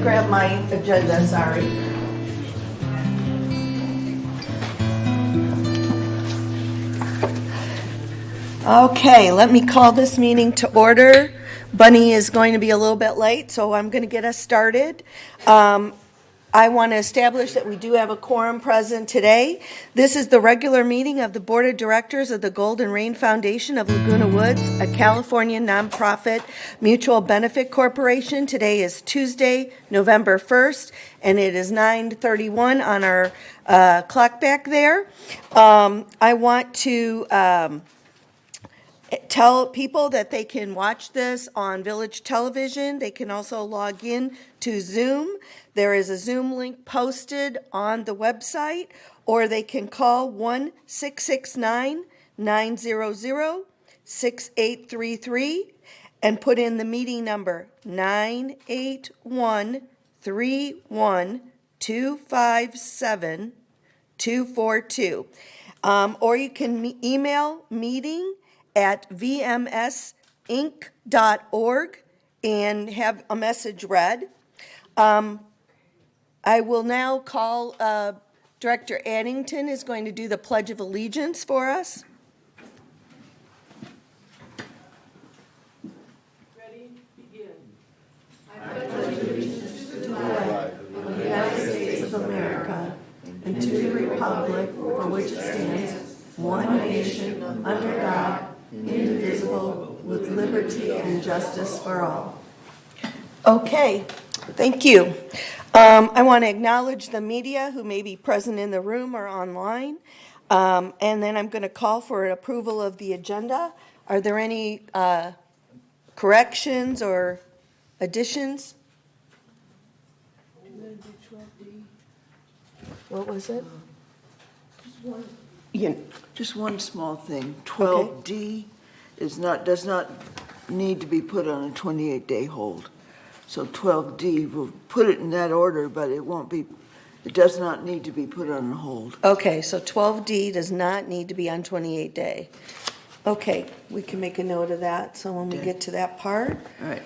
grab my agenda, sorry. Okay, let me call this meeting to order. Bunny is going to be a little bit late, so I'm going to get us started. I want to establish that we do have a quorum present today. This is the regular meeting of the Board of Directors of the Golden Rain Foundation of Laguna Woods, a California nonprofit mutual benefit corporation. Today is Tuesday, November 1st, and it is 9:31 on our clock back there. I want to tell people that they can watch this on Village Television. They can also log in to Zoom. There is a Zoom link posted on the website, or they can call 1-669-900-6833 and put in the meeting number 981-31257-242. Or you can email meeting@vmsinc.org and have a message read. I will now call Director Addington is going to do the Pledge of Allegiance for us. Ready? Begin. I pledge allegiance to the flag of the United States of America and to the republic for which it stands, one nation, under God, indivisible, with liberty and justice for all. Okay, thank you. I want to acknowledge the media who may be present in the room or online. And then I'm going to call for an approval of the agenda. Are there any corrections or additions? What was it? Just one small thing. 12D does not need to be put on a 28-day hold. So 12D, we'll put it in that order, but it does not need to be put on a hold. Okay, so 12D does not need to be on 28-day. Okay, we can make a note of that, so when we get to that part. All right.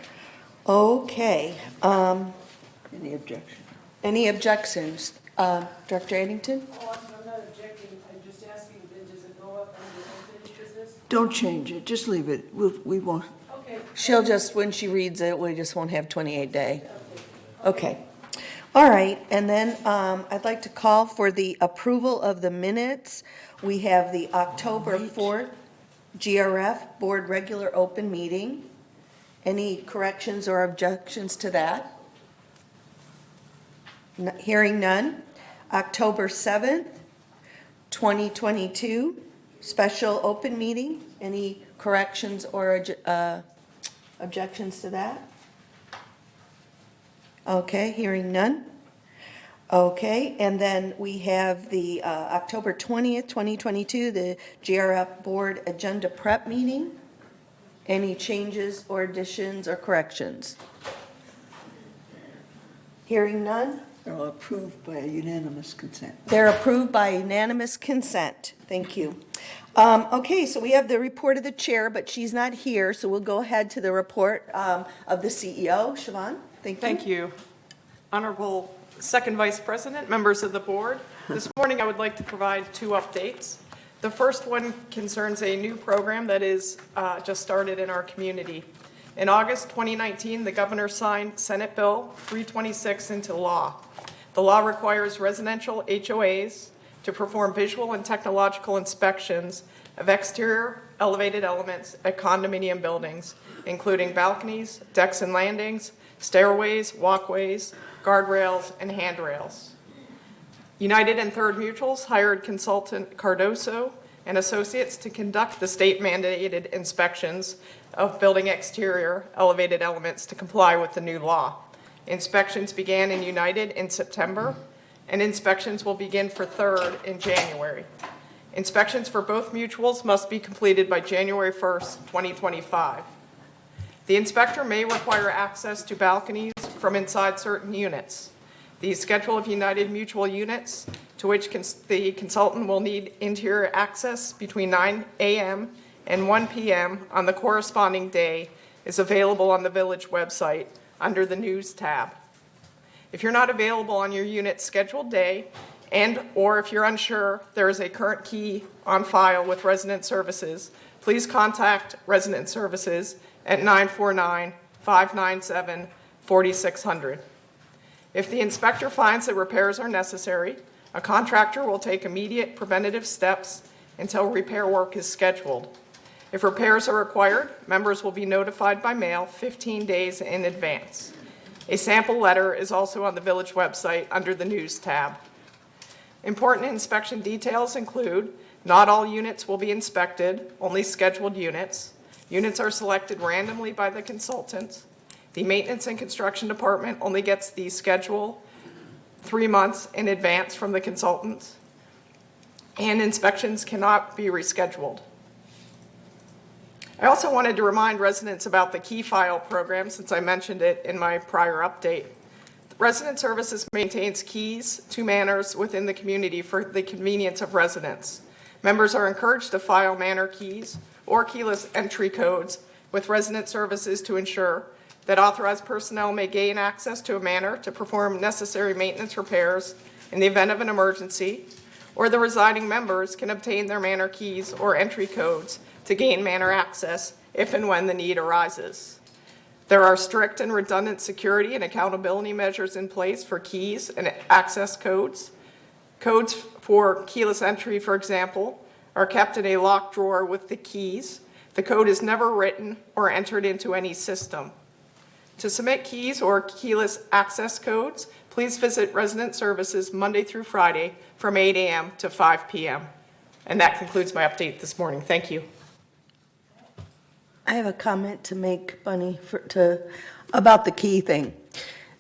Okay. Any objection? Any objections? Director Addington? Oh, I'm not objecting, I'm just asking, does it go up under unfinished business? Don't change it. Just leave it. We won't. Okay. She'll just, when she reads it, we just won't have 28-day. Okay. All right, and then I'd like to call for the approval of the minutes. We have the October 4th GRF Board Regular Open Meeting. Any corrections or objections to that? Hearing none. October 7th, 2022, Special Open Meeting. Any corrections or objections to that? Okay, hearing none. Okay, and then we have the October 20th, 2022, the GRF Board Agenda Prep Meeting. Any changes or additions or corrections? Hearing none. They're all approved by a unanimous consent. They're approved by unanimous consent. Thank you. Okay, so we have the report of the chair, but she's not here, so we'll go ahead to the report of the CEO. Siobhan, thank you. Thank you. Honorable Second Vice President, members of the board. This morning I would like to provide two updates. The first one concerns a new program that is just started in our community. In August 2019, the governor signed Senate Bill 326 into law. The law requires residential HOAs to perform visual and technological inspections of exterior elevated elements at condominium buildings, including balconies, decks and landings, stairways, walkways, guardrails, and handrails. United and Third Mutuals hired consultant Cardoso and Associates to conduct the state-mandated inspections of building exterior elevated elements to comply with the new law. Inspections began in United in September, and inspections will begin for Third in January. Inspections for both mutuals must be completed by January 1st, 2025. The inspector may require access to balconies from inside certain units. The schedule of United Mutual units to which the consultant will need interior access between 9 a.m. and 1 p.m. on the corresponding day is available on the village website under the News tab. If you're not available on your unit's scheduled day, or if you're unsure there is a current key on file with Resident Services, please contact Resident Services at 949-597-4600. If the inspector finds that repairs are necessary, a contractor will take immediate preventative steps until repair work is scheduled. If repairs are required, members will be notified by mail 15 days in advance. A sample letter is also on the village website under the News tab. Important inspection details include not all units will be inspected, only scheduled units. Units are selected randomly by the consultant. The maintenance and construction department only gets the schedule 3 months in advance from the consultant, and inspections cannot be rescheduled. I also wanted to remind residents about the key file program since I mentioned it in my prior update. Resident Services maintains keys to manners within the community for the convenience of residents. Members are encouraged to file manor keys or keyless entry codes with Resident Services to ensure that authorized personnel may gain access to a manor to perform necessary maintenance repairs in the event of an emergency, or the residing members can obtain their manor keys or entry codes to gain manor access if and when the need arises. There are strict and redundant security and accountability measures in place for keys and access codes. Codes for keyless entry, for example, are kept in a locked drawer with the keys. The code is never written or entered into any system. To submit keys or keyless access codes, please visit Resident Services Monday through Friday from 8 a.m. to 5 p.m. And that concludes my update this morning. Thank you. I have a comment to make, Bunny, about the key thing.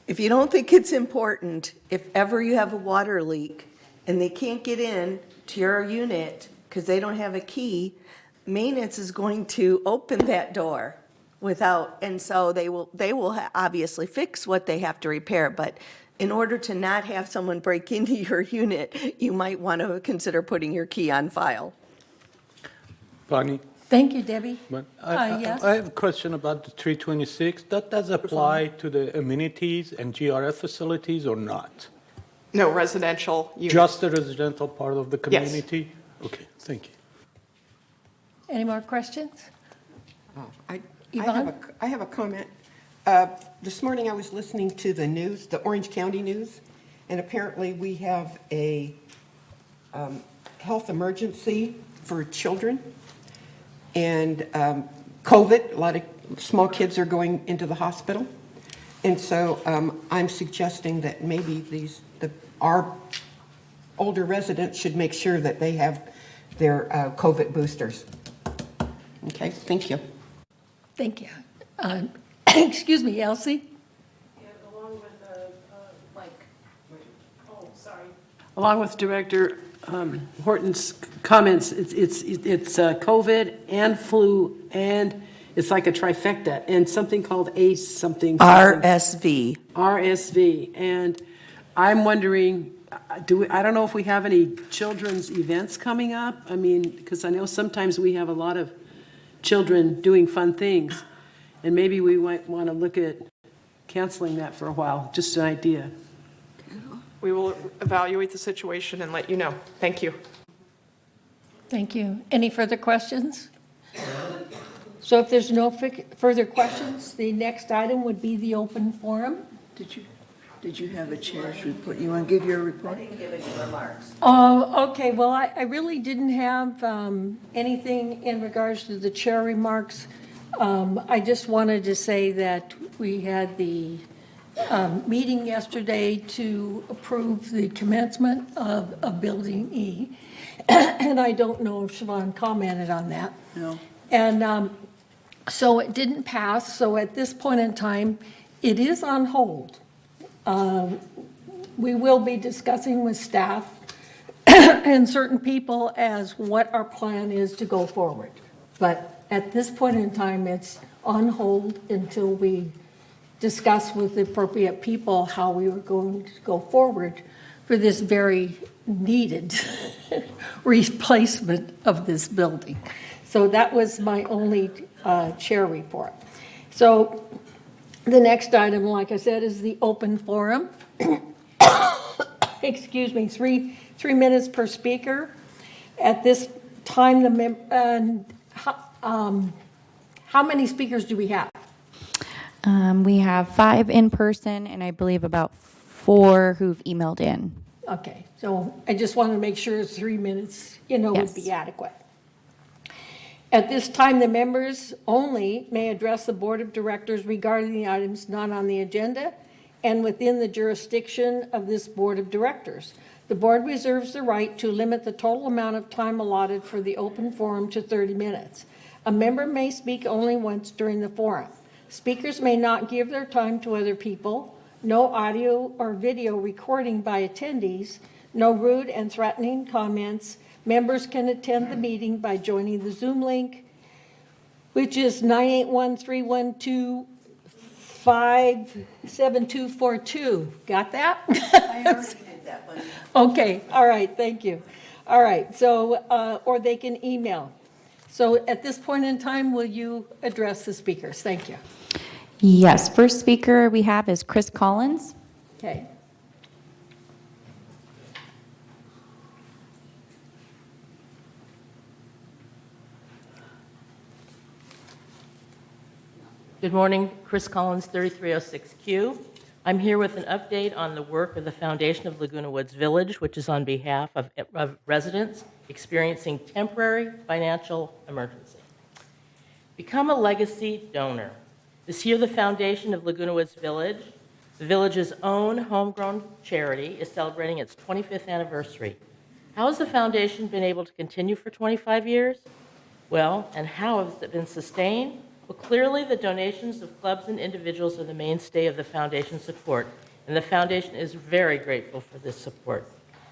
If you don't think it's important, if ever you have a water leak and they can't get in to your unit because they don't have a key, maintenance is going to open that door and so they will obviously fix what they have to repair. But in order to not have someone break into your unit, you might want to consider putting your key on file. Bonnie? Thank you, Debbie. But Yes. I have a question about the 326. That does apply to the amenities and GRF facilities or not? No residential units. Just the residential part of the Yes. community? Okay, thank you. Any more questions? I have a comment. This morning I was listening to the news, the Orange County news, and apparently we have a health emergency for children. And COVID, a lot of small kids are going into the hospital. And so I'm suggesting that maybe our older residents should make sure that they have their COVID boosters. Okay, thank you. Thank you. Excuse me, Elsie? And along with, Along with Director Horton's comments, it's COVID and flu, and it's like a trifecta, and something called ACE, something. RSV. RSV, and I'm wondering, I don't know if we have any children's events coming up. I mean, because I know sometimes we have a lot of children doing fun things, and maybe we might want to look at canceling that for a while, just an idea. We will evaluate the situation and let you know. Thank you. Thank you. Any further questions? So if there's no further questions, the next item would be the open forum. Did you have a chair's report? You want to give your report? Oh, okay. Well, I really didn't have anything in regards to the chair remarks. I just wanted to say that we had the meeting yesterday to approve the commencement of Building E. And I don't know if Siobhan commented on that. No. And so it didn't pass. So at this point in time, it is on hold. We will be discussing with staff and certain people as what our plan is to go forward. But at this point in time, it's on hold until we discuss with the appropriate people how we were going to go forward for this very needed replacement of this building. So that was my only chair report. So the next item, like I said, is the open forum. excuse me, 3 minutes per speaker. At this time, how many speakers do we have? We have 5 in person and I believe about 4 who've emailed in. Okay, so I just wanted to make sure 3 minutes, would Yes. be adequate. At this time, the members only may address the Board of Directors regarding the items not on the agenda and within the jurisdiction of this Board of Directors. The board reserves the right to limit the total amount of time allotted for the open forum to 30 minutes. A member may speak only once during the forum. Speakers may not give their time to other people. No audio or video recording by attendees. No rude and threatening comments. Members can attend the meeting by joining the Zoom link, which is 981-312-57242. Got that? I already did that one. Okay, all right, thank you. All right, so, or they can email. So at this point in time, will you address the speakers? Thank you. Yes, first speaker we have is Chris Collins. Okay. Good morning, Chris Collins, 3306Q. I'm here with an update on the work of the Foundation of Laguna Woods Village, which is on behalf of residents experiencing temporary financial emergency. Become a legacy donor. This year, the Foundation of Laguna Woods Village, the village's own homegrown charity, is celebrating its 25th anniversary. How has the foundation been able to continue for 25 years? Well, and how has it been sustained? Well, clearly the donations of clubs and individuals are the mainstay of the foundation's support, and the foundation is very grateful for this support.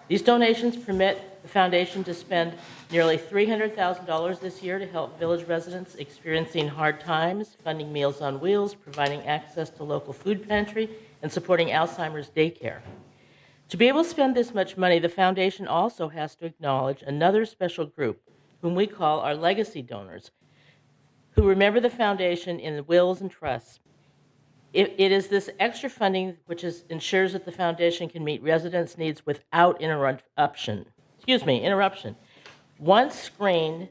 These donations permit the foundation to spend nearly $300,000 this year to help village residents experiencing hard times, funding Meals on Wheels, providing access to local food pantry, and supporting Alzheimer's daycare. To be able to spend this much money, the foundation also has to acknowledge another special group, whom we call our legacy donors, who remember the foundation in the wills and trusts. It is this extra funding which ensures that the foundation can meet residents' needs without interruption. Once screened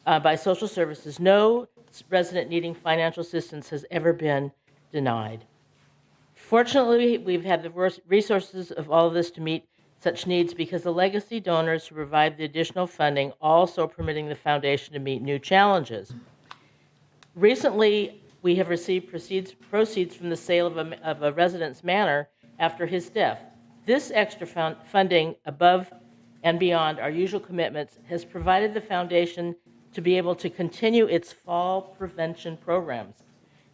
by social services, no resident needing financial assistance has ever been denied. Fortunately, we've had the resources of all of this to meet such needs because the legacy donors who provide the additional funding also permitting the foundation to meet new challenges. Recently, we have received proceeds from the sale of a resident's manor after his death. This extra funding above and beyond our usual commitments has provided the foundation to be able to continue its fall prevention programs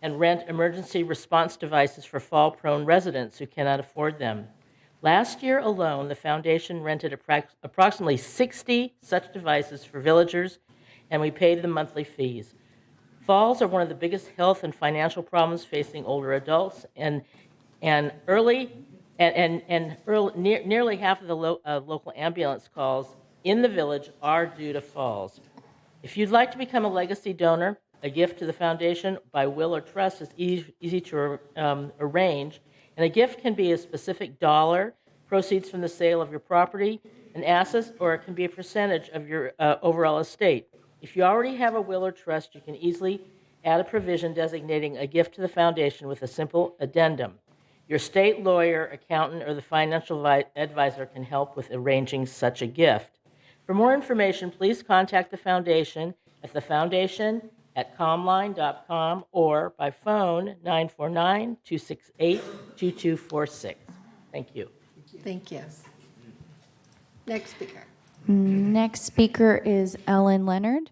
and rent emergency response devices for fall-prone residents who cannot afford them. Last year alone, the foundation rented approximately 60 such devices for villagers, and we paid the monthly fees. Falls are one of the biggest health and financial problems facing older adults, and nearly half of the local ambulance calls in the village are due to falls. If you'd like to become a legacy donor, a gift to the foundation by will or trust is easy to arrange, and a gift can be a specific dollar, proceeds from the sale of your property, an asset, or it can be a percentage of your overall estate. If you already have a will or trust, you can easily add a provision designating a gift to the foundation with a simple addendum. Your state lawyer, accountant, or the financial advisor can help with arranging such a gift. For more information, please contact the foundation at thefoundation@comline.com or by phone 949-268-2246. Thank you. Thank you. Next speaker. Next speaker is Ellen Leonard.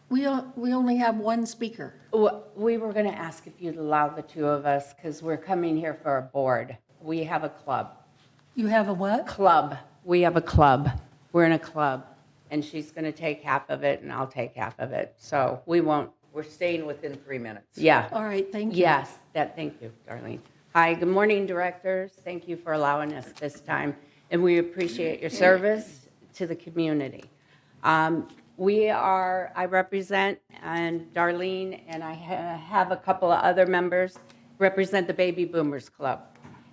We only have one speaker. We were going to ask if you'd allow the two of us, because we're coming here for a board. We have a club. You have a what? Club. We have a club. We're in a club, and she's going to take half of it, and I'll take half of it. So we won't. We're staying within 3 minutes. Yeah. All right, thank you. Yes, thank you, Darlene. Hi, good morning, directors. Thank you for allowing us this time, and we appreciate your service to the community. I represent, and Darlene and I have a couple of other members, represent the Baby Boomers Club.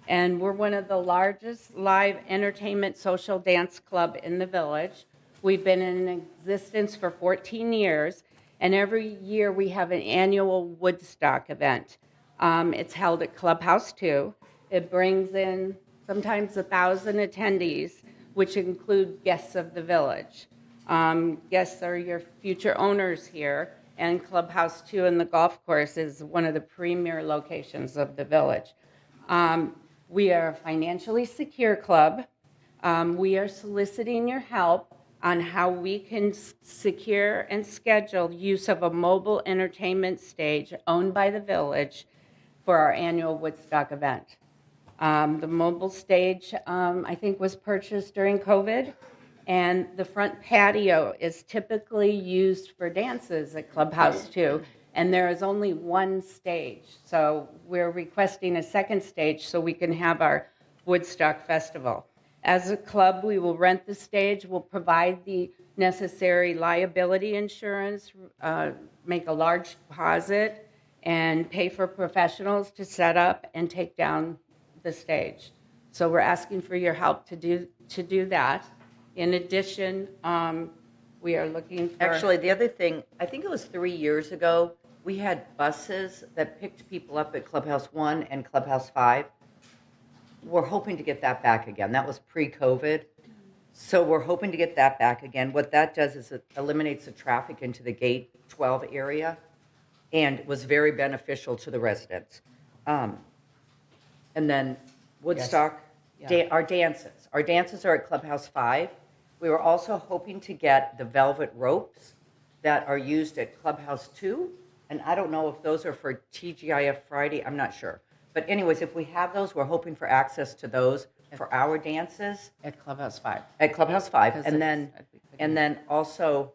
And we're one of the largest live entertainment social dance club in the village. We've been in existence for 14 years, and every year we have an annual Woodstock event. It's held at Clubhouse 2. It brings in sometimes 1,000 attendees, which include guests of the village. Guests are your future owners here, and Clubhouse 2 and the golf course is one of the premier locations of the village. We are a financially secure club. We are soliciting your help on how we can secure and schedule use of a mobile entertainment stage owned by the village for our annual Woodstock event. The mobile stage, I think, was purchased during COVID, and the front patio is typically used for dances at Clubhouse 2, and there is only one stage. So we're requesting a second stage so we can have our Woodstock Festival. As a club, we will rent the stage, we'll provide the necessary liability insurance, make a large deposit, and pay for professionals to set up and take down the stage. So we're asking for your help to do that. In addition, we are looking for... Actually, the other thing, I think it was 3 years ago, we had buses that picked people up at Clubhouse 1 and Clubhouse 5. We're hoping to get that back again. That was pre-COVID. So we're hoping to get that back again. What that does is it eliminates the traffic into the Gate 12 area and was very beneficial to the residents. And then Woodstock, our dances. Our dances are at Clubhouse 5. We were also hoping to get the velvet ropes that are used at Clubhouse 2. And I don't know if those are for TGIF Friday. I'm not sure. But anyways, if we have those, we're hoping for access to those for our dances. At Clubhouse 5. At Clubhouse 5. And then also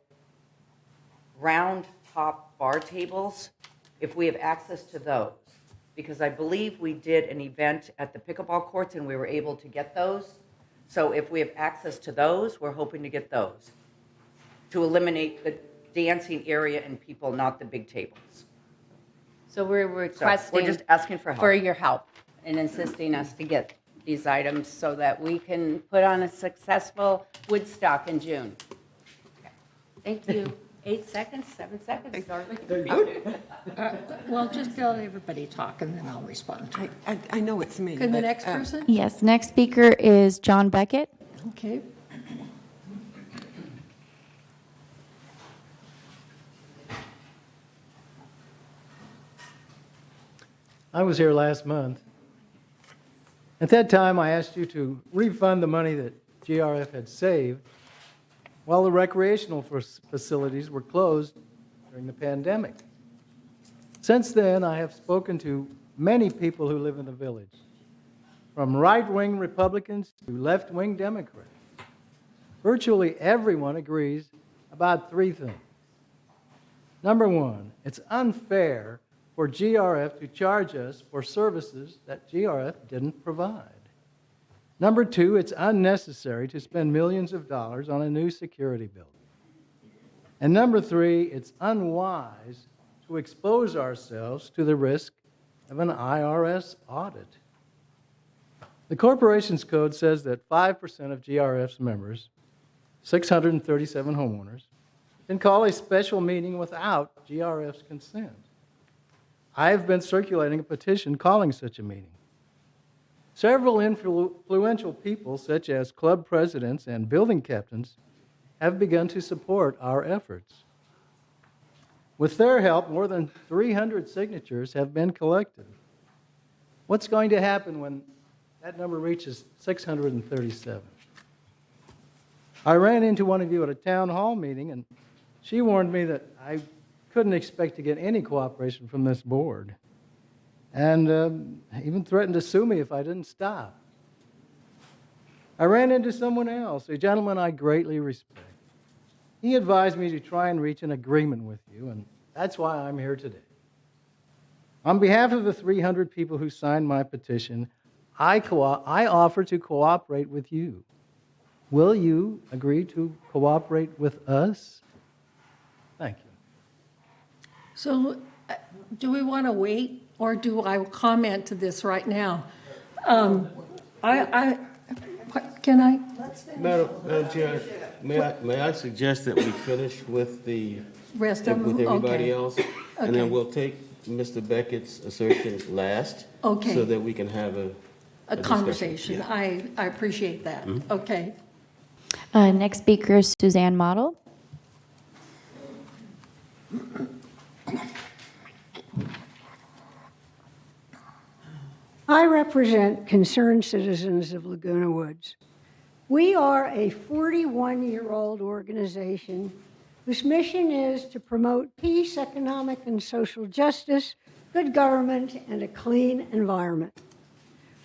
round top bar tables, if we have access to those. Because I believe we did an event at the pickleball courts and we were able to get those. So if we have access to those, we're hoping to get those to eliminate the dancing area and people, not the big tables. So we're requesting... We're just asking for help. For your help in assisting us to get these items so that we can put on a successful Woodstock in June. Okay. Thank you. 8 seconds, 7 seconds, Darlene. Well, just let everybody talk, and then I'll respond. I know it's me. Can the but, next person? Yes, next speaker is John Beckett. Okay. I was here last month. At that time, I asked you to refund the money that GRF had saved while the recreational facilities were closed during the pandemic. Since then, I have spoken to many people who live in the village, from right-wing Republicans to left-wing Democrats. Virtually everyone agrees about 3 things. Number 1, it's unfair for GRF to charge us for services that GRF didn't provide. Number 2, it's unnecessary to spend millions of dollars on a new security building. And number 3, it's unwise to expose ourselves to the risk of an IRS audit. The Corporations Code says that 5% of GRF's members, 637 homeowners, can call a special meeting without GRF's consent. I have been circulating a petition calling such a meeting. Several influential people, such as club presidents and building captains, have begun to support our efforts. With their help, more than 300 signatures have been collected. What's going to happen when that number reaches 637? I ran into one of you at a town hall meeting, and she warned me that I couldn't expect to get any cooperation from this board, and even threatened to sue me if I didn't stop. I ran into someone else, a gentleman I greatly respect. He advised me to try and reach an agreement with you, and that's why I'm here today. On behalf of the 300 people who signed my petition, I offer to cooperate with you. Will you agree to cooperate with us? Thank you. So do we want to wait, or do I comment to this right now? Can I? Madam Chair, may I suggest that we finish with the, Rest of them? with everybody Okay. else? And then we'll take Mr. Beckett's assertion last. Okay. So that we can have a discussion. Conversation. Yeah. I appreciate that. Okay. Next speaker is Suzanne Model. I represent concerned citizens of Laguna Woods. We are a 41-year-old organization whose mission is to promote peace, economic and social justice, good government, and a clean environment.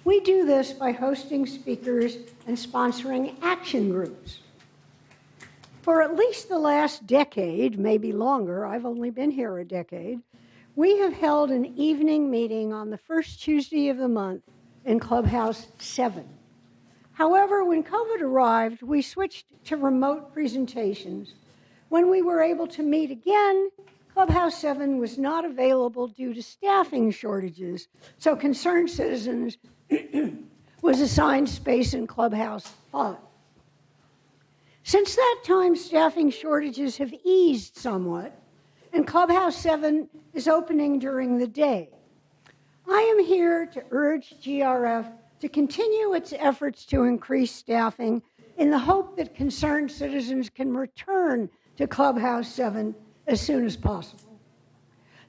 We do this by hosting speakers and sponsoring action groups. For at least the last decade, maybe longer, I've only been here a decade, we have held an evening meeting on the first Tuesday of the month in Clubhouse 7. However, when COVID arrived, we switched to remote presentations. When we were able to meet again, Clubhouse 7 was not available due to staffing shortages, so concerned citizens was assigned space in Clubhouse 5. Since that time, staffing shortages have eased somewhat, and Clubhouse 7 is opening during the day. I am here to urge GRF to continue its efforts to increase staffing in the hope that concerned citizens can return to Clubhouse 7 as soon as possible.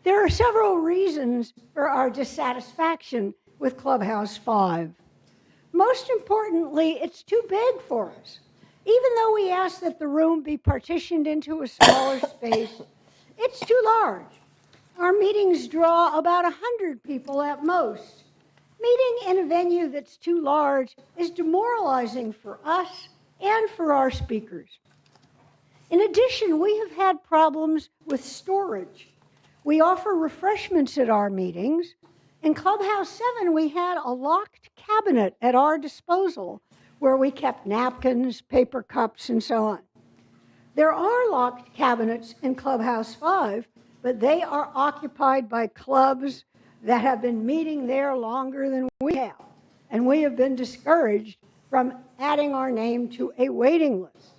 There are several reasons for our dissatisfaction with Clubhouse 5. Most importantly, it's too big for us. Even though we ask that the room be partitioned into a smaller space, it's too large. Our meetings draw about 100 people at most. Meeting in a venue that's too large is demoralizing for us and for our speakers. In addition, we have had problems with storage. We offer refreshments at our meetings. In Clubhouse 7, we had a locked cabinet at our disposal where we kept napkins, paper cups, and so on. There are locked cabinets in Clubhouse 5, but they are occupied by clubs that have been meeting there longer than we have, and we have been discouraged from adding our name to a waiting list.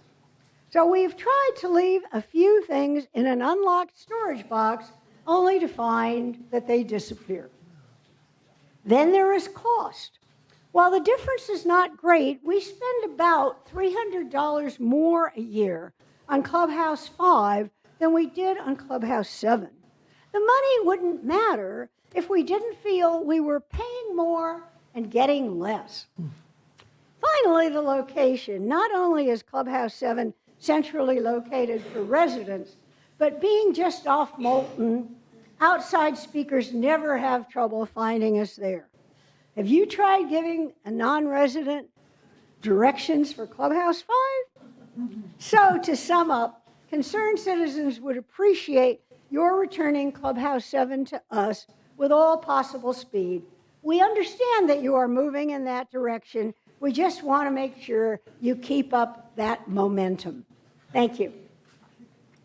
So we've tried to leave a few things in an unlocked storage box, only to find that they disappear. Then there is cost. While the difference is not great, we spend about $300 more a year on Clubhouse 5 than we did on Clubhouse 7. The money wouldn't matter if we didn't feel we were paying more and getting less. Finally, the location. Not only is Clubhouse 7 centrally located for residents, but being just off Moulton, outside speakers never have trouble finding us there. Have you tried giving a non-resident directions for Clubhouse 5? So, to sum up, concerned citizens would appreciate your returning Clubhouse 7 to us with all possible speed. We understand that you are moving in that direction. We just want to make sure you keep up that momentum. Thank you.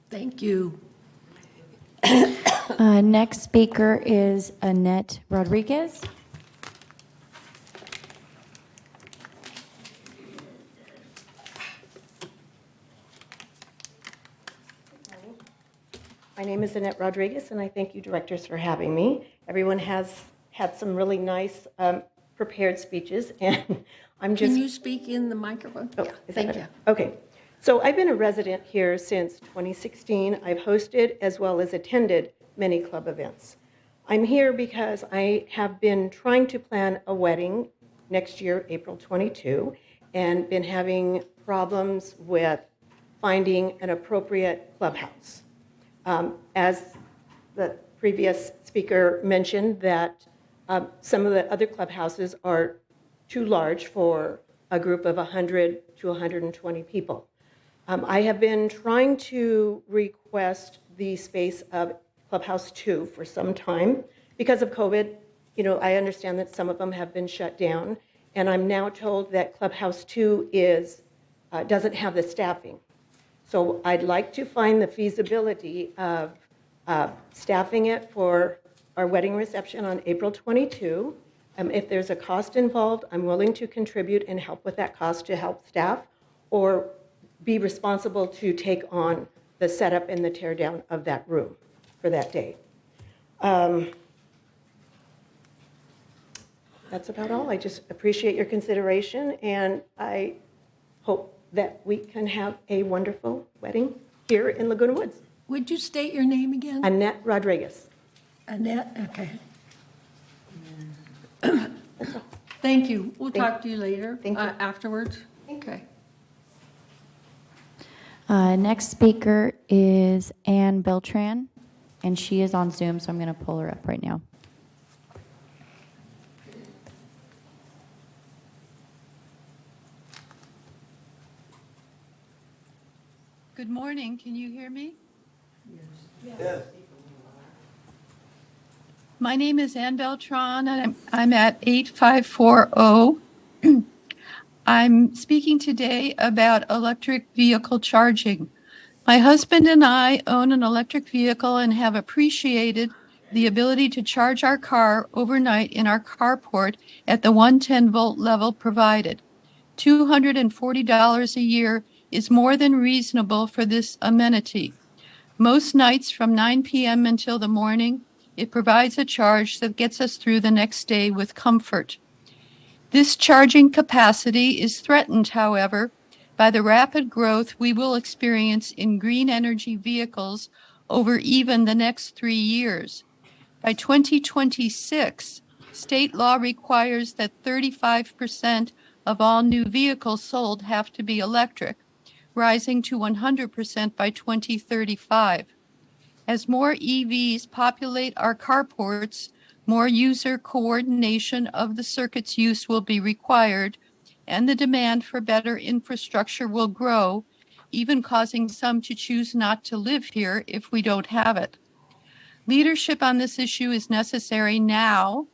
Thank you. Next speaker is Annette Rodriguez. My name is Annette Rodriguez, and I thank you directors for having me. Everyone has had some really nice prepared speeches, and I'm just... Can you speak in the microphone? Oh, Yeah, is that thank better? you. Okay. So I've been a resident here since 2016. I've hosted as well as attended many club events. I'm here because I have been trying to plan a wedding next year, April 22, and been having problems with finding an appropriate clubhouse. As the previous speaker mentioned, that some of the other clubhouses are too large for a group of 100 to 120 people. I have been trying to request the space of Clubhouse 2 for some time. Because of COVID, you know, I understand that some of them have been shut down, and I'm now told that Clubhouse 2 is doesn't have the staffing. So I'd like to find the feasibility of staffing it for our wedding reception on April 22. If there's a cost involved, I'm willing to contribute and help with that cost to help staff, or be responsible to take on the setup and the tear down of that room for that day. That's about all. I just appreciate your consideration, and I hope that we can have a wonderful wedding here in Laguna Woods. Would you state your name again? Annette Rodriguez. Annette, okay. Thank you. We'll talk to you later. Thank you. Afterwards. Okay. Next speaker is Ann Beltran, and she is on Zoom, so I'm going to pull her up right now. Good morning. Can you hear me? Yes. My name is Ann Beltran, and I'm at 8540. I'm speaking today about electric vehicle charging. My husband and I own an electric vehicle and have appreciated the ability to charge our car overnight in our carport at the 110-volt level provided. $240 a year is more than reasonable for this amenity. Most nights from 9 p.m. until the morning, it provides a charge that gets us through the next day with comfort. This charging capacity is threatened, however, by the rapid growth we will experience in green energy vehicles over even the next 3 years. By 2026, state law requires that 35% of all new vehicles sold have to be electric, rising to 100% by 2035. As more EVs populate our carports, more user coordination of the circuit's use will be required, and the demand for better infrastructure will grow, even causing some to choose not to live here if we don't have it. Leadership on this issue is necessary now.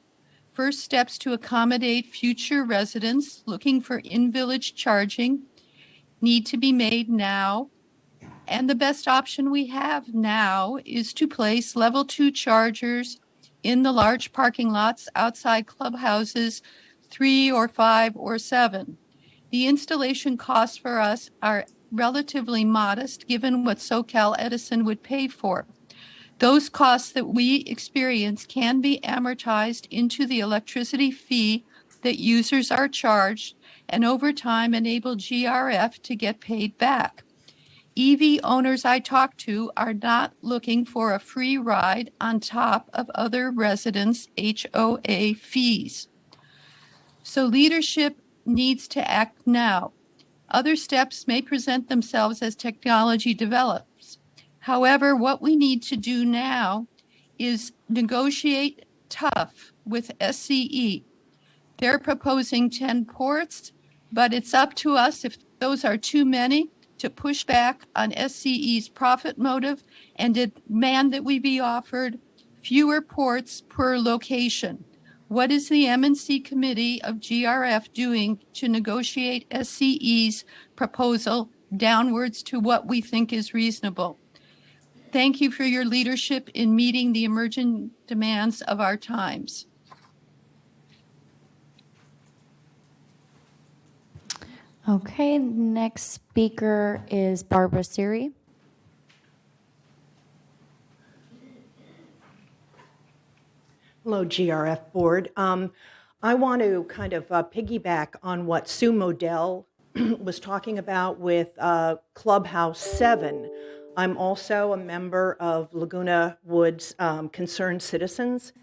First steps to accommodate future residents looking for in-village charging need to be made now. And the best option we have now is to place level 2 chargers in the large parking lots outside clubhouses 3 or 5 or 7. The installation costs for us are relatively modest given what SoCal Edison would pay for. Those costs that we experience can be amortized into the electricity fee that users are charged, and over time enable GRF to get paid back. EV owners I talk to are not looking for a free ride on top of other residents' HOA fees. So leadership needs to act now. Other steps may present themselves as technology develops. However, what we need to do now is negotiate tough with SCE. They're proposing 10 ports, but it's up to us, if those are too many, to push back on SCE's profit motive and demand that we be offered fewer ports per location. What is the M&C committee of GRF doing to negotiate SCE's proposal downwards to what we think is reasonable? Thank you for your leadership in meeting the emerging demands of our times. Okay, next speaker is Barbara Siri. Hello, GRF Board. I want to kind of piggyback on what Sue Modell was talking about with Clubhouse 7. I'm also a member of Laguna Woods Concerned Citizens,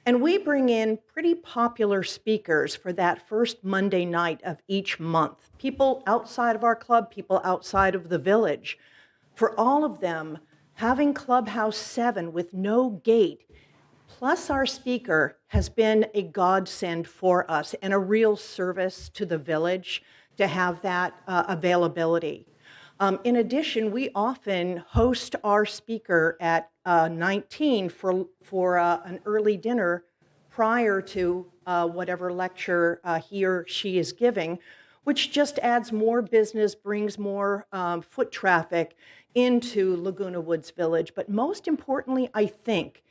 and we bring in pretty popular speakers for that first Monday night of each month. People outside of our club, people outside of the village. For all of them, having Clubhouse 7 with no gate, plus our speaker, has been a godsend for us and a real service to the village to have that availability. In addition, we often host our speaker at 19 for an early dinner prior to whatever lecture he or she is giving, which just adds more business, brings more foot traffic into Laguna Woods Village. But most importantly, I think,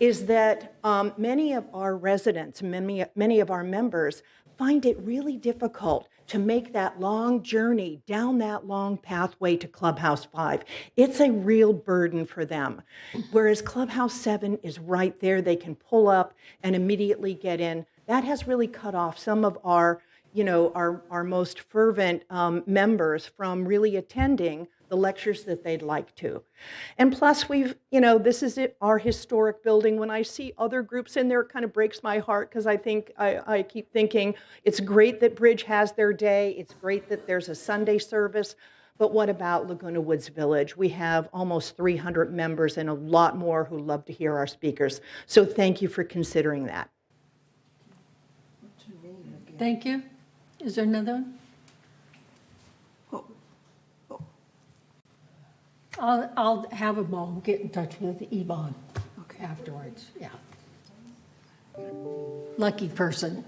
is that many of our residents, many of our members find it really difficult to make that long journey down that long pathway to Clubhouse 5. It's a real burden for them. Whereas Clubhouse 7 is right there, they can pull up and immediately get in. That has really cut off some of our, our most fervent members from really attending the lectures that they'd like to. And plus this is our historic building. When I see other groups in there, it kind of breaks my heart because I keep thinking it's great that Bridge has their day. It's great that there's a Sunday service. But what about Laguna Woods Village? We have almost 300 members and a lot more who love to hear our speakers. So thank you for considering that. Thank you. Is there another one? I'll have them all get in touch with Yvonne afterwards, yeah. Lucky person.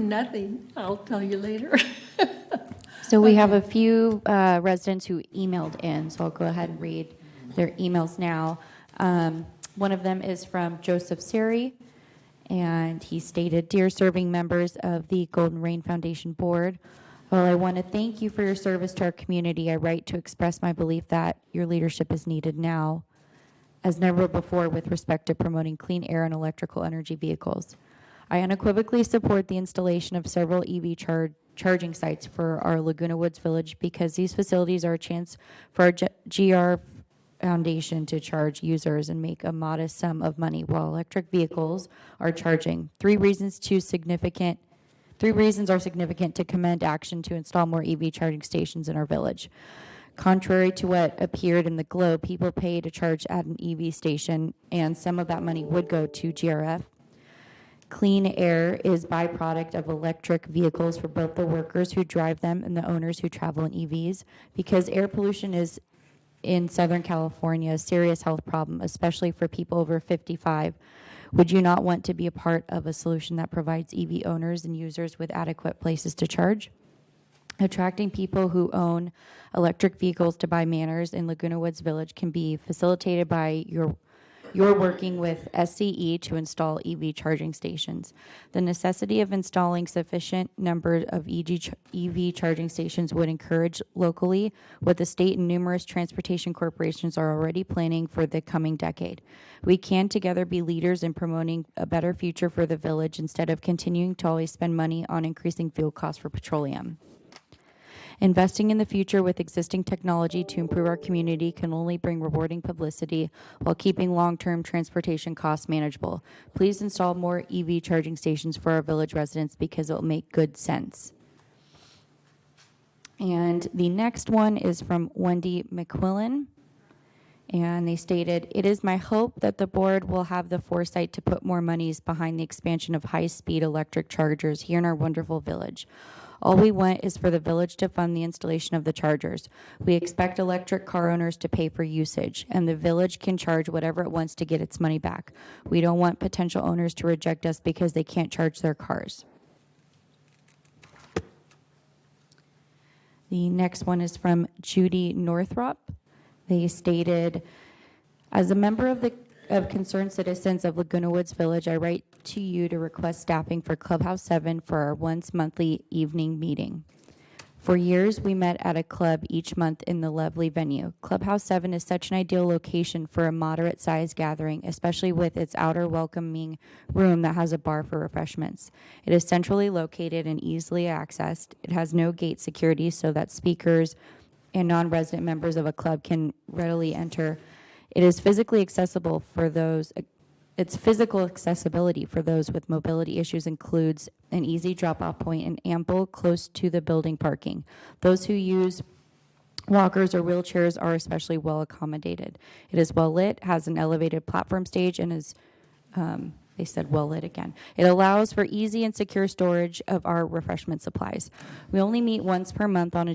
Nothing, I'll tell you later. So we have a few residents who emailed in, so I'll go ahead and read their emails now. One of them is from Joseph Siri, and he stated, "Dear serving members of the Golden Rain Foundation Board, well, I want to thank you for your service to our community. I write to express my belief that your leadership is needed now as never before with respect to promoting clean air and electrical energy vehicles. I unequivocally support the installation of several EV charging sites for our Laguna Woods Village because these facilities are a chance for our GRF Foundation to charge users and make a modest sum of money while electric vehicles are charging. Three reasons are significant to commend action to install more EV charging stations in our village. Contrary to what appeared in the Globe, people pay to charge at an EV station, and some of that money would go to GRF. Clean air is byproduct of electric vehicles for both the workers who drive them and the owners who travel in EVs, because air pollution is in Southern California a serious health problem, especially for people over 55. Would you not want to be a part of a solution that provides EV owners and users with adequate places to charge? Attracting people who own electric vehicles to buy manners in Laguna Woods Village can be facilitated by your working with SCE to install EV charging stations. The necessity of installing sufficient number of EV charging stations would encourage locally what the state and numerous transportation corporations are already planning for the coming decade. We can together be leaders in promoting a better future for the village instead of continuing to always spend money on increasing fuel costs for petroleum. Investing in the future with existing technology to improve our community can only bring rewarding publicity while keeping long-term transportation costs manageable. Please install more EV charging stations for our village residents because it will make good sense." And the next one is from Wendy McQuillan. And they stated, "It is my hope that the board will have the foresight to put more monies behind the expansion of high-speed electric chargers here in our wonderful village. All we want is for the village to fund the installation of the chargers. We expect electric car owners to pay for usage, and the village can charge whatever it wants to get its money back. We don't want potential owners to reject us because they can't charge their cars." The next one is from Judy Northrop. They stated, "As a member of concerned citizens of Laguna Woods Village, I write to you to request staffing for Clubhouse 7 for our once monthly evening meeting. For years, we met at a club each month in the lovely venue. Clubhouse 7 is such an ideal location for a moderate-sized gathering, especially with its outer welcoming room that has a bar for refreshments. It is centrally located and easily accessed. It has no gate security so that speakers and non-resident members of a club can readily enter. Its physical accessibility for those with mobility issues includes an easy drop-off point and ample close to the building parking. Those who use walkers or wheelchairs are especially well accommodated. It is well lit, has an elevated platform stage, and is, they said well lit again. It allows for easy and secure storage of our refreshment supplies. We only meet once per month on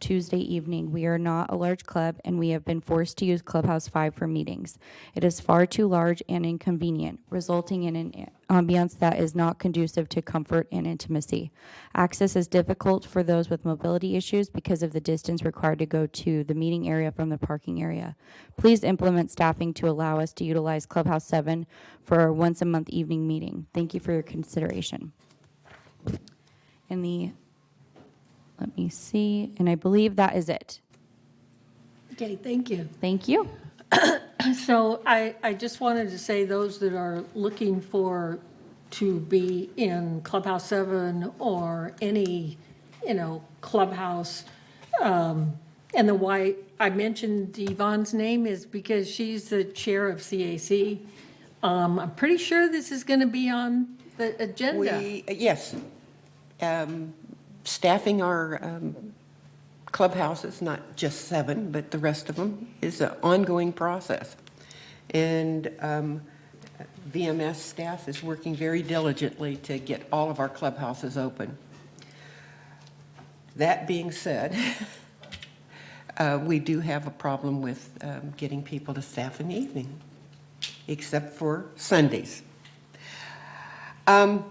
Tuesday evening. We are not a large club, and we have been forced to use Clubhouse 5 for meetings. It is far too large and inconvenient, resulting in an ambiance that is not conducive to comfort and intimacy. Access is difficult for those with mobility issues because of the distance required to go to the meeting area from the parking area. Please implement staffing to allow us to utilize Clubhouse 7 for our once-a-month evening meeting. Thank you for your consideration. Let me see, and I believe that is it. Okay, thank you. Thank you. So I just wanted to say those that are looking to be in Clubhouse 7 or any, clubhouse, and the why I mentioned Yvonne's name is because she's the chair of CAC. I'm pretty sure this is going to be on the agenda. Yes. Staffing our clubhouses, not just 7, but the rest of them, is an ongoing process. And VMS staff is working very diligently to get all of our clubhouses open. That being said, we do have a problem with getting people to staff in the evening, except for Sundays. And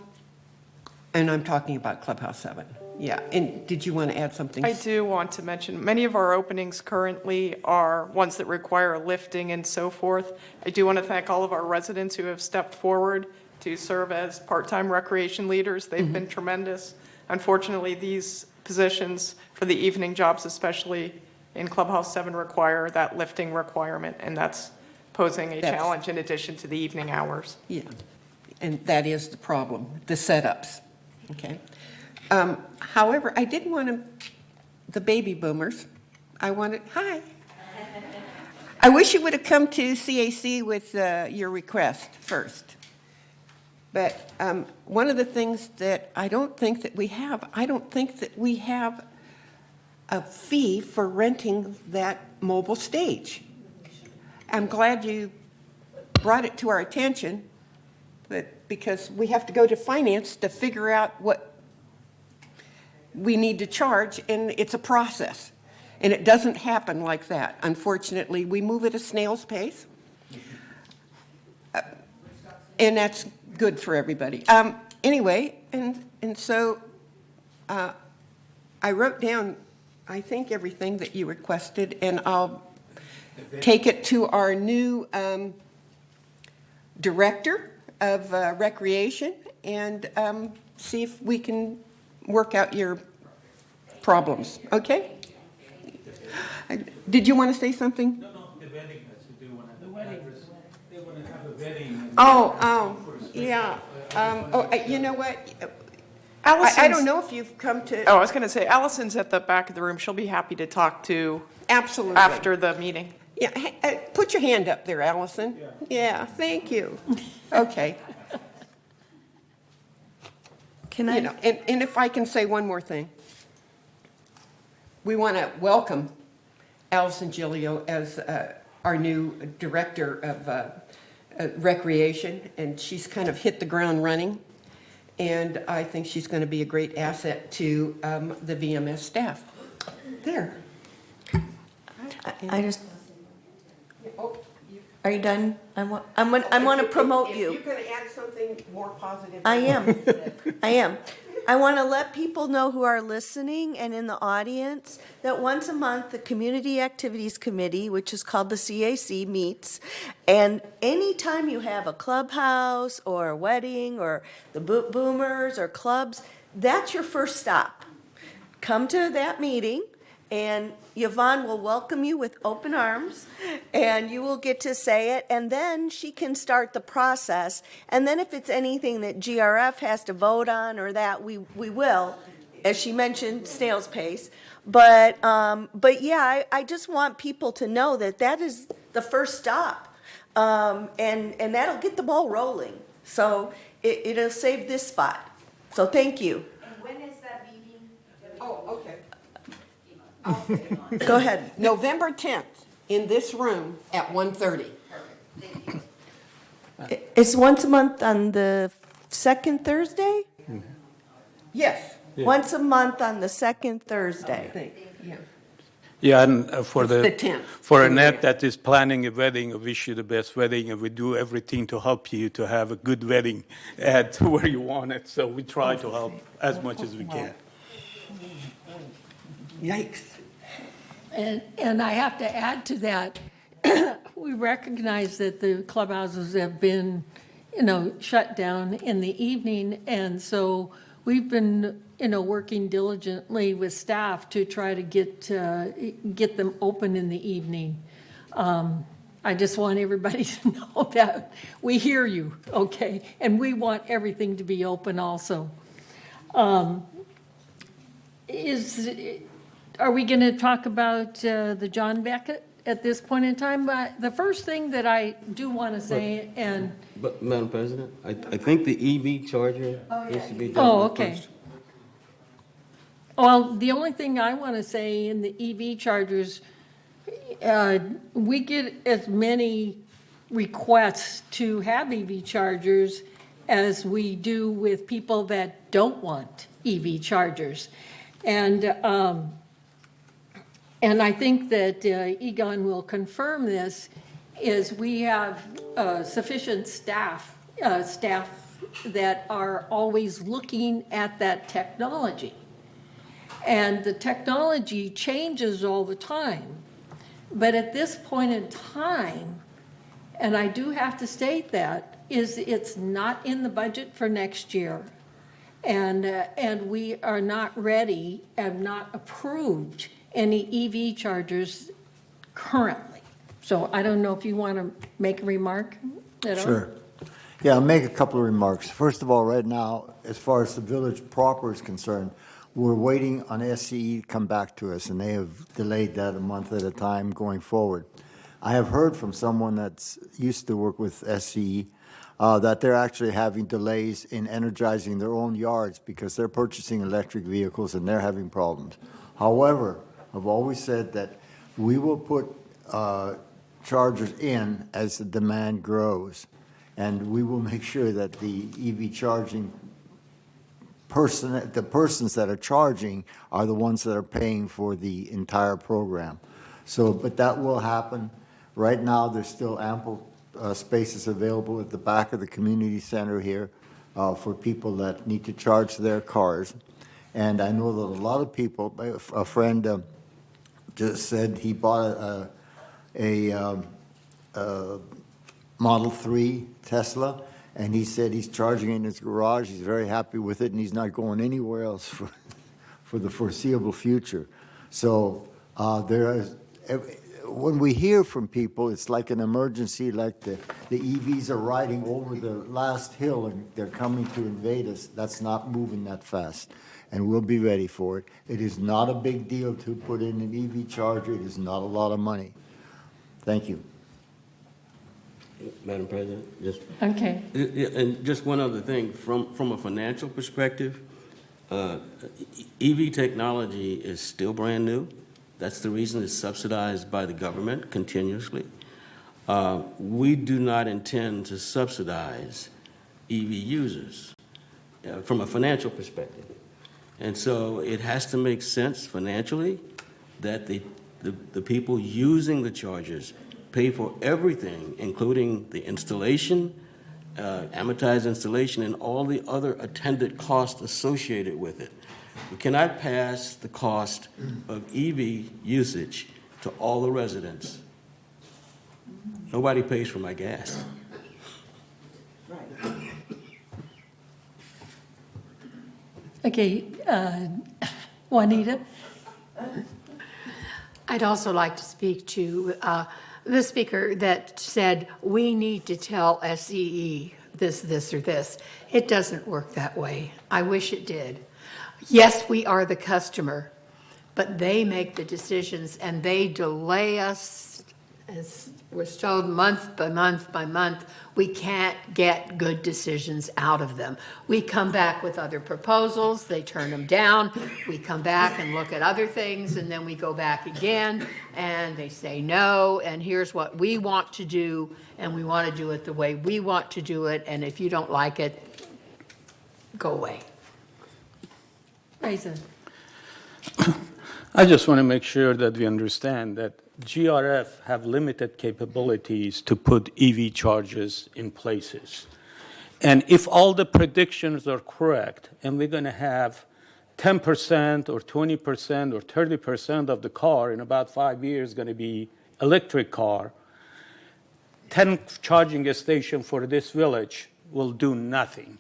I'm talking about Clubhouse 7. Yeah, and did you want to add something? I do want to mention, many of our openings currently are ones that require lifting and so forth. I do want to thank all of our residents who have stepped forward to serve as part-time recreation leaders. They've been tremendous. Unfortunately, these positions for the evening jobs, especially in Clubhouse 7, require that lifting requirement, and that's posing a challenge in addition to the evening hours. Yeah, and that is the problem, the setups, okay? However, I did want the baby boomers, hi. I wish you would have come to CAC with your request first. But one of the things that I don't think that we have a fee for renting that mobile stage. I'm glad you brought it to our attention, but because we have to go to finance to figure out what we need to charge, and it's a process. And it doesn't happen like that. Unfortunately, we move at a snail's pace. And that's good for everybody. Anyway, and so I wrote down, I think, everything that you requested, and I'll take it to our new director of recreation and see if we can work out your problems, okay? Did you want to say something? No, the wedding has to do one of the wedding. They want to have a wedding. Yeah. You know what? Allison's, I don't know if you've come to. I was going to say, Allison's at the back of the room. She'll be happy to talk to Absolutely. after the meeting. Yeah, put your hand up there, Allison. Yeah, thank you. Okay. Can I? And if I can say one more thing. We want to welcome Allison Giglio as our new director of recreation, and she's kind of hit the ground running, and I think she's going to be a great asset to the VMS staff. There. I just, are you done? I want to promote you. If you're going to add something more positive. I am. I want to let people know who are listening and in the audience that once a month, the Community Activities Committee, which is called the CAC, meets. And anytime you have a clubhouse or a wedding or the boomers or clubs, that's your first stop. Come to that meeting, and Yvonne will welcome you with open arms, and you will get to say it, and then she can start the process. And then if it's anything that GRF has to vote on or that, we will, as she mentioned, snail's pace. But yeah, I just want people to know that that is the first stop, and that'll get the ball rolling. So it'll save this spot. So thank you. And when is that meeting? Oh, okay. Go ahead. November 10th in this room at 1:30. It's once a month on the second Thursday? Yes. Once a month on the second Thursday. I think, yeah. Yeah, and for It's the 10th. for Annette that is planning a wedding, I wish you the best wedding, and we do everything to help you to have a good wedding at where you want it. So we try to help as much as we can. Yikes. And I have to add to that, we recognize that the clubhouses have been, shut down in the evening, and so we've been, working diligently with staff to try to get them open in the evening. I just want everybody to know that we hear you, okay? And we want everything to be open also. Are we going to talk about the John Beckett at this point in time? The first thing that I do want to say, But, Madam President, I think the EV charger needs to be done Oh, with okay. first. Well, the only thing I want to say in the EV chargers, we get as many requests to have EV chargers as we do with people that don't want EV chargers. And I think that Egon will confirm this, is we have sufficient staff that are always looking at that technology. And the technology changes all the time. But at this point in time, and I do have to state that, is it's not in the budget for next year. And we are not ready, have not approved any EV chargers currently. So I don't know if you want to make a remark at all? Sure. Yeah, I'll make a couple of remarks. First of all, right now, as far as the village proper is concerned, we're waiting on SCE to come back to us, and they have delayed that a month at a time going forward. I have heard from someone that's used to work with SCE that they're actually having delays in energizing their own yards because they're purchasing electric vehicles and they're having problems. However, I've always said that we will put chargers in as the demand grows, and we will make sure that the EV charging the persons that are charging are the ones that are paying for the entire program. So, but that will happen. Right now, there's still ample spaces available at the back of the community center here for people that need to charge their cars. And I know that a lot of people, a friend just said he bought a Model 3 Tesla, and he said he's charging it in his garage. He's very happy with it, and he's not going anywhere else for the foreseeable future. So when we hear from people, it's like an emergency, like the EVs are riding over the last hill and they're coming to invade us. That's not moving that fast, and we'll be ready for it. It is not a big deal to put in an EV charger. It is not a lot of money. Thank you. Madam President, just. Okay. And just one other thing, from a financial perspective, EV technology is still brand new. That's the reason it's subsidized by the government continuously. We do not intend to subsidize EV users from a financial perspective. And so it has to make sense financially that the people using the chargers pay for everything, including the installation, amortized installation, and all the other attendant costs associated with it. We cannot pass the cost of EV usage to all the residents. Nobody pays for my gas. Okay, Juanita? I'd also like to speak to the speaker that said, we need to tell SCE this, or this. It doesn't work that way. I wish it did. Yes, we are the customer, but they make the decisions and they delay us, as we're told, month by month by month. We can't get good decisions out of them. We come back with other proposals, they turn them down. We come back and look at other things, and then we go back again, and they say no, and here's what we want to do, and we want to do it the way we want to do it, and if you don't like it, go away. Raisa. I just want to make sure that we understand that GRF have limited capabilities to put EV chargers in places. And if all the predictions are correct, and we're going to have 10% or 20% or 30% of the car in about 5 years going to be electric car, 10 charging stations for this village will do nothing.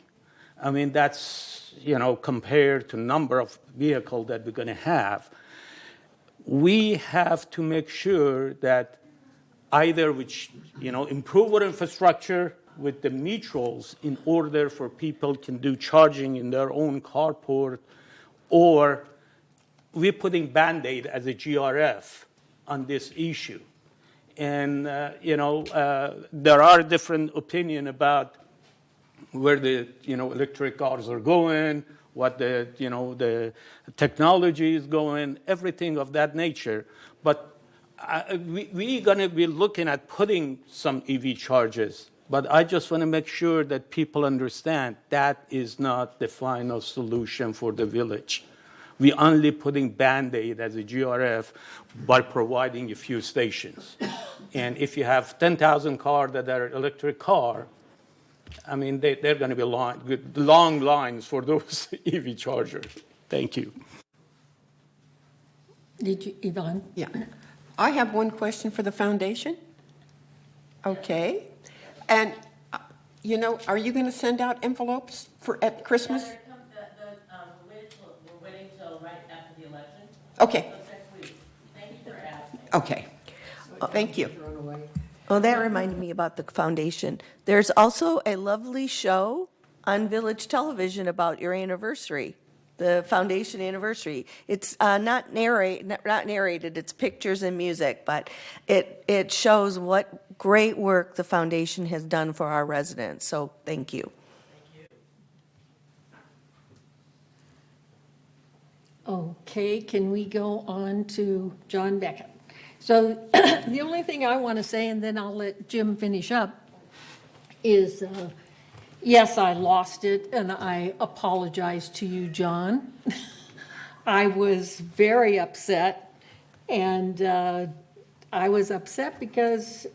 I mean, that's, compared to number of vehicles that we're going to have. We have to make sure that either improve our infrastructure with the metros in order for people can do charging in their own carport, or we're putting Band-Aid as a GRF on this issue. And, there are different opinions about where the, electric cars are going, what the technology is going, everything of that nature. But we're going to be looking at putting some EV chargers. But I just want to make sure that people understand that is not the final solution for the village. We're only putting Band-Aid as a GRF by providing a few stations. And if you have 10,000 cars that are electric car, I mean, they're going to be long lines for those EV chargers. Thank you. Did you, Yvonne? Yeah. I have one question for the foundation. Okay. And, are you going to send out envelopes at Christmas? We're waiting till right after the election. Okay. So next week. Thank you for asking. Okay. Thank you. Oh, that reminded me about the foundation. There's also a lovely show on Village Television about your anniversary, the foundation anniversary. It's not narrated, it's pictures and music, but it shows what great work the foundation has done for our residents. So thank you. Okay, can we go on to John Beckett? So the only thing I want to say, and then I'll let Jim finish up, is yes, I lost it, and I apologize to you, John. I was very upset, and I was upset because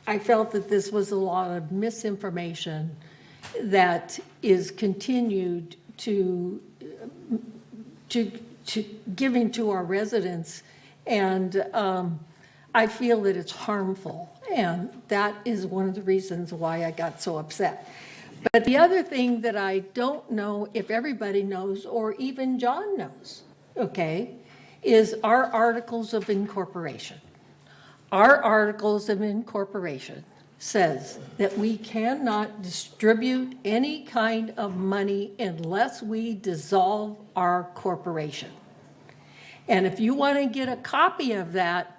I felt that this was a lot of misinformation that is continued to giving to our residents, and I feel that it's harmful, and that is one of the reasons why I got so upset. But the other thing that I don't know if everybody knows, or even John knows, okay, is our articles of incorporation. Our articles of incorporation says that we cannot distribute any kind of money unless we dissolve our corporation. And if you want to get a copy of that,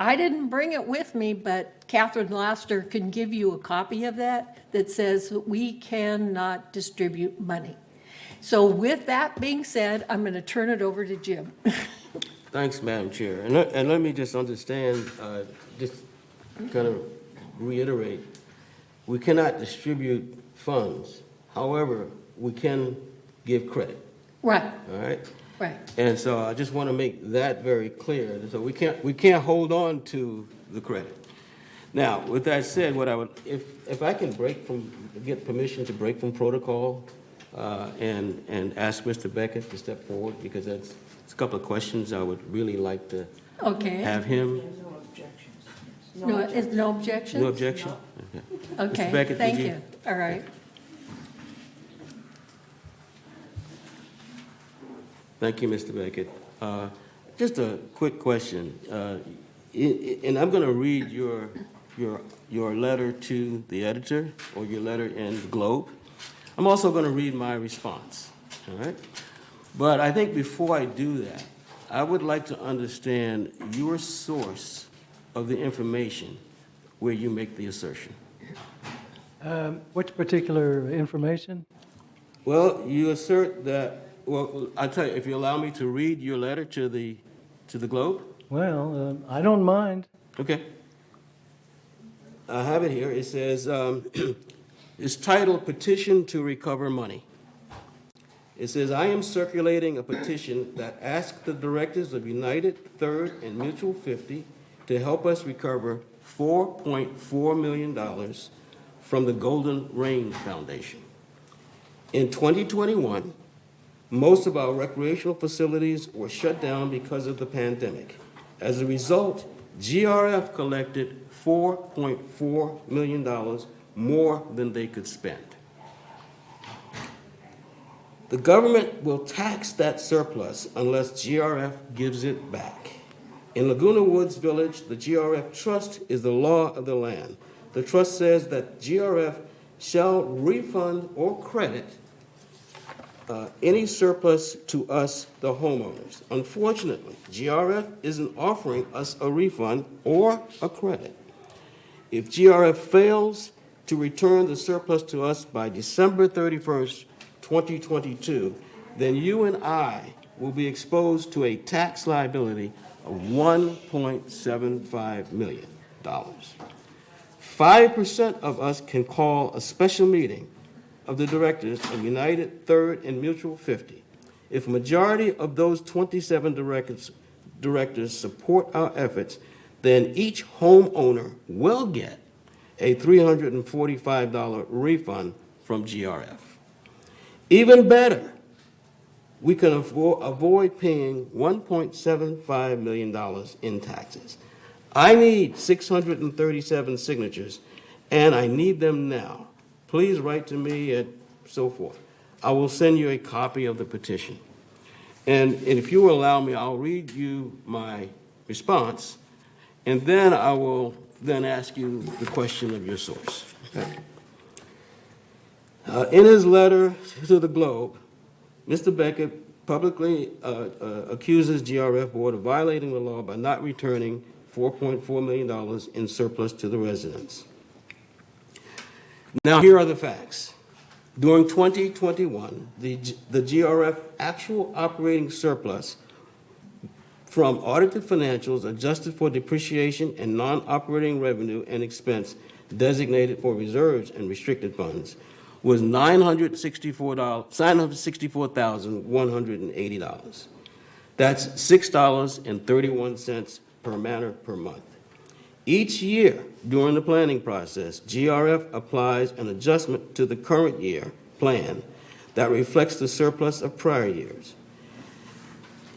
I didn't bring it with me, but Catherine Laster can give you a copy of that says that we cannot distribute money. So with that being said, I'm going to turn it over to Jim. Thanks, Madam Chair. And let me just understand, just kind of reiterate, we cannot distribute funds. However, we can give credit. All right? Right. And so I just want to make that very clear. So we can't hold on to the credit. Now, with that said, what I would, if I can get permission to break from protocol and ask Mr. Beckett to step forward, because it's a couple of questions I would really like to have him. No, is no objection? No objection? Okay, Mr. Beckett, thank would you. All right. Thank you, Mr. Beckett. Just a quick question, and I'm going to read your letter to the editor, or your letter in the Globe. I'm also going to read my response, all right? But I think before I do that, I would like to understand your source of the information where you make the assertion. Which particular information? Well, you assert that. Well, I'll tell you, if you allow me to read your letter to the Globe. Well, I don't mind. Okay. I have it here. It says, it's titled Petition to Recover Money. It says, I am circulating a petition that asks the directors of United, Third, and Mutual 50 to help us recover $4.4 million from the Golden Rain Foundation. In 2021, most of our recreational facilities were shut down because of the pandemic. As a result, GRF collected $4.4 million more than they could spend. The government will tax that surplus unless GRF gives it back. In Laguna Woods Village, the GRF trust is the law of the land. The trust says that GRF shall refund or credit any surplus to us, the homeowners. Unfortunately, GRF isn't offering us a refund or a credit. If GRF fails to return the surplus to us by December 31st, 2022, then you and I will be exposed to a tax liability of $1.75 million. 5% of us can call a special meeting of the directors of United, Third, and Mutual 50. If a majority of those 27 directors support our efforts, then each homeowner will get a $345 refund from GRF. Even better, we can avoid paying $1.75 million in taxes. I need 637 signatures, and I need them now. Please write to me at so forth. I will send you a copy of the petition. And if you will allow me, I'll read you my response, and then I will then ask you the question of your source. Okay. In his letter to the Globe, Mr. Beckett publicly accuses GRF Board of violating the law by not returning $4.4 million in surplus to the residents. Now, here are the facts. During 2021, the GRF actual operating surplus from audited financials adjusted for depreciation and non-operating revenue and expense designated for reserves and restricted funds was $964,180. That's $6.31 per manor per month. Each year during the planning process, GRF applies an adjustment to the current year plan that reflects the surplus of prior years.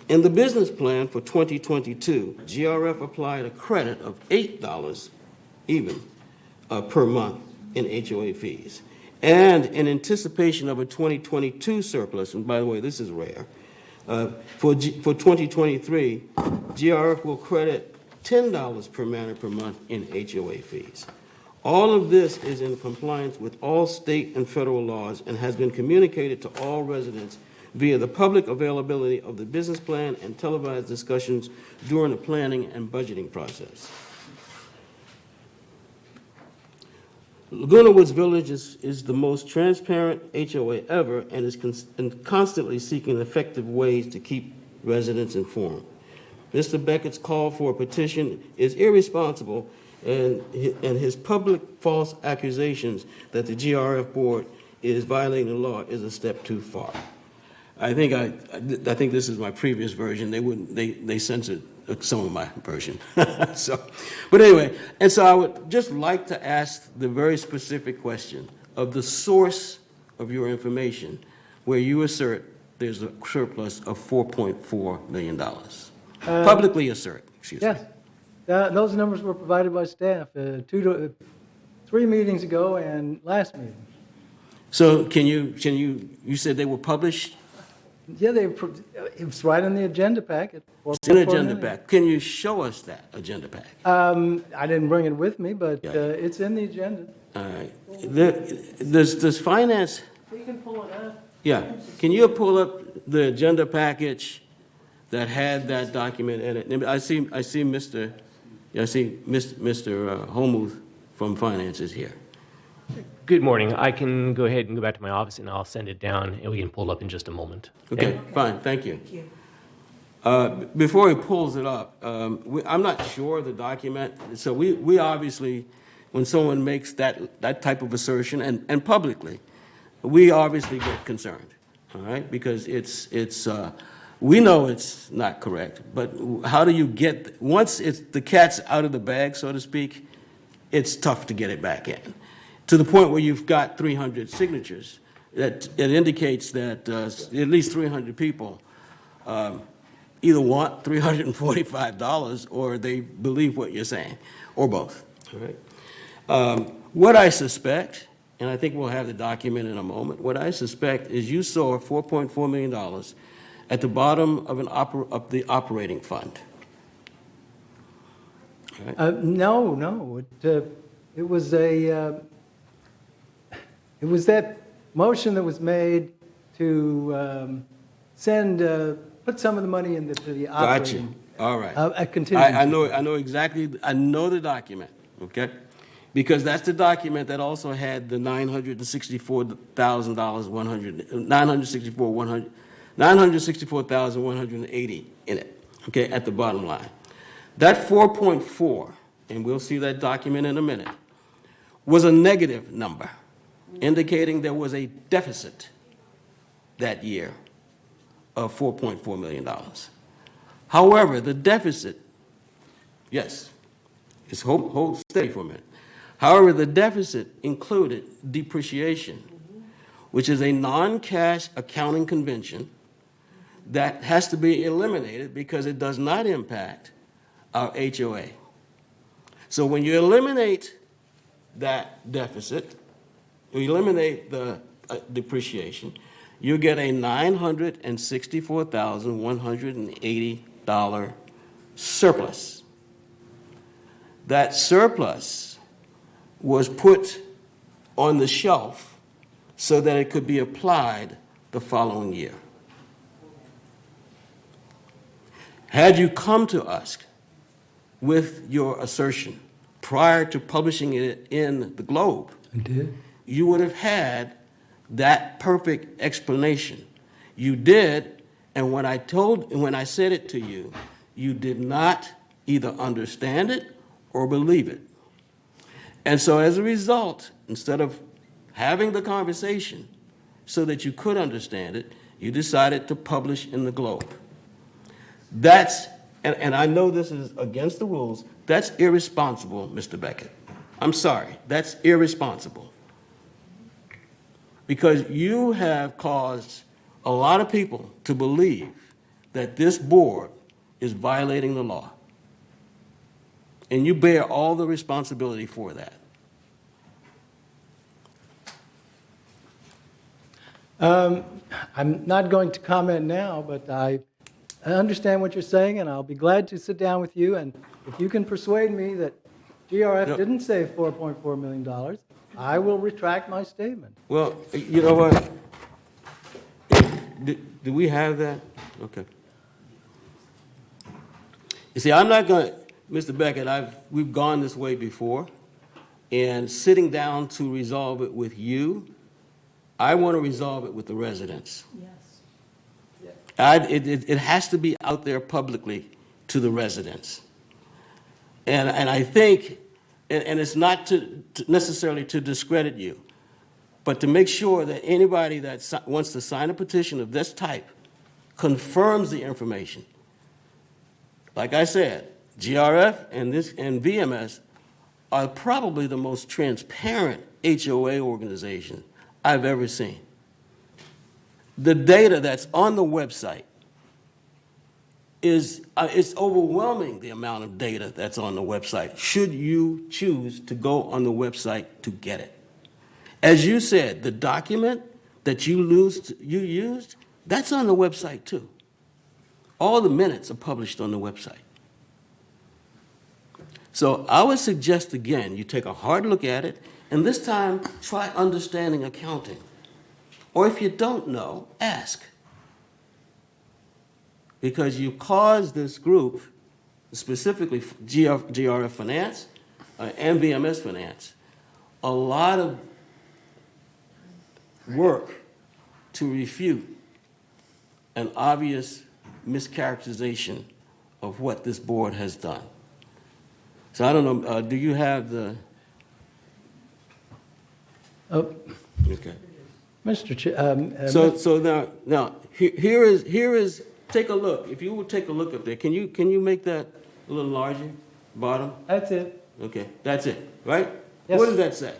In the business plan for 2022, GRF applied a credit of $8 even per month in HOA fees. And in anticipation of a 2022 surplus, and by the way, this is rare, for 2023, GRF will credit $10 per manor per month in HOA fees. All of this is in compliance with all state and federal laws and has been communicated to all residents via the public availability of the business plan and televised discussions during the planning and budgeting process. Laguna Woods Village is the most transparent HOA ever and is constantly seeking effective ways to keep residents informed. Mr. Beckett's call for a petition is irresponsible, and his public false accusations that the GRF board is violating the law is a step too far. I think this is my previous version. They censored some of my version. But anyway, and so I would just like to ask the very specific question of the source of your information, where you assert there's a surplus of $4.4 million. Publicly assert, excuse me. Yes. Those numbers were provided by staff 3 meetings ago and last meeting. So you said they were published? Yeah, it's right on the agenda packet. It's an agenda pack. Can you show us that agenda pack? I didn't bring it with me, but it's in the agenda. All right. Does finance? We can pull it up. Yeah. Can you pull up the agenda package that had that document in it? I see Mr. Homuth from finance is here. Good morning. I can go ahead and go back to my office and I'll send it down and we can pull it up in just a moment. Okay, fine. Thank you. Before he pulls it up, I'm not sure of the document. So we obviously, when someone makes that type of assertion and publicly, we obviously get concerned. all right? Because we know it's not correct, but how do you get, once the cat's out of the bag, so to speak, it's tough to get it back in. To the point where you've got 300 signatures, that it indicates that at least 300 people either want $345 or they believe what you're saying, or both, all right? What I suspect, and I think we'll have the document in a moment, what I suspect is you saw $4.4 million at the bottom of the operating fund. Right? No. It was that motion that was made to put some of the money into the operating. Gotcha. All right. A contingency. I know exactly. I know the document. Okay, because that's the document that also had the $964,180 in it. Okay, at the bottom line, that 4.4, and we'll see that document in a minute, was a negative number, indicating there was a deficit that year of $4.4 million. However, the deficit, yes, just hold steady for a minute. However, the deficit included depreciation, which is a non-cash accounting convention that has to be eliminated because it does not impact our HOA. So when you eliminate that deficit, you eliminate the depreciation, you get a $964,180 surplus. That surplus was put on the shelf so that it could be applied the following year. Had you come to us with your assertion prior to publishing it in the Globe, I did. you would have had that perfect explanation. You did, and when I said it to you, you did not either understand it or believe it. And so as a result, instead of having the conversation so that you could understand it, you decided to publish in the Globe. That's, and I know this is against the rules, that's irresponsible, Mr. Beckett. I'm sorry, that's irresponsible. Because you have caused a lot of people to believe that this board is violating the law. And you bear all the responsibility for that. I'm not going to comment now, but I understand what you're saying, and I'll be glad to sit down with you. And if you can persuade me that GRF didn't save $4.4 million, I will retract my statement. Well, you know what? Do we have that? Okay. You see, I'm not going to, Mr. Beckett, we've gone this way before, and sitting down to resolve it with you, I want to resolve it with the residents. Yes. It has to be out there publicly to the residents. And I think, and it's not to necessarily to discredit you, but to make sure that anybody that wants to sign a petition of this type confirms the information. Like I said, GRF and VMS are probably the most transparent HOA organization I've ever seen. The data that's on the website is it's overwhelming, the amount of data that's on the website, should you choose to go on the website to get it. As you said, the document that you used, that's on the website too. All the minutes are published on the website. So I would suggest, again, you take a hard look at it, and this time try understanding accounting. Or if you don't know, ask. Because you caused this group, specifically GRF Finance and VMS Finance, a lot of work to refute an obvious mischaracterization of what this board has done. So I don't know, do you have the... Oh. Okay. Now, here is, take a look. If you will take a look up there, can you make that a little larger, bottom? That's it. Okay, that's it, right? Yes. What does that say?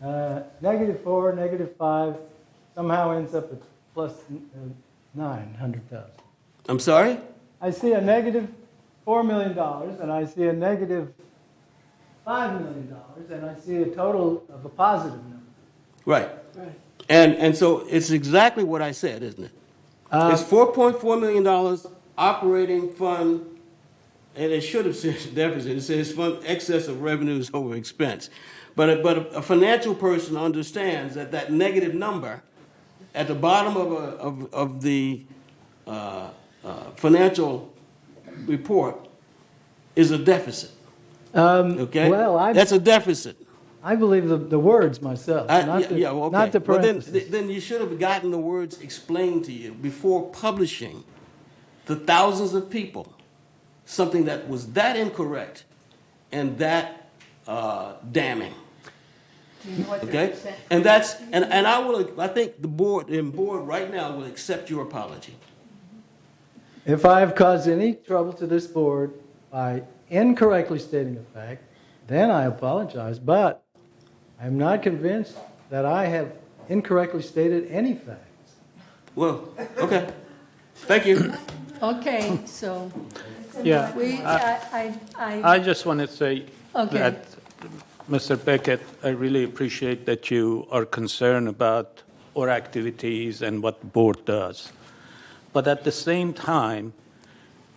-4, -5, somehow ends up at plus 900,000. I'm sorry? I see a negative $4 million, and I see a negative $5 million, and I see a total of a positive number. Right. And so it's exactly what I said, isn't it? It's $4.4 million operating fund, and it should have said deficit. It says fund excess of revenues over expense. But a financial person understands that negative number at the bottom of the financial report is a deficit. Okay? Well, that's a deficit. I believe the words myself, not the parentheses. Well, then you should have gotten the words explained to you before publishing to thousands of people something that was that incorrect and that damning. Okay, and I think the board right now will accept your apology. If I have caused any trouble to this board by incorrectly stating a fact, then I apologize. But I'm not convinced that I have incorrectly stated any facts. Well, okay. Thank you. Okay, so Yeah. I just want to say that, Mr. Beckett, I really appreciate that you are concerned about our activities and what the board does. But at the same time,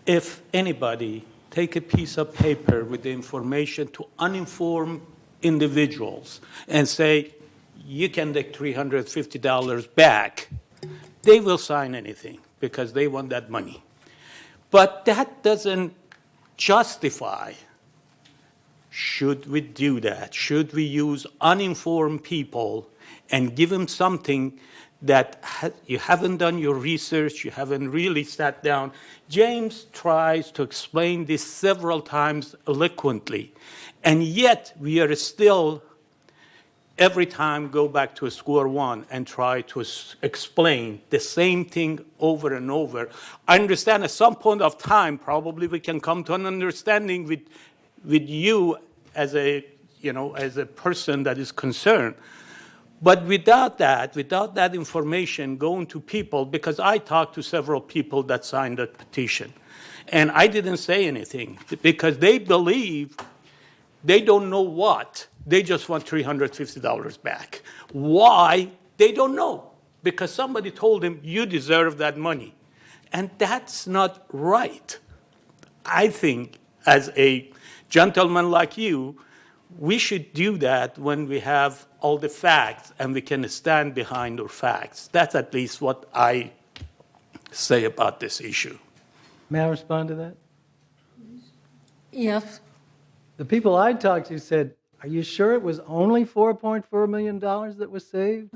if anybody take a piece of paper with the information to uninformed individuals and say, you can take $350 back, they will sign anything because they want that money. But that doesn't justify, should we do that? Should we use uninformed people and give them something that you haven't done your research, you haven't really sat down? James tries to explain this several times eloquently, and yet we are still, every time, go back to square one and try to explain the same thing over and over. I understand at some point of time, probably we can come to an understanding with you as a person that is concerned. But without that information going to people, because I talked to several people that signed that petition, and I didn't say anything because they believe they don't know what. They just want $350 back. Why? They don't know. Because somebody told them, you deserve that money. And that's not right. I think, as a gentleman like you, we should do that when we have all the facts and we can stand behind our facts. That's at least what I say about this issue. May I respond to that? Yes. The people I talked to said, are you sure it was only $4.4 million that was saved?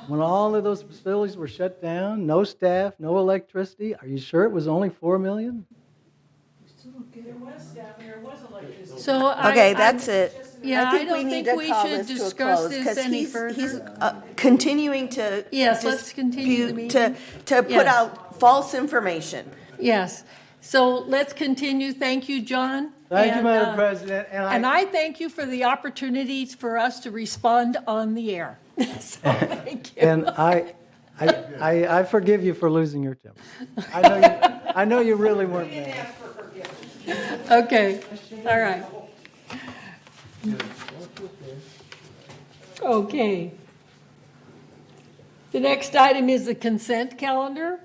When all of those facilities were shut down, no staff, no electricity, are you sure it was only $4 million? There was staff, there was electricity. So that's it. Yeah, I don't think we should discuss this any further. He's continuing to let's continue the meeting. to put out false information. Yes. So let's continue. Thank you, John. Thank you, Madam President. And I thank you for the opportunities for us to respond on the air. So thank you. And I forgive you for losing your temper. I know you really weren't mad. Okay. All right. Okay. The next item is the consent calendar.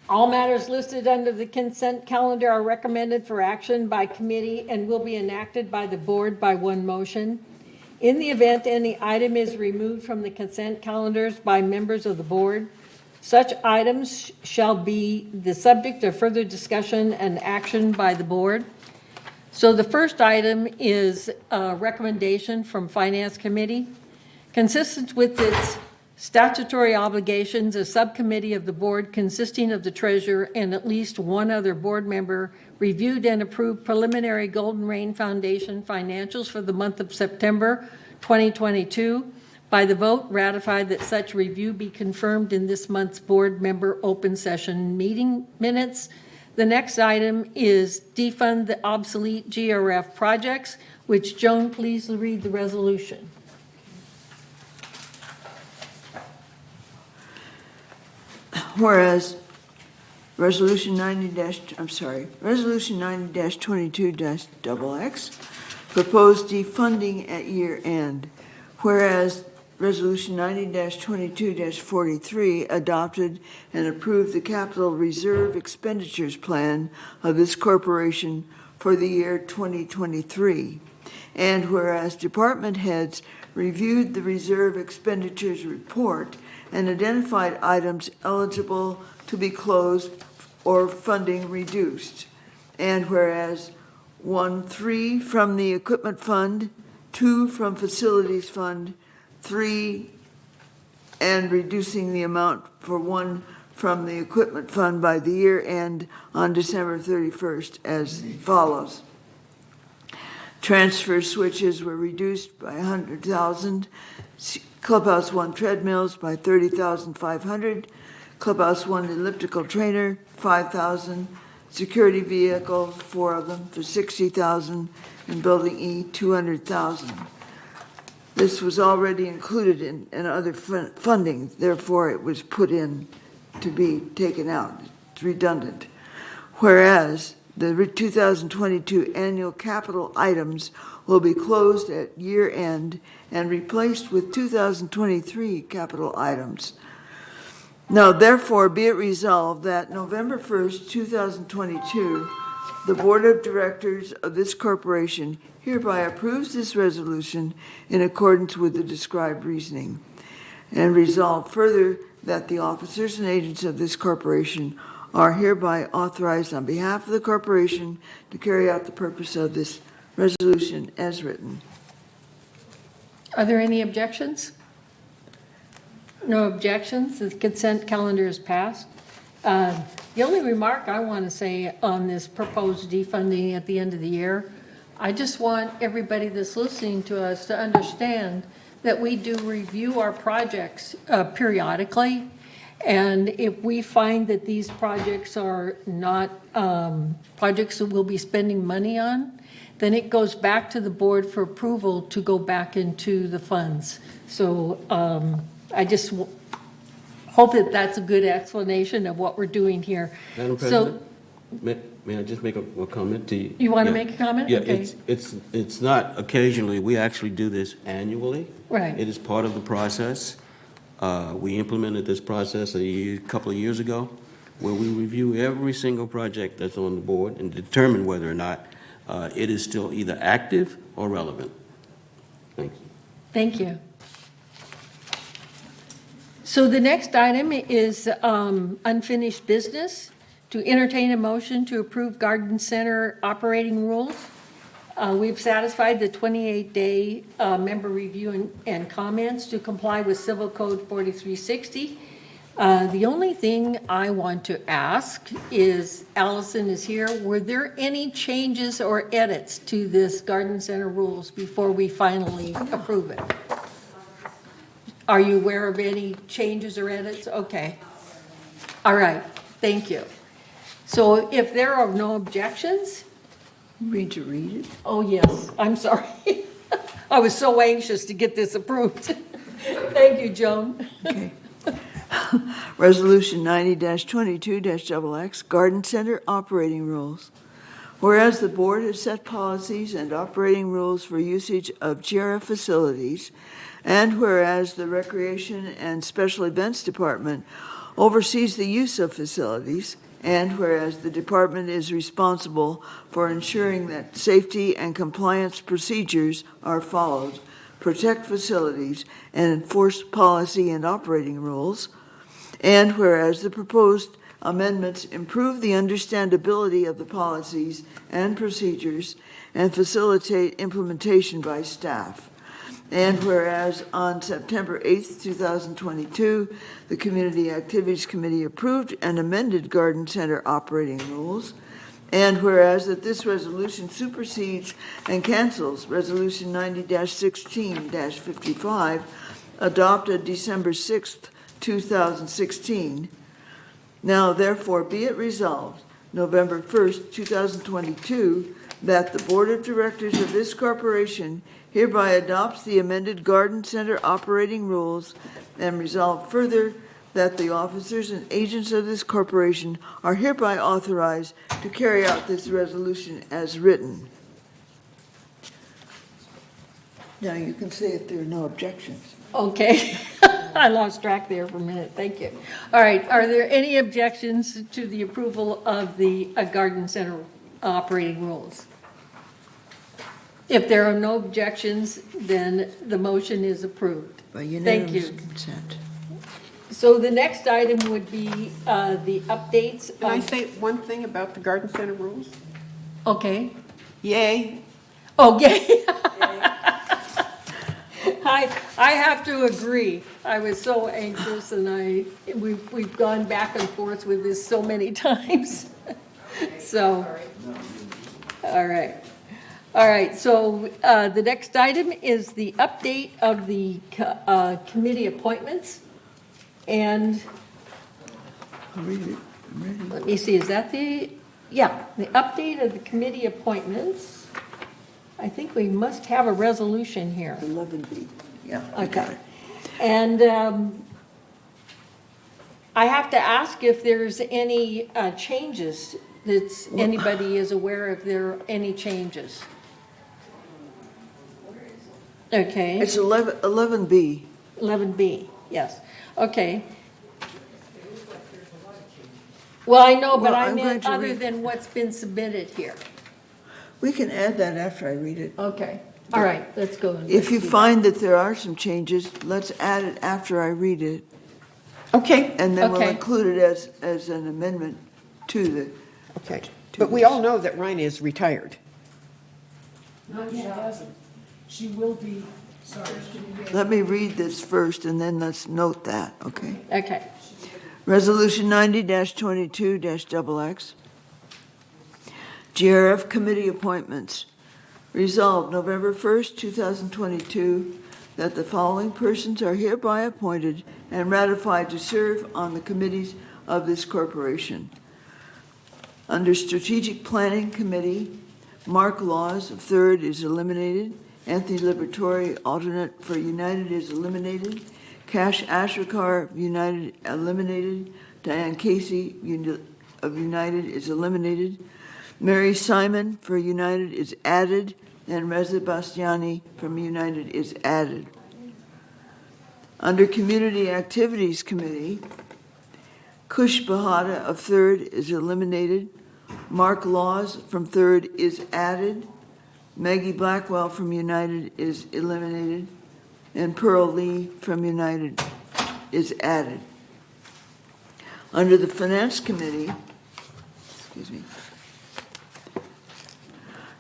All matters listed under the consent calendar are recommended for action by committee and will be enacted by the board by one motion. In the event any item is removed from the consent calendars by members of the board, such items shall be the subject of further discussion and action by the board. So the first item is a recommendation from Finance Committee. Consistent with its statutory obligations, a subcommittee of the board consisting of the treasurer and at least one other board member reviewed and approved preliminary Golden Rain Foundation financials for the month of September 2022 By the vote, ratify that such review be confirmed in this month's board member open session meeting minutes. The next item is defund the obsolete GRF projects, which Joan, please read the resolution. Whereas Resolution 90-22-XX, proposed defunding at year end. Whereas Resolution 90-22-43 adopted and approved the capital reserve expenditures plan of this corporation for the year 2023. And whereas department heads reviewed the reserve expenditures report and identified items eligible to be closed or funding reduced. And whereas 3 from the equipment fund, 2 from facilities fund, 3 and reducing the amount for 1 from the equipment fund by the year end on December 31st as follows. Transfer switches were reduced by 100,000, Clubhouse 1 treadmills by 30,500, Clubhouse 1 elliptical trainer 5,000, security vehicle 4 of them for 60,000, and building E 200,000. This was already included in other funding, therefore it was put in to be taken out. It's redundant. Whereas the 2022 annual capital items will be closed at year end and replaced with 2023 capital items. Now, therefore, be it resolved that November 1st, 2022, the Board of Directors of this corporation hereby approves this resolution in accordance with the described reasoning, and resolve further that the officers and agents of this corporation are hereby authorized on behalf of the corporation to carry out the purpose of this resolution as written. Are there any objections? No objections. The consent calendar is passed. The only remark I want to say on this proposed defunding at the end of the year, I just want everybody that's listening to us to understand that we do review our projects periodically. And if we find that these projects are not projects that we'll be spending money on, then it goes back to the board for approval to go back into the funds. So I just hope that that's a good explanation of what we're doing here. Madam President, may I just make a comment to you? You want to make a comment? Yeah, Okay. it's not occasionally. We actually do this annually. Right. It is part of the process. We implemented this process a couple of years ago, where we review every single project that's on the board and determine whether or not it is still either active or relevant. Thanks. Thank you. So the next item is unfinished business. To entertain a motion to approve Garden Center operating rules. We've satisfied the 28-day member review and comments to comply with Civil Code 4360. The only thing I want to ask is, Allison is here, were there any changes or edits to this Garden Center rules before we finally approve it? Are you aware of any changes or edits? Okay. All right, thank you. So if there are no objections? Read it. Oh, yes, I'm sorry. I was so anxious to get this approved. Thank you, Joan. Okay. Resolution 90-22-XX, Garden Center Operating Rules. Whereas the board has set policies and operating rules for usage of GRF facilities, and whereas the Recreation and Special Events Department oversees the use of facilities, and whereas the department is responsible for ensuring that safety and compliance procedures are followed, protect facilities, and enforce policy and operating rules, and whereas the proposed amendments improve the understandability of the policies and procedures and facilitate implementation by staff. And whereas on September 8th, 2022, the Community Activities Committee approved and amended Garden Center operating rules. And whereas that this resolution supersedes and cancels Resolution 90-16-55 adopted December 6th, 2016. Now therefore be it resolved, November 1st, 2022, that the Board of Directors of this corporation hereby adopts the amended Garden Center operating rules, and resolve further that the officers and agents of this corporation are hereby authorized to carry out this resolution as written. Now you can say if there are no objections. Okay. I lost track there for a minute. Thank you. All right. Are there any objections to the approval of the Garden Center operating rules? If there are no objections, then the motion is approved. By Thank unanimous you. consent. So the next item would be the updates. Can I say one thing about the garden center rules? Okay. Yay. Oh, yay. I have to agree. I was so anxious, and we've gone back and forth with this so many times. So, all right. All right, so the next item is the update of the committee appointments. And let me see, is that the update of the committee appointments? I think we must have a resolution here. 11B, yeah. Okay. And I have to ask if there's any changes, that anybody is aware if there are any changes. Okay. It's 11B. 11B, yes. Okay. Well, I know, but Well, I I'm meant going to other read- than what's been submitted here. We can add that after I read it. Okay. All right, let's go. and If you let's do find that there are some changes, let's add it after I read it. Okay. And then we'll Okay. include it as an amendment to the. Okay. But we all know that Rhina is retired. No, she hasn't. She will be, sorry. Let me read this first, and then let's note that, okay? that. Okay. Resolution 90-22-XX. GRF Committee Appointments. Resolved November 1st, 2022, that the following persons are hereby appointed and ratified to serve on the committees of this corporation. Under Strategic Planning Committee, Mark Laws of 3rd is eliminated. Anthony Liberatore, alternate for United, is eliminated. Cash Ashrakar of United, eliminated. Diane Casey of United is eliminated. Mary Simon for United is added, and Reza Bastiani from United is added. Under Community Activities Committee, Kush Bahada of 3rd is eliminated. Mark Laws from 3rd is added. Maggie Blackwell from United is eliminated. And Pearl Lee from United is added. Under the Finance Committee,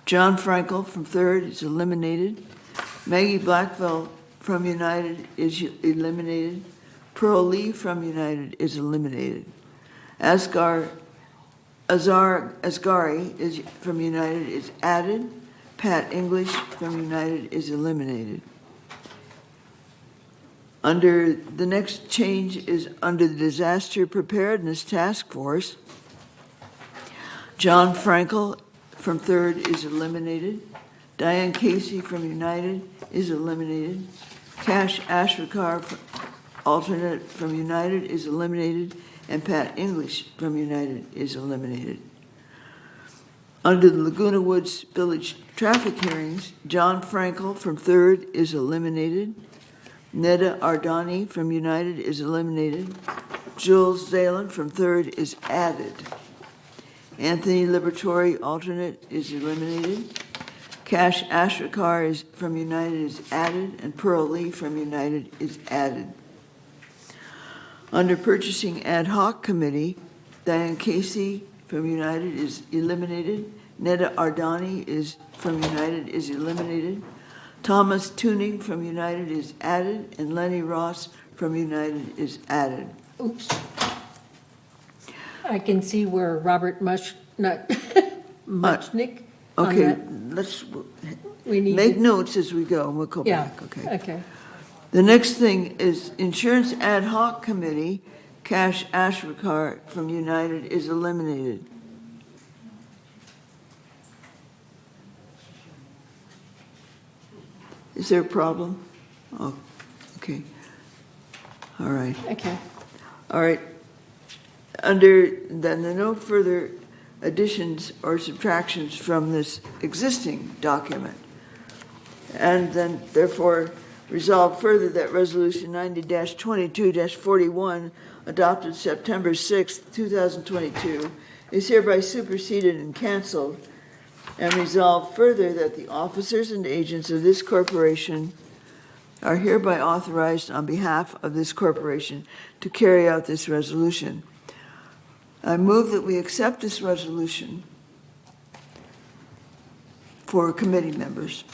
John Frankel from 3rd is eliminated. Maggie Blackwell from United is eliminated. Pearl Lee from United is eliminated. Azar Asghari is from United is added. Pat English from United is eliminated. Under the next change is under the Disaster Preparedness Task Force. John Frankel from 3rd is eliminated. Diane Casey from United is eliminated. Cash Ashrakar, alternate from United, is eliminated. And Pat English from United is eliminated. Under the Laguna Woods Village traffic hearings, John Frankel from 3rd is eliminated. Neda Ardani from United is eliminated. Jules Zalen from 3rd is added. Anthony Liberatore, alternate, is eliminated. Cash Ashrakar from United is added, and Pearl Lee from United is added. Under Purchasing Ad Hoc Committee, Diane Casey from United is eliminated. Neda Ardani from United is eliminated. Thomas Tuning from United is added, and Lenny Ross from United is added. Oops. I can see where Robert Muchnick. on Okay, that. let's We need make to- notes as we go, and we'll go Yeah, back, okay? okay. The next thing is Insurance Ad Hoc Committee, Cash Ashrakar from United is eliminated. Is there a problem? Oh, okay. All right. Okay. All right. Under, then there are no further additions or subtractions from this existing document. And then therefore resolve further that resolution 90-22-41 adopted September 6th, 2022 is hereby superseded and canceled, and resolve further that the officers and agents of this corporation are hereby authorized on behalf of this corporation to carry out this resolution. I move that we accept this resolution for committee members.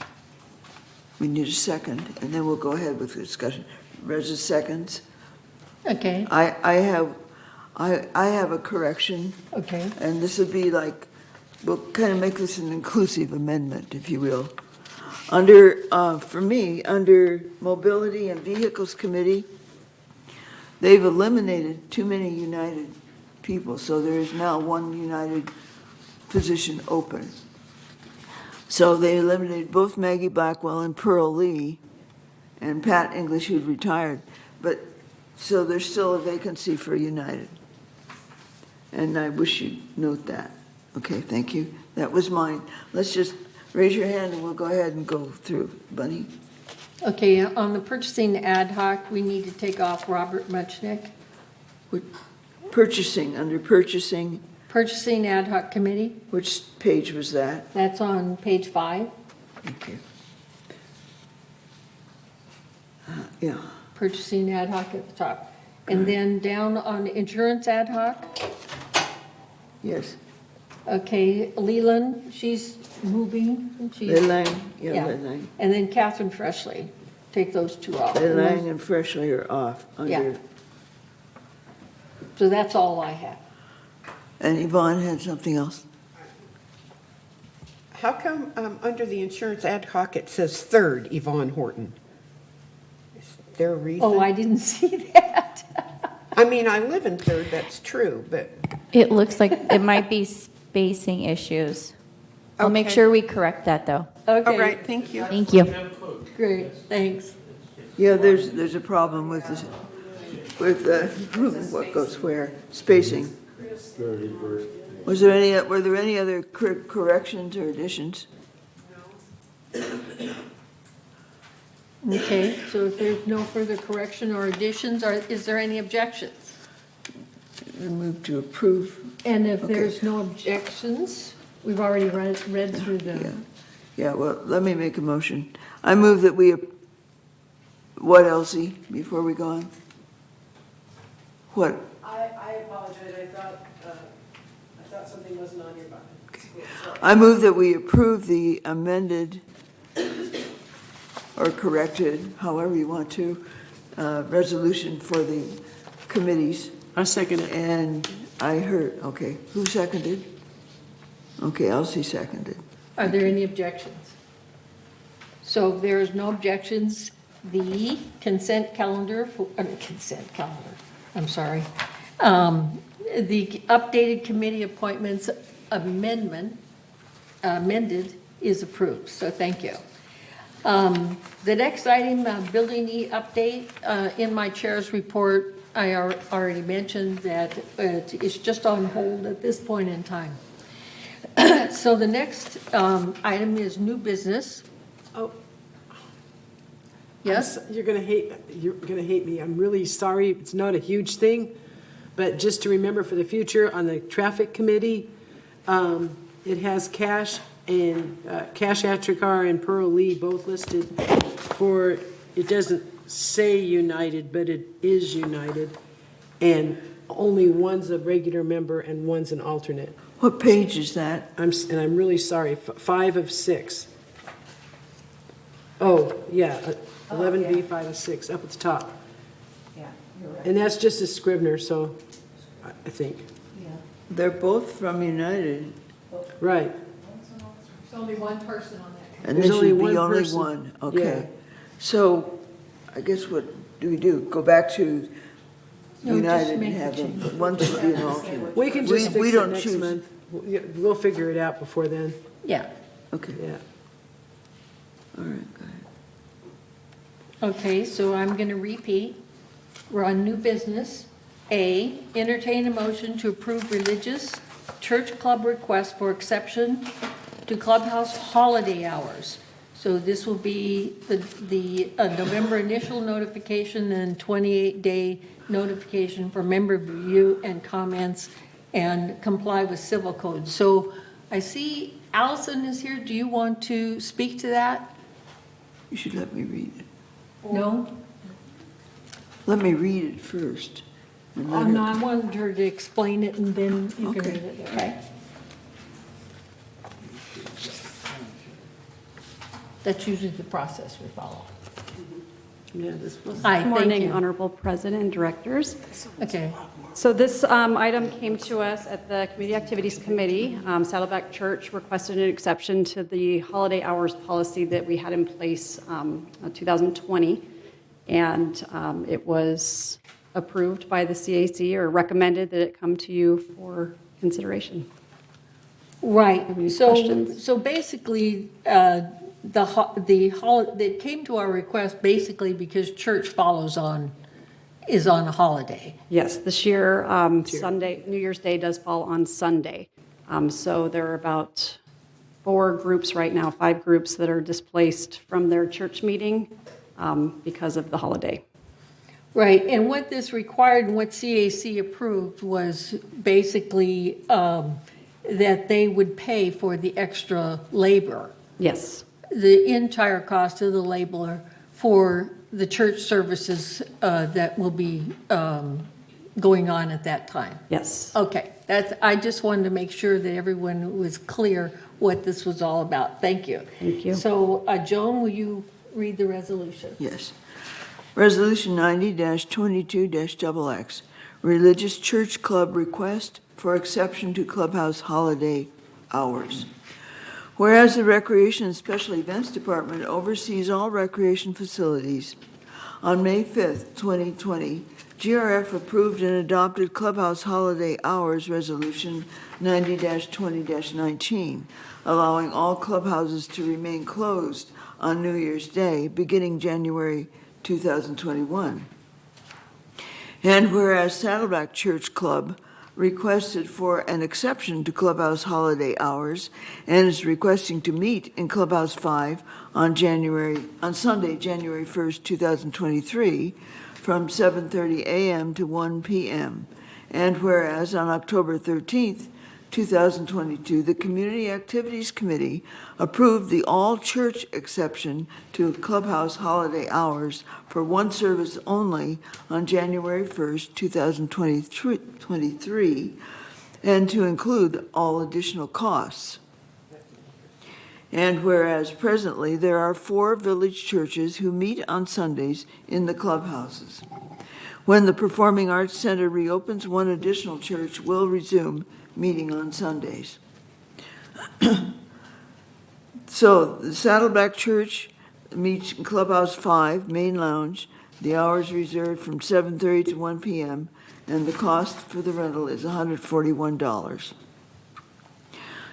We need a second, and then we'll go ahead with the discussion. Reza seconds. Okay. I have a correction. Okay. And this would be like, we'll kind of make this an inclusive amendment, if you will. Under, for me, under Mobility and Vehicles Committee, they've eliminated too many United people, so there is now one United position open. So they eliminated both Maggie Blackwell and Pearl Lee and Pat English, who'd retired. But, so there's still a vacancy for United. And I wish you'd note that. Okay, thank you. That was mine. Let's just raise your hand and we'll go ahead and go through. Bunny? Okay, on the purchasing ad hoc, we need to take off Robert Muchnick. Purchasing, under purchasing. Purchasing ad hoc committee. Which page was that? That's on page 5. Okay. Yeah. Purchasing ad hoc at the top. And then down on insurance ad hoc. Yes. Okay, Leland, she's moving. Leland, yeah, Leland. And then Catherine Freshley, take those two off. Leland and Freshley are off under. Yeah. So that's all I have. And Yvonne had something else? How come under the insurance ad hoc it says third, Yvonne Horton? Is there a reason? Oh, I didn't see that. I mean, I live in third, that's true, but. It looks like it might be spacing issues. I'll make Okay. sure we correct that, though. Okay. All right, thank you. Thank you. Great, thanks. Yeah, there's a problem with this, with what goes where, spacing. Were there any other corrections or additions? Okay, so if there's no further correction or additions, is there any objections? I move to approve. And if Okay. there's no objections, we've already read through the, Yeah, well, let me make a motion. I move that we, what, Elsie, before we go on? What? I apologize, I thought something wasn't on your button. I move that we approve the amended or corrected, however you want to, resolution for the committees. I second it. And I heard, okay, who seconded? Okay, Elsie seconded. are there any objections? So if there's no objections, the consent calendar, I'm sorry. The updated committee appointments amended is approved, so thank you. The next item, Building E update, in my chair's report, I already mentioned that it's just on hold at this point in time. So the next item is new business. Oh. Yes? You're gonna hate me. I'm really sorry. It's not a huge thing, but just to remember for the future, on the traffic committee, it has Cash and Cash Atrikar and Pearl Lee both listed for, it doesn't say United, but it is United. And only one's a regular member and one's an alternate. What page is that? I'm really sorry, 5 of 6. Oh, yeah, 11B, 5 of 6, up at the top. Yeah, you're right. And that's just a Scrivener, so I think. They're both from United. Right. There's only one person on that. And There's there only should one be only person. one, okay. Yeah. So I guess what do we do? Go back to No, just United and make the have change. one should be an alternate. We can just We fix it don't next choose. month. We'll figure it out before then. Yeah. Okay, Yeah. all right, go ahead. Okay, so I'm going to repeat. We're on new business. A, entertain a motion to approve religious church club request for exception to clubhouse holiday hours. So this will be the November initial notification and 28-day notification for member review and comments and comply with civil code. So I see Allison is here. Do you want to speak to that? You should let me read it. No? Let me read it first. and Oh, then no, I wanted her to explain it and then you can Okay. read it, okay? That's usually the process we follow. Yeah, this was. Hi, Good thank morning, you. Honorable President and Directors. Okay, So this item came to us at the Community Activities Committee. Saddleback Church requested an exception to the holiday hours policy that we had in place 2020. And it was approved by the CAC, or recommended that it come to you for consideration. right. Any So, questions? so basically, it came to our request basically because church is on a holiday. Yes, this year, Sunday, New Year's Day does fall on Sunday. So there are about 4 groups right now, 5 groups that are displaced from their church meeting because of the holiday. Right, and what this required and what CAC approved was basically that they would pay for the extra labor. Yes. The entire cost of the labor for the church services that will be going on at that time. Yes. Okay, I just wanted to make sure that everyone was clear what this was all about. Thank you. Thank you. So, Joan, will you read the resolution? Yes. Resolution 90-22-XX, Religious Church Club Request for Exception to Clubhouse Holiday Hours. Whereas the Recreation and Special Events Department oversees all recreation facilities, on May 5th, 2020, GRF approved and adopted Clubhouse Holiday Hours Resolution 90-20-19, allowing all clubhouses to remain closed on New Year's Day, beginning January 2021. And whereas Saddleback Church Club requested for an exception to clubhouse holiday hours and is requesting to meet in Clubhouse 5 on Sunday, January 1st, 2023, from 7:30 a.m. to 1 p.m. And whereas on October 13th, 2022, the Community Activities Committee approved the all-church exception to clubhouse holiday hours for one service only on January 1st, 2023, and to include all additional costs. And whereas presently there are 4 village churches who meet on Sundays in the clubhouses. When the Performing Arts Center reopens, one additional church will resume meeting on Sundays. So the Saddleback Church meets in Clubhouse 5, Main Lounge. The hours reserved from 7:30 to 1 p.m., and the cost for the rental is $141.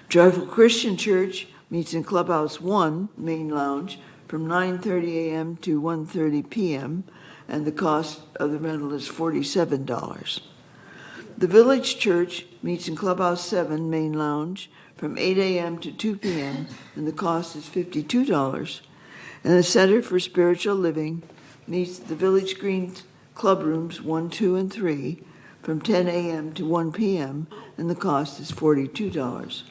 Joyful Christian Church meets in Clubhouse 1, Main Lounge, from 9:30 a.m. to 1:30 p.m., and the cost of the rental is $47. The Village Church meets in Clubhouse 7, Main Lounge, from 8 a.m. to 2 p.m., and the cost is $52. And the Center for Spiritual Living meets the Village Green Club Rooms 1, 2, and 3 from 10 a.m. to 1 p.m., and the cost is $42.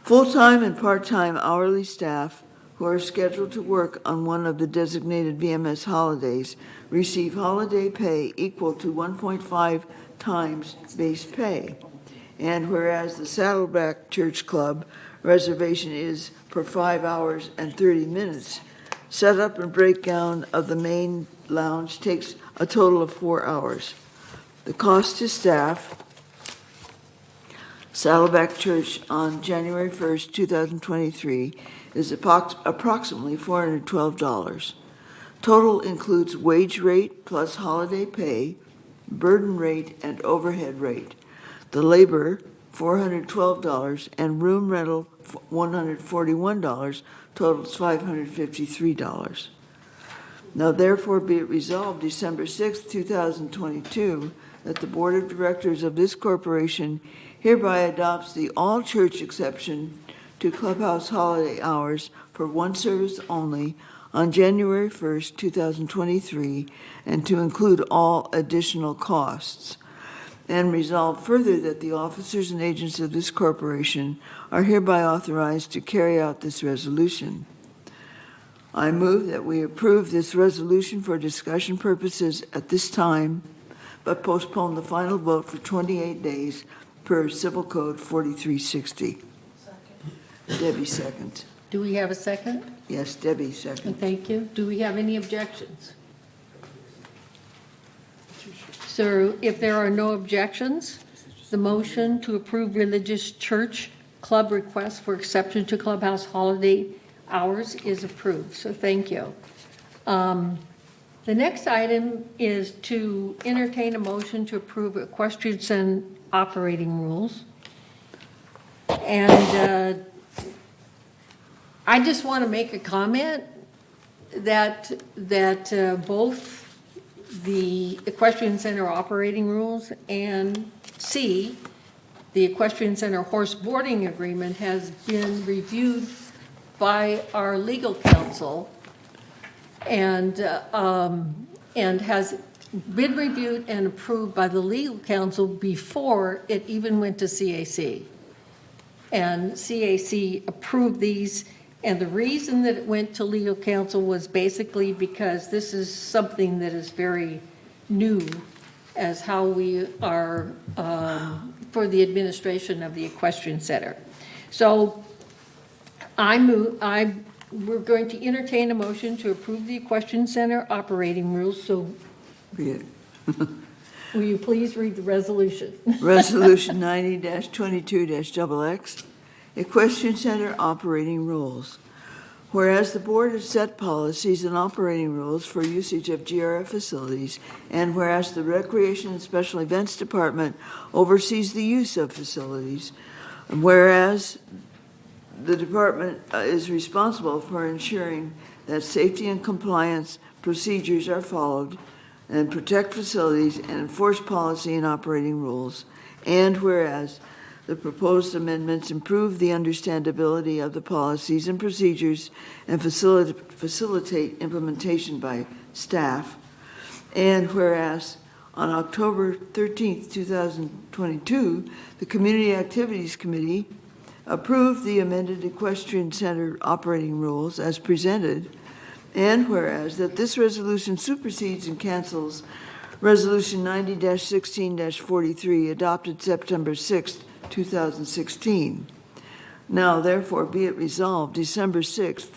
Full-time and part-time hourly staff who are scheduled to work on one of the designated VMS holidays receive holiday pay equal to 1.5 times base pay. And whereas the Saddleback Church Club reservation is for 5 hours and 30 minutes, setup and breakdown of the main lounge takes a total of 4 hours. The cost to staff, Saddleback Church on January 1st, 2023, is approximately $412. Total includes wage rate plus holiday pay, burden rate, and overhead rate. The labor, $412, and room rental, $141, totals $553. Now therefore be it resolved December 6, 2022, that the Board of Directors of this corporation hereby adopts the all-church exception to clubhouse holiday hours for one service only on January 1st, 2023, and to include all additional costs. And resolve further that the officers and agents of this corporation are hereby authorized to carry out this resolution. I move that we approve this resolution for discussion purposes at this time, but postpone the final vote for 28 days per Civil Code 4360. Debbie second. Do we have a second? Yes, Debbie second. Thank you. Do we have any objections? So if there are no objections, the motion to approve religious church club request for exception to clubhouse holiday hours is approved. So thank you. The next item is to entertain a motion to approve equestrian center operating rules. And I just want to make a comment that both the equestrian center operating rules and C, the equestrian center horse boarding agreement, has been reviewed by our legal counsel and has been reviewed and approved by the legal counsel before it even went to CAC. And CAC approved these, and the reason that it went to legal counsel was basically because this is something that is very new as how we are for the administration of the equestrian center. So we're going to entertain a motion to approve the equestrian center operating rules. So Read will you please read the resolution? Resolution 90-22-XX, Equestrian Center Operating Rules. Whereas the board has set policies and operating rules for usage of GRF facilities, and whereas the Recreation and Special Events Department oversees the use of facilities, and whereas the department is responsible for ensuring that safety and compliance procedures are followed and protect facilities and enforce policy and operating rules, and whereas the proposed amendments improve the understandability of the policies and procedures and facilitate implementation by staff, and whereas on October 13th, 2022, the Community Activities Committee approved the amended Equestrian Center operating rules as presented, and whereas that this resolution supersedes and cancels Resolution 90-16-43 adopted September 6th, 2016. Now, therefore, be it resolved, December 6th,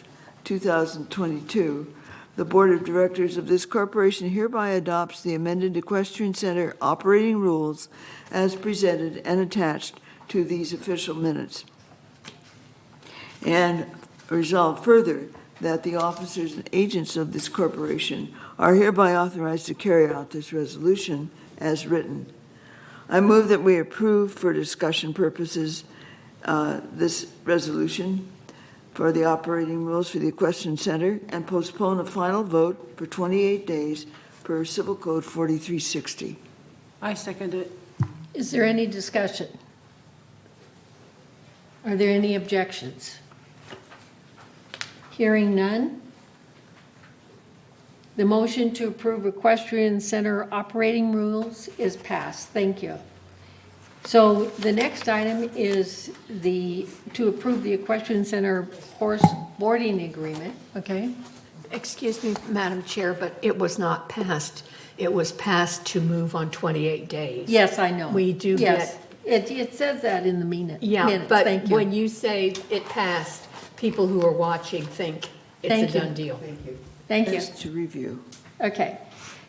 2022, the Board of Directors of this corporation hereby adopts the amended Equestrian Center operating rules as presented and attached to these official minutes. And resolve further that the officers and agents of this corporation are hereby authorized to carry out this resolution as written. I move that we approve for discussion purposes this resolution for the operating rules for the Equestrian Center and postpone a final vote for 28 days per Civil Code 4360. I second it. Is there any discussion? Are there any objections? Hearing none. The motion to approve Equestrian Center operating rules is passed. Thank you. So the next item is to approve the Equestrian Center horse boarding agreement, okay? Excuse me, Madam Chair, but it was not passed. It was passed to move on 28 days. Yes, I know. We do yes. get... It says that in the minutes. Yeah, but Thank you. when you say it passed, people who are watching think it's a done deal. Thank you. Thank you. Just to review. Okay.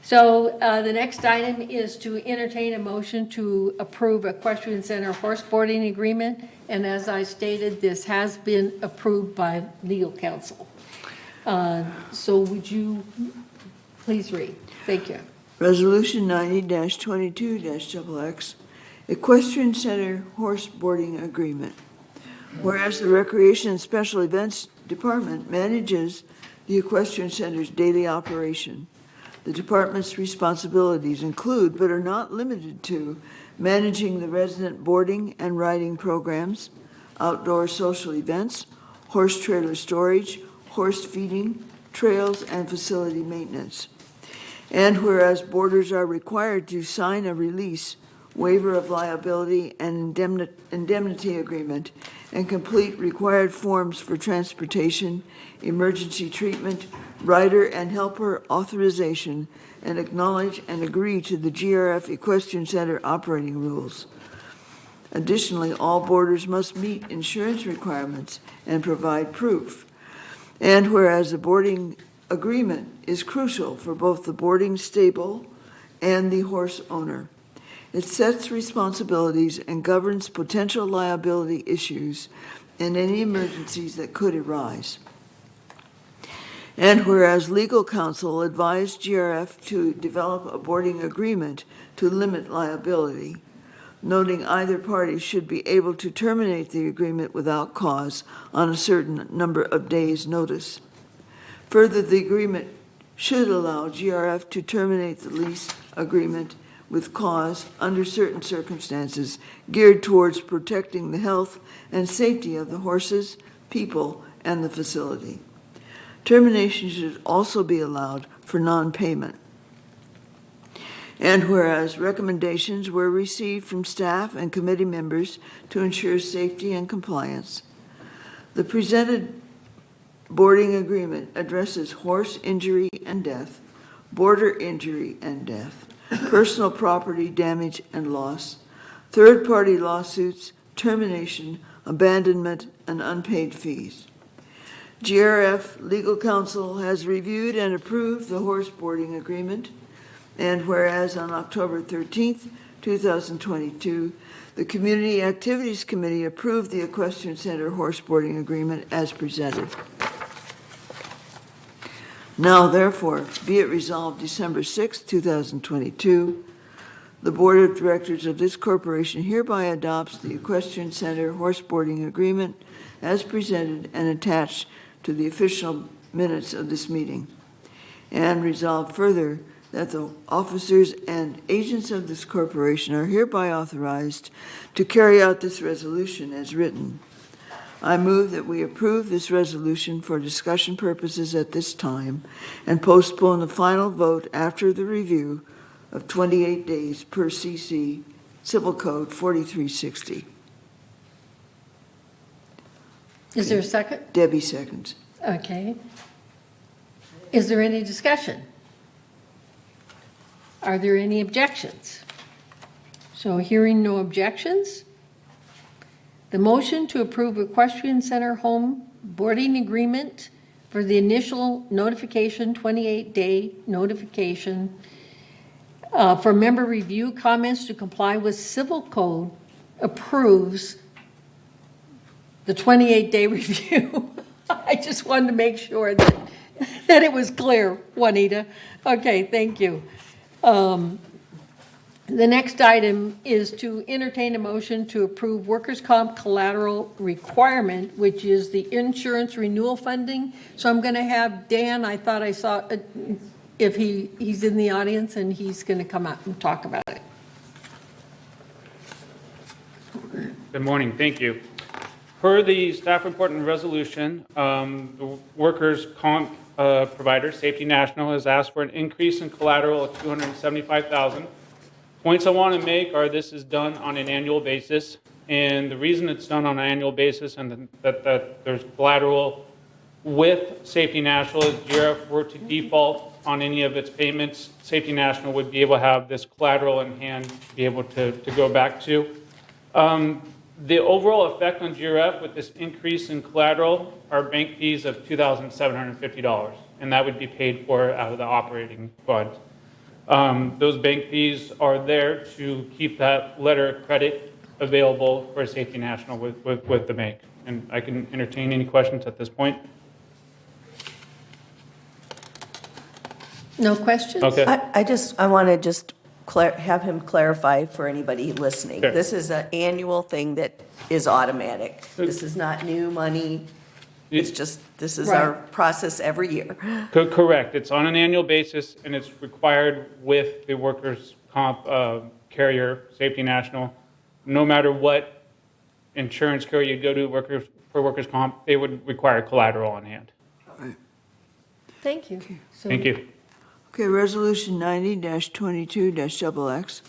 So the next item is to entertain a motion to approve Equestrian Center horse boarding agreement. And as I stated, this has been approved by legal counsel. So would you please read? Thank you. Resolution 90-22-XX, Equestrian Center Horse Boarding Agreement. Whereas the Recreation and Special Events Department manages the Equestrian Center's daily operation, the department's responsibilities include, but are not limited to, managing the resident boarding and riding programs, outdoor social events, horse trailer storage, horse feeding, trails, and facility maintenance. And whereas boarders are required to sign a release, waiver of liability, and indemnity agreement, and complete required forms for transportation, emergency treatment, rider and helper authorization, and acknowledge and agree to the GRF Equestrian Center operating rules. Additionally, all boarders must meet insurance requirements and provide proof. And whereas the boarding agreement is crucial for both the boarding stable and the horse owner. It sets responsibilities and governs potential liability issues and any emergencies that could arise. And whereas legal counsel advised GRF to develop a boarding agreement to limit liability, noting either party should be able to terminate the agreement without cause on a certain number of days' notice. Further, the agreement should allow GRF to terminate the lease agreement with cause under certain circumstances geared towards protecting the health and safety of the horses, people, and the facility. Termination should also be allowed for non-payment. And whereas recommendations were received from staff and committee members to ensure safety and compliance, the presented boarding agreement addresses horse injury and death, boarder injury and death, personal property damage and loss, third-party lawsuits, termination, abandonment, and unpaid fees. GRF Legal Counsel has reviewed and approved the horse boarding agreement, and whereas on October 13th, 2022, the Community Activities Committee approved the Equestrian Center horse boarding agreement as presented. Now, therefore, be it resolved December 6, 2022, the Board of Directors of this corporation hereby adopts the Equestrian Center horse boarding agreement as presented and attached to the official minutes of this meeting. And resolve further that the officers and agents of this corporation are hereby authorized to carry out this resolution as written. I move that we approve this resolution for discussion purposes at this time and postpone the final vote after the review of 28 days per CC Civil Code 4360. Is there a second? Debbie seconds. Okay. Is there any discussion? Are there any objections? So hearing no objections, the motion to approve Equestrian Center home boarding agreement for the initial notification, 28-day notification for member review comments to comply with civil code approves the 28-day review. I just wanted to make sure that it was clear, Juanita. Okay, thank you. The next item is to entertain a motion to approve workers' comp collateral requirement, which is the insurance renewal funding. So I'm going to have Dan, I thought I saw, if he's in the audience, and he's going to come out and talk about it. Good morning, thank you. Per the staff report and resolution, the workers' comp provider, Safety National, has asked for an increase in collateral of $275,000. Points I want to make are this is done on an annual basis, and the reason it's done on an annual basis and that there's collateral with Safety National is GRF were to default on any of its payments, Safety National would be able to have this collateral in hand to be able to go back to. The overall effect on GRF with this increase in collateral are bank fees of $2,750, and that would be paid for out of the operating fund. Those bank fees are there to keep that letter of credit available for Safety National with the bank. And I can entertain any questions at this point. No questions? Okay. I want to just have him clarify for anybody listening. Sure. This is an annual thing that is automatic. This is not new money. It's just, this is our process every year. Correct. It's on an annual basis, and it's required with the workers' comp carrier, Safety National. No matter what insurance carrier you go to for workers' comp, they would require collateral on hand. Thank you. So- Thank you. Okay, Resolution 90-22-XX,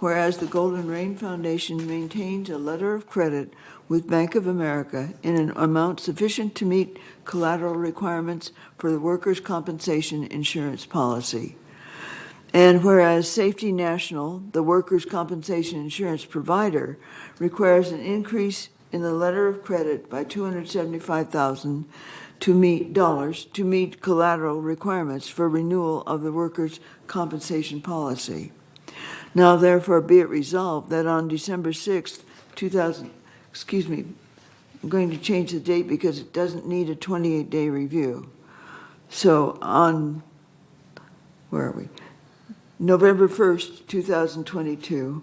whereas the Golden Rain Foundation maintains a letter of credit with Bank of America in an amount sufficient to meet collateral requirements for the workers' compensation insurance policy. And whereas Safety National, the workers' compensation insurance provider, requires an increase in the letter of credit by $275,000 to meet collateral requirements for renewal of the workers' compensation policy. Now therefore be it resolved that on December 6th, I'm going to change the date because it doesn't need a 28-day review. So on, where are we? November 1st, 2022,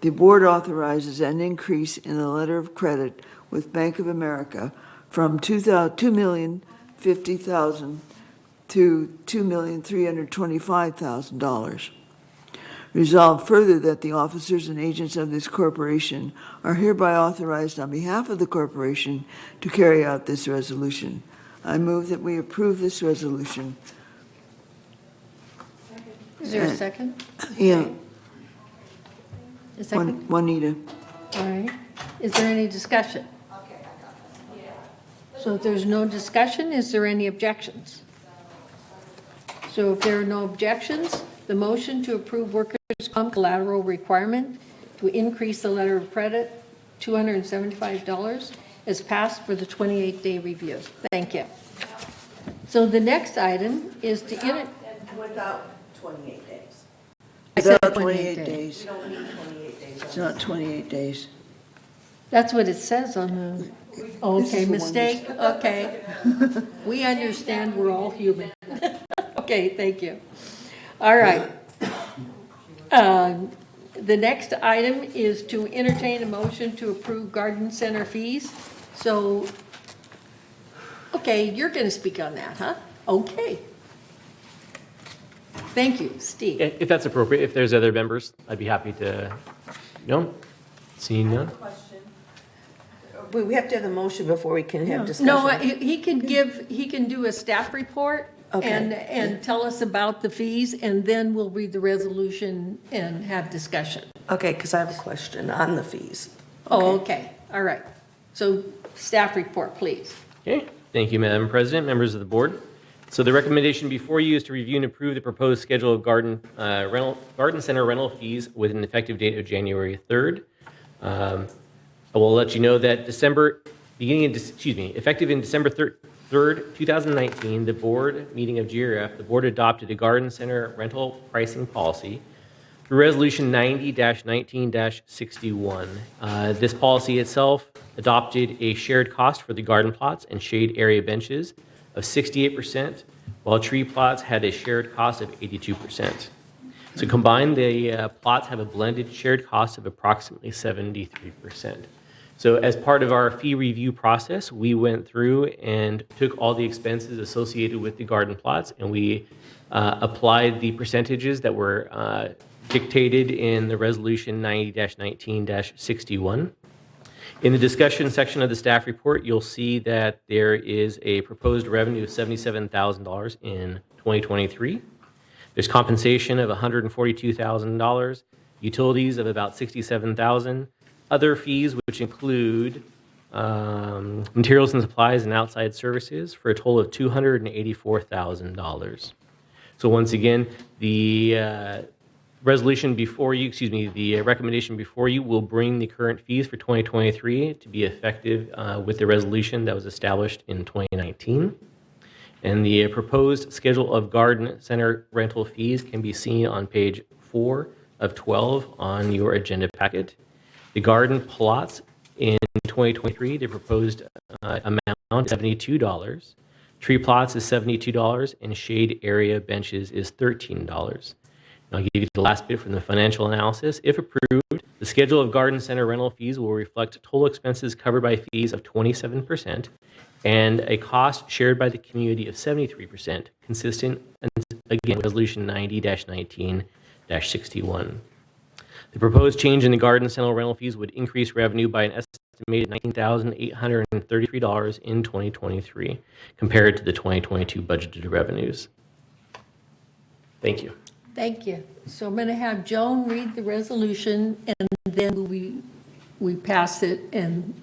the board authorizes an increase in the letter of credit with Bank of America from $2,050,000 to $2,325,000. Resolved further that the officers and agents of this corporation are hereby authorized on behalf of the corporation to carry out this resolution. I move that we approve this resolution. Is there a second? Yeah. A second? Juanita. All right. Is there any discussion? So if there's no discussion, is there any objections? So if there are no objections, the motion to approve workers' comp collateral requirement to increase the letter of credit, $275, is passed for the 28-day review. Thank you. So the next item is to Without 28 days. I said Without 28 days. We don't need 28 days. It's not 28 days. That's what it says on the, okay, mistake, okay. We understand we're all human. Okay, thank you. All right. The next item is to entertain a motion to approve garden center fees. So, okay, you're going to speak on that, huh? Okay. Thank you, Steve. If that's appropriate, if there's other members, I'd be happy to. No? Seeing none? We have to have the motion before we can have discussion. No, he can do a staff report and tell us about the fees, and then we'll read the resolution and have discussion. Okay, because I have a question on the fees. Oh, okay, all right. So staff report, please. Okay. Thank you, Madam President, members of the board. So the recommendation before you is to review and approve the proposed schedule of garden center rental fees with an effective date of January 3rd. I will let you know that effective in December 3rd, 2019, the board meeting of GRF, the board adopted a garden center rental pricing policy through Resolution 90-19-61. This policy itself adopted a shared cost for the garden plots and shade area benches of 68%, while tree plots had a shared cost of 82%. So combined, the plots have a blended shared cost of approximately 73%. So as part of our fee review process, we went through and took all the expenses associated with the garden plots, and we applied the percentages that were dictated in the Resolution 90-19-61. In the discussion section of the staff report, you'll see that there is a proposed revenue of $77,000 in 2023. There's compensation of $142,000, utilities of about $67,000, other fees which include materials and supplies and outside services for a total of $284,000. So once again, the resolution before you, the recommendation before you will bring the current fees for 2023 to be effective with the resolution that was established in 2019. And the proposed schedule of garden center rental fees can be seen on page 4 of 12 on your agenda packet. The garden plots in 2023, the proposed amount is $72. Tree plots is $72, and shade area benches is $13. And I'll give you the last bit from the financial analysis. If approved, the schedule of garden center rental fees will reflect total expenses covered by fees of 27% and a cost shared by the community of 73%, consistent, again, with Resolution 90-19-61. The proposed change in the garden center rental fees would increase revenue by an estimated $19,833 in 2023 compared to the 2022 budgeted revenues. Thank you. Thank you. So I'm going to have Joan read the resolution, and then we pass it, and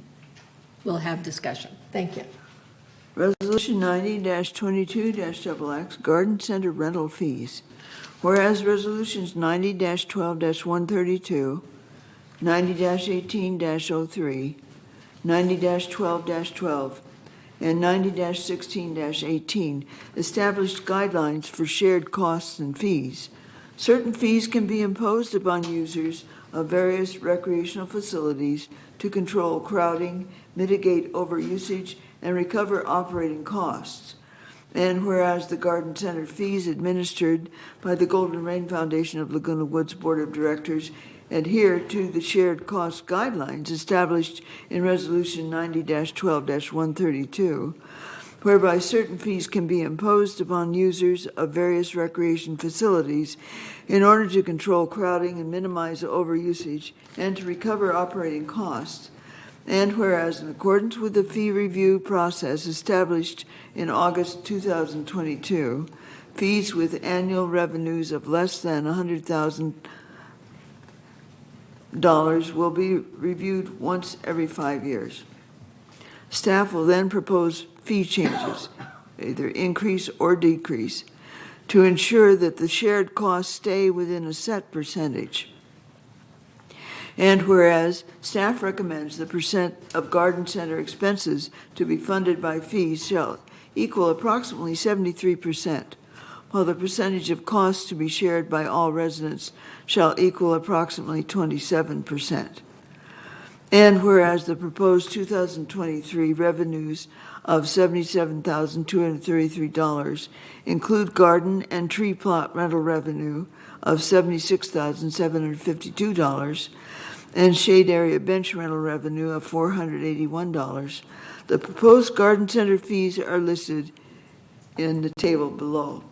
we'll have discussion. Thank you. Resolution 90-22-XX, Garden Center Rental Fees. Whereas Resolutions 90-12-132, 90-18-03, 90-12-12, and 90-16-18 established guidelines for shared costs and fees. Certain fees can be imposed upon users of various recreational facilities to control crowding, mitigate overusage, and recover operating costs. And whereas the Garden Center fees administered by the Golden Rain Foundation of Laguna Woods Board of Directors adhere to the shared cost guidelines established in Resolution 90-12-132, whereby certain fees can be imposed upon users of various recreation facilities in order to control crowding and minimize overusage and to recover operating costs. And whereas in accordance with the fee review process established in August 2022, fees with annual revenues of less than $100,000 will be reviewed once every 5 years. Staff will then propose fee changes, either increase or decrease, to ensure that the shared costs stay within a set percentage. And whereas staff recommends the percent of garden center expenses to be funded by fees shall equal approximately 73%, while the percentage of costs to be shared by all residents shall equal approximately 27%. And whereas the proposed 2023 revenues of $77,233 include garden and tree plot rental revenue of $76,752 and shade area bench rental revenue of $481, the proposed garden center fees are listed in the table below.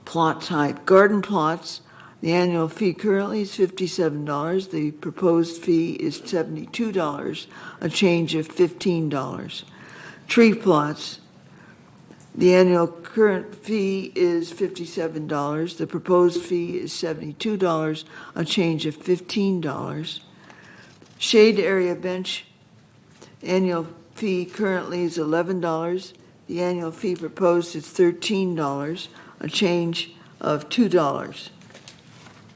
Plot type. Garden plots, the annual fee currently is $57. The proposed fee is $72, a change of $15. Tree plots, the annual current fee is $57. The proposed fee is $72, a change of $15. Shade area bench, annual fee currently is $11. The annual fee proposed is $13, a change of $2.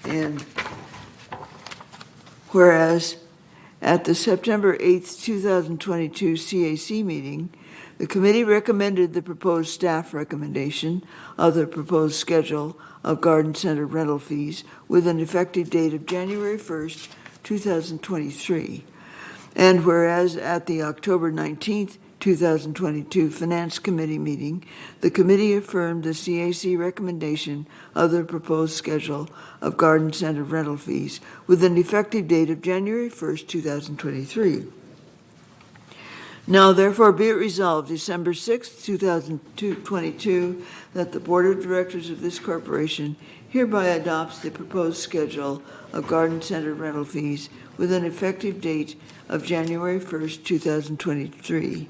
And whereas at the September 8th, 2022 CAC meeting, the committee recommended the proposed staff recommendation of the proposed schedule of garden center rental fees with an effective date of January 1st, 2023. And whereas at the October 19th, 2022 Finance Committee meeting, the committee affirmed the CAC recommendation of the proposed schedule of garden center rental fees with an effective date of January 1st, 2023. Now, therefore, be it resolved, December 6th, 2022, that the Board of Directors of this corporation hereby adopts the proposed schedule of garden center rental fees with an effective date of January 1st, 2023.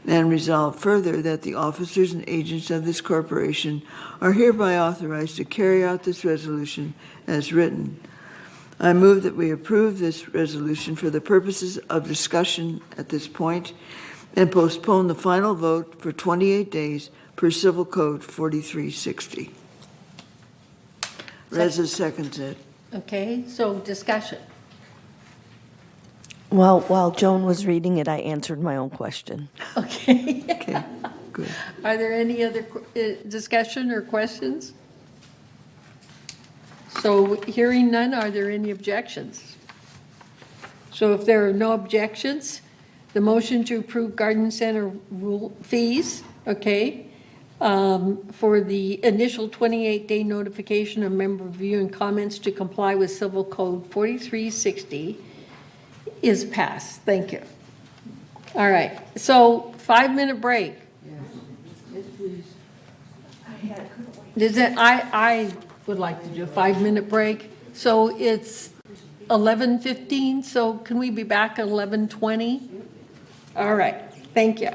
And resolve further that the officers and agents of this corporation are hereby authorized to carry out this resolution as written. I move that we approve this resolution for the purposes of discussion at this point and postpone the final vote for 28 days per Civil Code 4360. Reza seconds it. Okay, so discussion. Well, while Joan was reading it, I answered my own question. Okay. Okay, good. Are there any other discussion or questions? So hearing none, are there any objections? So if there are no objections, the motion to approve garden center rule fees, okay, for the initial 28-day notification of member review and comments to comply with Civil Code 4360 is passed. Thank you. All right, so 5-minute break. Yes, please. Does it, I would like to do a 5-minute break. So it's 11:15, so can we be back at 11:20? All right, thank you.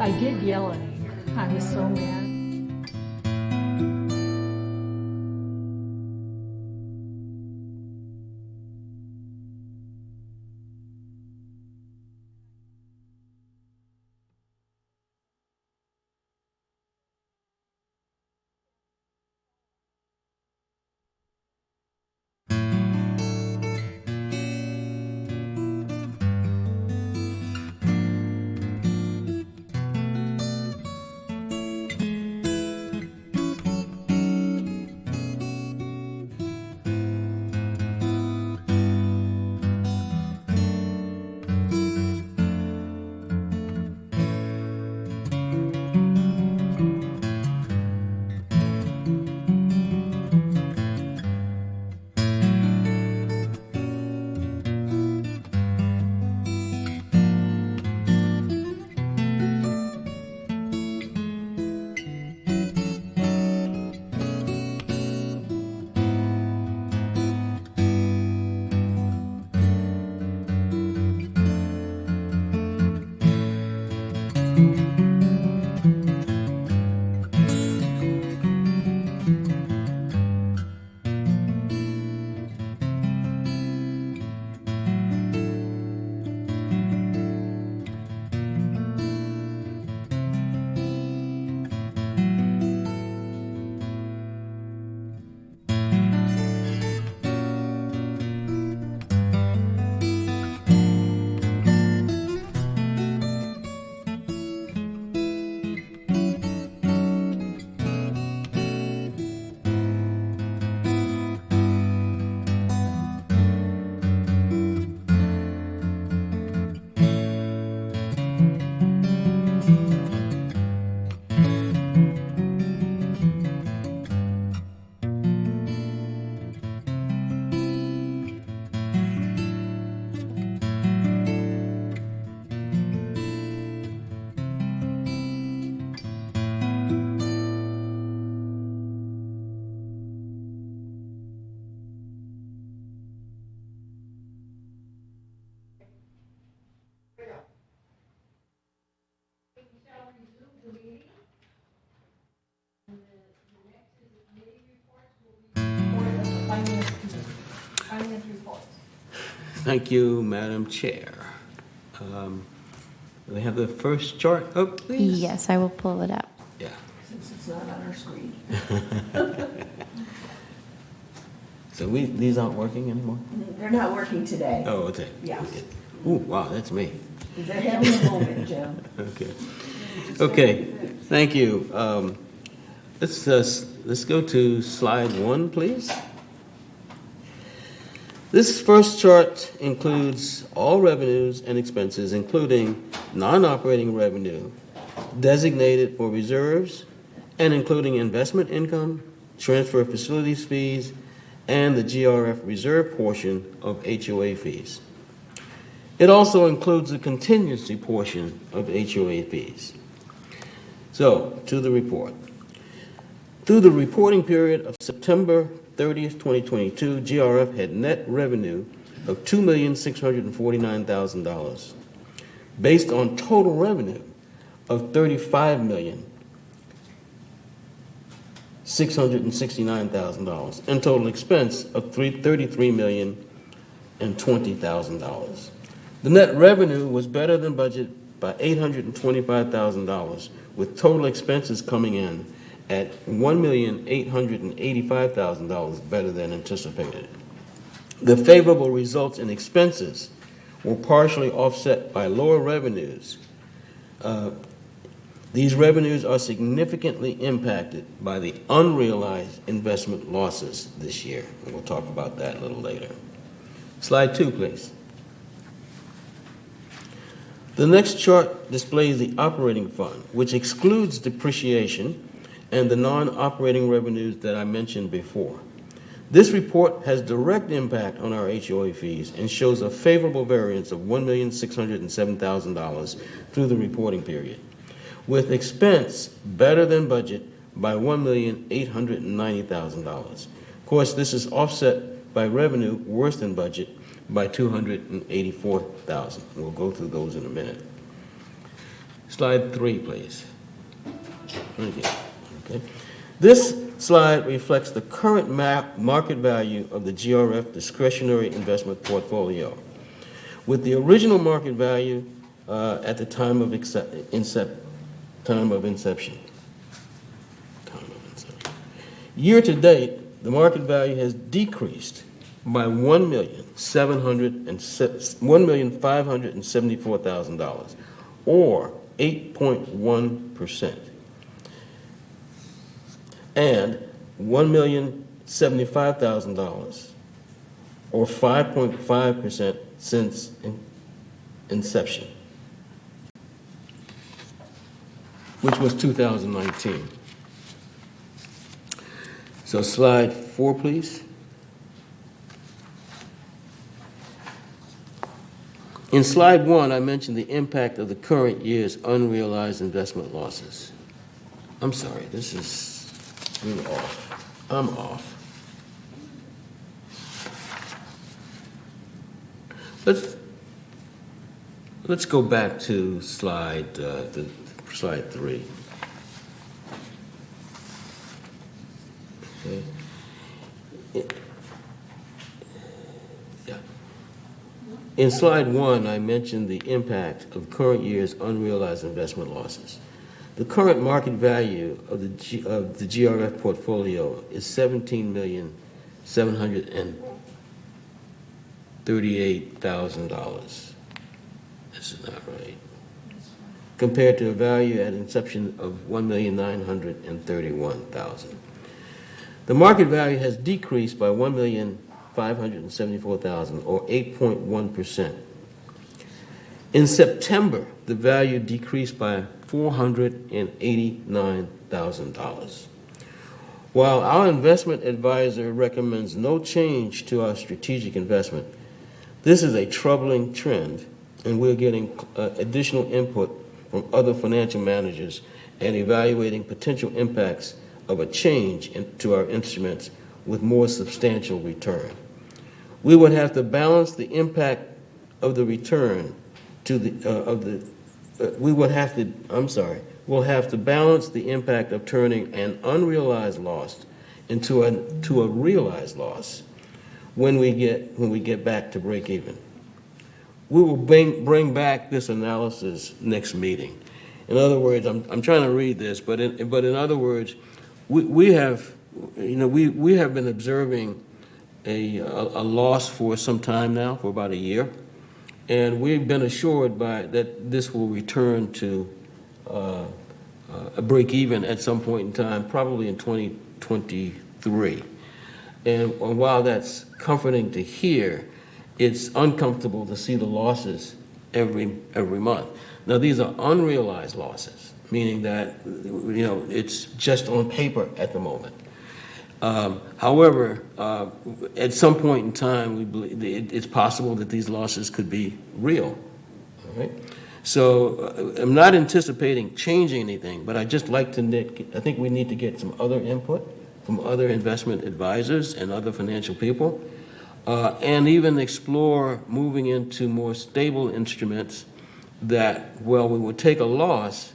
I did yell at him. I was so mad. Thank you, Madam Chair. We have the first chart up, please? Yes, I will pull it up. Yeah. Since it's not on our screen. So these aren't working anymore? They're not working today. Oh, okay. Yes. Ooh, wow, that's me. They're having a moment, Jim. Okay. Okay, thank you. Let's go to slide 1, please. This first chart includes all revenues and expenses, including non-operating revenue designated for reserves and including investment income, transfer facilities fees, and the GRF reserve portion of HOA fees. It also includes the contingency portion of HOA fees. So, to the report. Through the reporting period of September 30th, 2022, GRF had net revenue of $2,649,000, based on total revenue of $35,669,000, and total expense of $33,020,000. The net revenue was better than budget by $825,000, with total expenses coming in at $1,885,000 better than anticipated. The favorable results in expenses were partially offset by lower revenues. These revenues are significantly impacted by the unrealized investment losses this year, and we'll talk about that a little later. Slide 2, please. The next chart displays the operating fund, which excludes depreciation and the non-operating revenues that I mentioned before. This report has direct impact on our HOA fees and shows a favorable variance of $1,607,000 through the reporting period, with expense better than budget by $1,890,000. Of course, this is offset by revenue worse than budget by $284,000. We'll go through those in a minute. Slide 3, please. Okay. This slide reflects the current market value of the GRF discretionary investment portfolio, with the original market value at the time of inception. Year to date, the market value has decreased by $1,574,000, or 8.1%, and $1,075,000, or 5.5% since inception, which was 2019. So slide 4, please. In slide 1, I mentioned the impact of the current year's unrealized investment losses. I'm sorry, this is really off. I'm off. Let's go back to slide 3. Okay. In slide 1, I mentioned the impact of current year's unrealized investment losses. The current market value of the GRF portfolio is $17,738,000. This is not right. Compared to a value at inception of $1,931,000. The market value has decreased by $1,574,000, or 8.1%. In September, the value decreased by $489,000. While our investment advisor recommends no change to our strategic investment, this is a troubling trend, and we're getting additional input from other financial managers and evaluating potential impacts of a change to our instruments with more substantial return. We would have to balance the impact of the return to we'll have to balance the impact of turning an unrealized loss into a realized loss when we get back to break even. We will bring back this analysis next meeting. In other words, I'm trying to read this, but in other words, we have been observing a loss for some time now, for about a year, and we've been assured that this will return to a break even at some point in time, probably in 2023. And while that's comforting to hear, it's uncomfortable to see the losses every month. Now, these are unrealized losses, meaning that it's just on paper at the moment. However, at some point in time, we believe it's possible that these losses could be real. All right? So I'm not anticipating changing anything, but I just like to I think we need to get some other input from other investment advisors and other financial people, and even explore moving into more stable instruments that, while we would take a loss,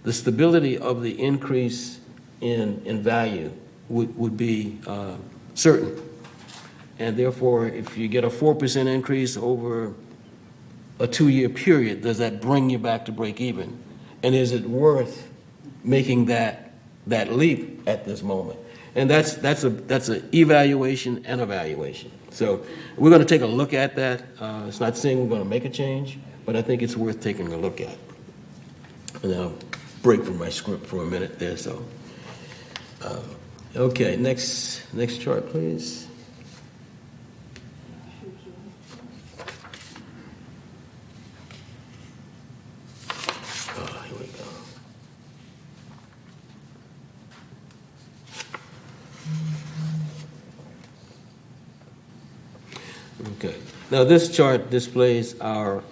the stability of the increase in value would be certain. And therefore, if you get a 4% increase over a 2-year period, does that bring you back to break even? And is it worth making that leap at this moment? And that's an evaluation and evaluation. So we're going to take a look at that. It's not saying we're going to make a change, but I think it's worth taking a look at. And I'll break from my script for a minute there. So, okay, next chart, please. Here we go. Okay. Now this chart displays our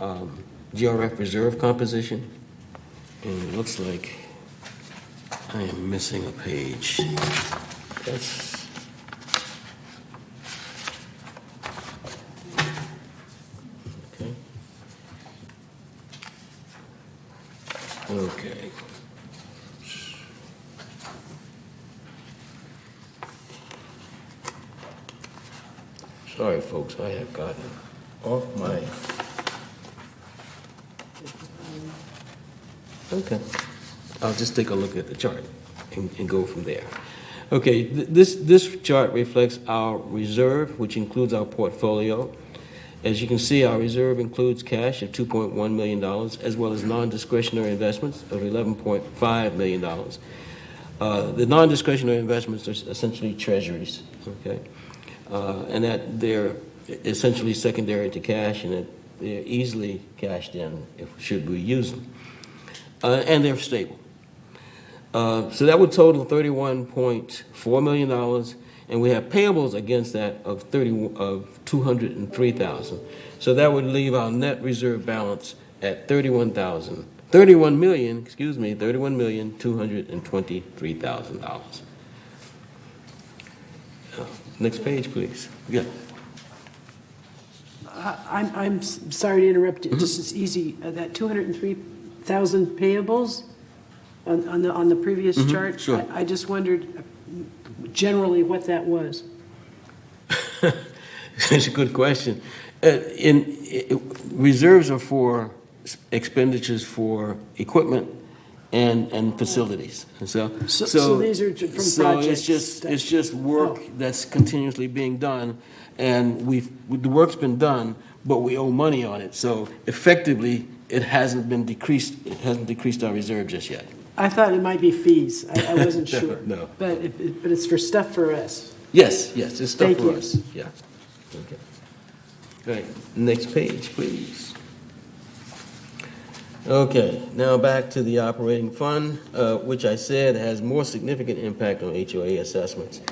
GRF reserve composition, and it looks like I am missing a page. That's okay. Okay. Sorry, folks, I have gotten off my... Okay. I'll just take a look at the chart and go from there. Okay, this chart reflects our reserve, which includes our portfolio. As you can see, our reserve includes cash of $2.1 million, as well as non-discretionary investments of $11.5 million. The non-discretionary investments are essentially treasuries, okay? And that they're essentially secondary to cash, and that they're easily cashed in should we use them. And they're stable. So that would total $31.4 million, and we have payables against that of $203,000. So that would leave our net reserve balance at $31,223,000. Next page, please. Yeah. I'm sorry to interrupt you, just as easy, that 203,000 payables on the previous chart? Sure. I just wondered generally what that was. That's a good question. Reserves are for expenditures for equipment and facilities. And so these are from so projects. it's just work that's continuously being done, and the work's been done, but we owe money on it. So effectively, it hasn't decreased our reserve just yet. I thought it might be fees. I wasn't No, sure. no. But it's for stuff for us. Yes, it's stuff Thank for you. us. Yeah. Okay. All right. Next page, please. Okay. Now back to the operating fund, which I said has more significant impact on HOA assessments.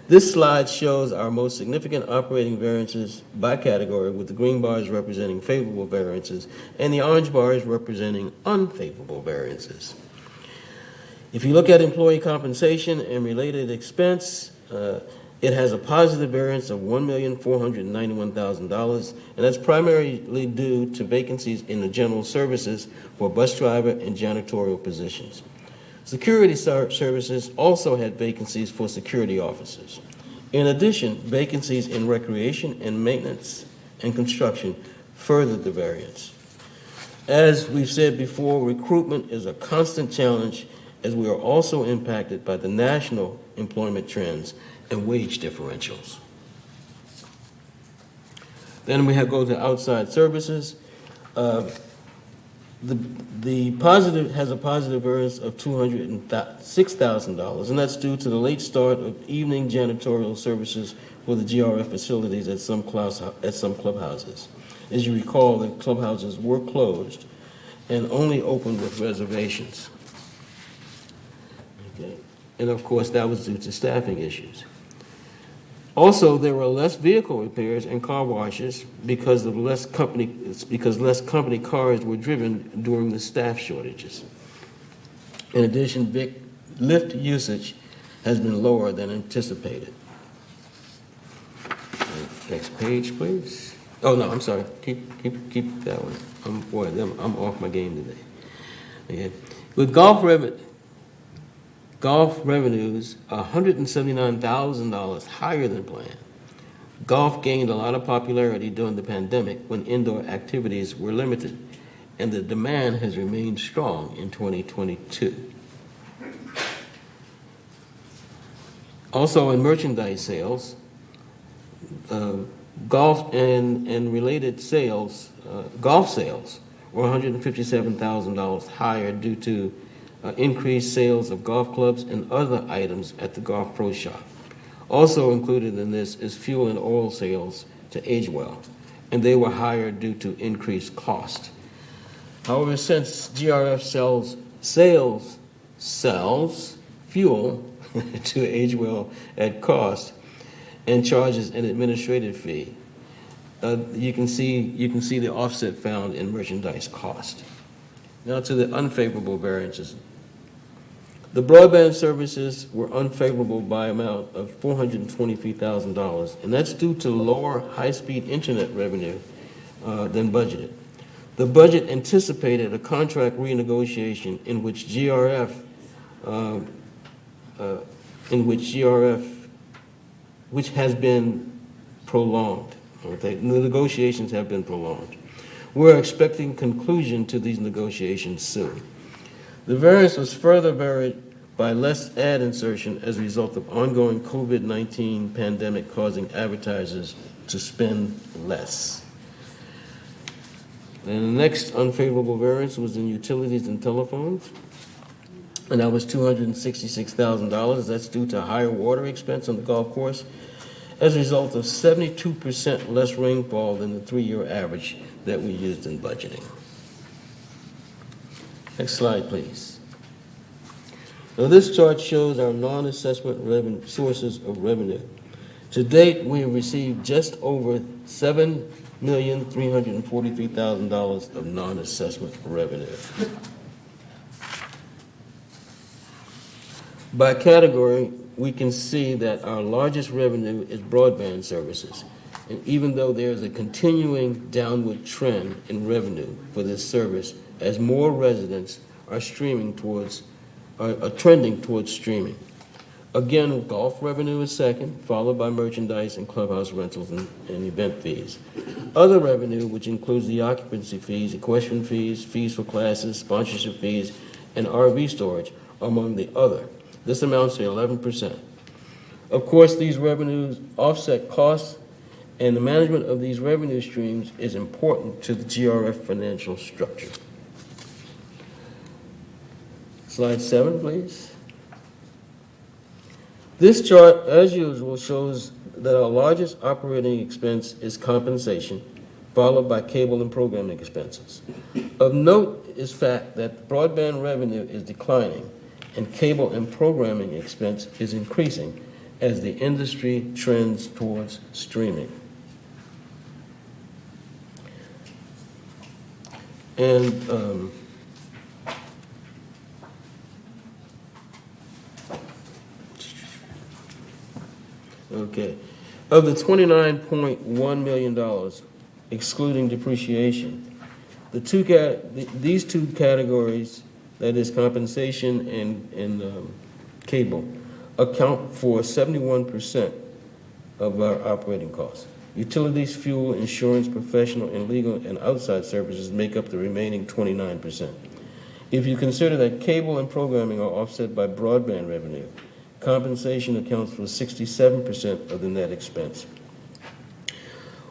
This slide shows our most significant operating variances by category, with the green bars representing favorable variances and the orange bars representing unfavorable variances. If you look at employee compensation and related expense, it has a positive variance of $1,491,000, and that's primarily due to vacancies in the general services for bus driver and janitorial positions. Security services also had vacancies for security officers. In addition, vacancies in recreation and maintenance and construction furthered the variance. As we've said before, recruitment is a constant challenge, as we are also impacted by the national employment trends and wage differentials. Then we go to outside services. The positive has a positive variance of $206,000, and that's due to the late start of evening janitorial services for the GRF facilities at some clubhouses. As you recall, the clubhouses were closed and only opened with reservations. Okay. And of course, that was due to staffing issues. Also, there were less vehicle repairs and car washes because less company cars were driven during the staff shortages. In addition, lift usage has been lower than anticipated. Next page, please. Oh no, I'm sorry. Keep that one. I'm off my game today. Okay. With golf revenues $179,000 higher than planned. Golf gained a lot of popularity during the pandemic when indoor activities were limited, and the demand has remained strong in 2022. Also, in merchandise sales, golf and related sales, golf sales were $157,000 higher due to increased sales of golf clubs and other items at the Golf Pro Shop. Also included in this is fuel and oil sales to age well, and they were higher due to increased cost. However, since GRF sells fuel to age well at cost and charges an administrative fee, you can see the offset found in merchandise cost. Now to the unfavorable variances. The broadband services were unfavorable by amount of $423,000, and that's due to lower high-speed internet revenue than budgeted. The budget anticipated a contract renegotiation in which GRF, which has been prolonged. Okay? The negotiations have been prolonged. We're expecting conclusion to these negotiations soon. The variance was further varied by less ad insertion as a result of ongoing COVID-19 pandemic causing advertisers to spend less. And the next unfavorable variance was in utilities and telephones, and that was $266,000. That's due to higher water expense on the golf course as a result of 72% less rainfall than the 3-year average that we used in budgeting. Next slide, please. Now, this chart shows our non-assessment sources of revenue. To date, we have received just over $7,343,000 of non-assessment revenue. By category, we can see that our largest revenue is broadband services. And even though there is a continuing downward trend in revenue for this service, as more residents are trending towards streaming. Again, golf revenue is second, followed by merchandise and clubhouse rentals and event fees. Other revenue, which includes the occupancy fees, equestrian fees, fees for classes, sponsorship fees, and RV storage, are among the other. This amounts to 11%. Of course, these revenues offset costs, and the management of these revenue streams is important to the GRF financial structure. Slide 7, please. This chart, as usual, shows that our largest operating expense is compensation, followed by cable and programming expenses. Of note is fact that broadband revenue is declining and cable and programming expense is increasing as the industry trends towards streaming. And okay, of the $29.1 million, excluding depreciation, these two categories, that is compensation and cable, account for 71% of our operating costs. Utilities, fuel, insurance, professional, and legal and outside services make up the remaining 29%. If you consider that cable and programming are offset by broadband revenue, compensation accounts for 67% of the net expense,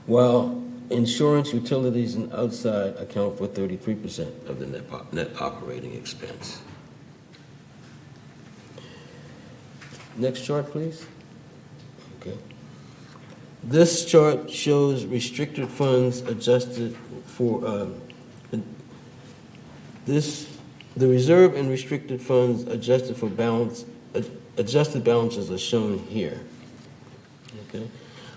while insurance, utilities, and outside account for 33% of the net operating expense. Next chart, please. Okay. This chart shows restricted funds adjusted for the reserve and restricted funds adjusted for balance. Adjusted balances are shown here. Okay.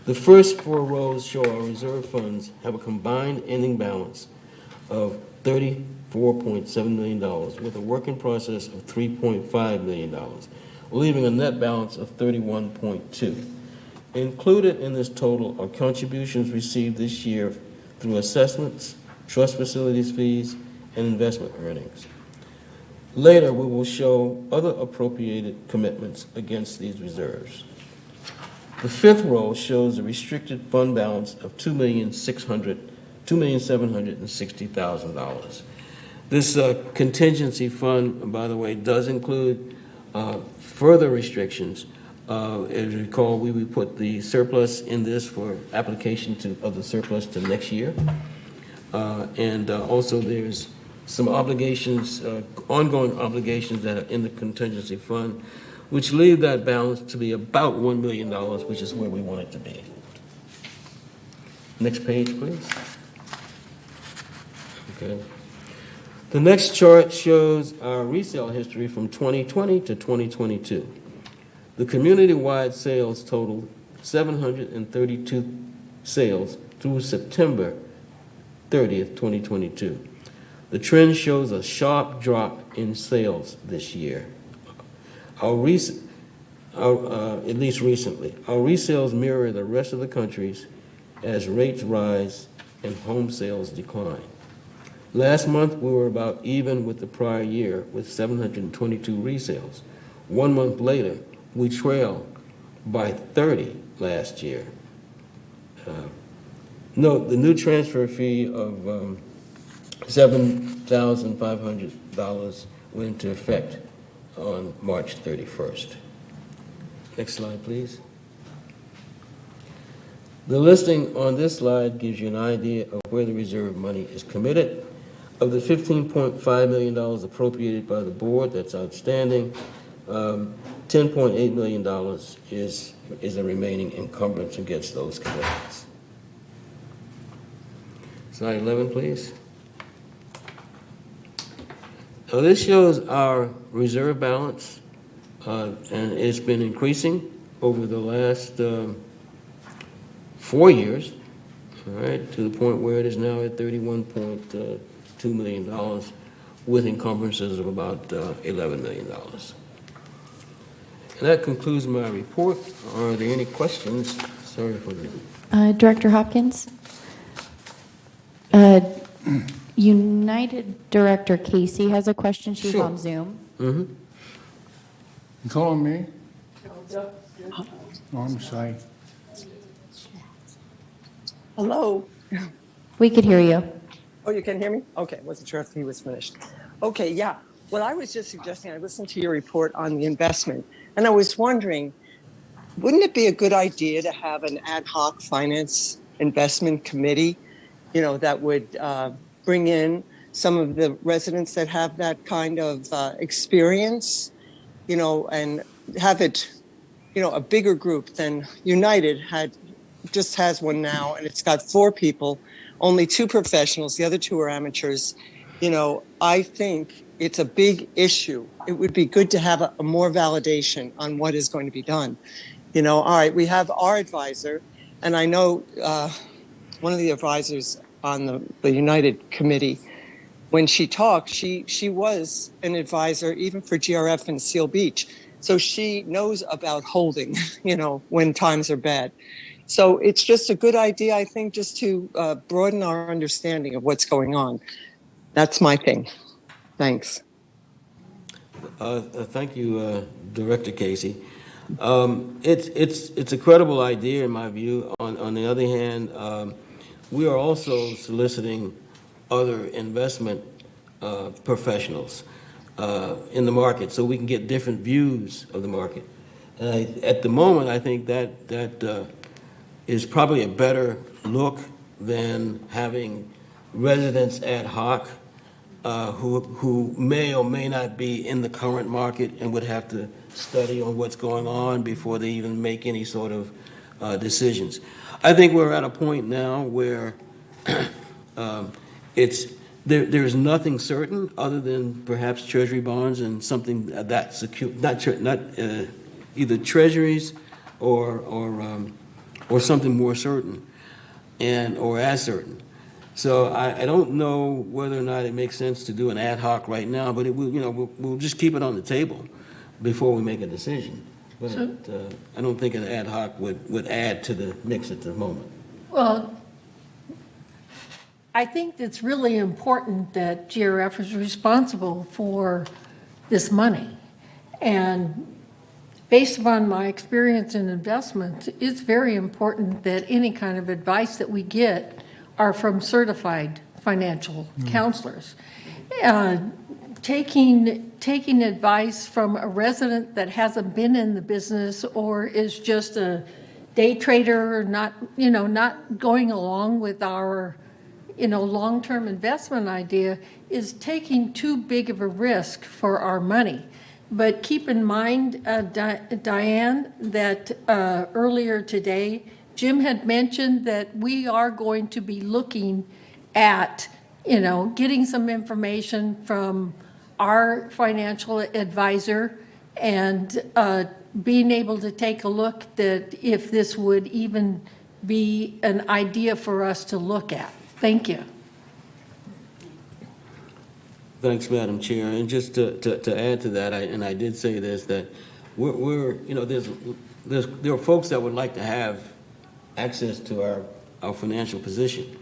The first 4 rows show our reserve funds have a combined ending balance of $34.7 million with a work in process of $3.5 million, leaving a net balance of $31.2. Included in this total are contributions received this year through assessments, trust facilities fees, and investment earnings. Later, we will show other appropriated commitments against these reserves. The 5th row shows a restricted fund balance of $2,760,000. This contingency fund, by the way, does include further restrictions. As you recall, we would put the surplus in this for application of the surplus to next year. And also there's some obligations, ongoing obligations that are in the contingency fund, which leave that balance to be about $1 million, which is where we want it to be. Next page, please. Okay. The next chart shows our resale history from 2020 to 2022. The community-wide sales totaled 732 sales through September 30th, 2022. The trend shows a sharp drop in sales this year. At least recently. Our resales mirror the rest of the country's as rates rise and home sales decline. Last month, we were about even with the prior year with 722 resales. 1 month later, we trailed by 30 last year. Note, the new transfer fee of $7,500 went into effect on March 31st. Next slide, please. The listing on this slide gives you an idea of where the reserve money is committed. Of the $15.5 million appropriated by the board, that's outstanding, $10.8 million is the remaining encumbrance against those commitments. Slide 11, please. Now, this shows our reserve balance, and it's been increasing over the last 4 years, all right, to the point where it is now at $31.2 million with encumbrances of about $11 million. And that concludes my report. Are there any questions? Sorry for the... Director Hopkins? United Director Casey has a question. She's Sure. on Zoom. Mm-hmm. You calling me? Oh, I'm sorry. Hello. We could hear you. Oh, you can hear me? Okay, wasn't sure if he was finished. Okay, yeah. Well, I was just suggesting, I listened to your report on the investment, and I was wondering, wouldn't it be a good idea to have an ad hoc finance investment committee, that would bring in some of the residents that have that kind of experience, and have it, a bigger group than United just has one now, and it's got 4 people, only 2 professionals, the other 2 are amateurs. I think it's a big issue. It would be good to have a more validation on what is going to be done. All right, we have our advisor, and I know one of the advisors on the United Committee, when she talked, she was an advisor even for GRF and Seal Beach. So she knows about holding, when times are bad. So it's just a good idea, I think, just to broaden our understanding of what's going on. That's my thing. Thanks. Thank you, Director Casey. It's a credible idea in my view. On the other hand, we are also soliciting other investment professionals in the market so we can get different views of the market. At the moment, I think that is probably a better look than having residents ad hoc who may or may not be in the current market and would have to study on what's going on before they even make any sort of decisions. I think we're at a point now where there's nothing certain other than perhaps treasury bonds and something that's secure, not either treasuries or something more certain or as certain. So I don't know whether or not it makes sense to do an ad hoc right now, but we'll just keep it on the table before we make a decision. But I don't think an ad hoc would add to the mix at the moment. Well, I think it's really important that GRF is responsible for this money. And based upon my experience in investments, it's very important that any kind of advice that we get are from certified financial counselors. Taking advice from a resident that hasn't been in the business or is just a day trader, not going along with our long-term investment idea, is taking too big of a risk for our money. But keep in mind, Diane, that earlier today, Jim had mentioned that we are going to be looking at, getting some information from our financial advisor and being able to take a look that if this would even be an idea for us to look at. Thank you. Thanks, Madam Chair. And just to add to that, I did say this, that there are folks that would like to have access to our financial position.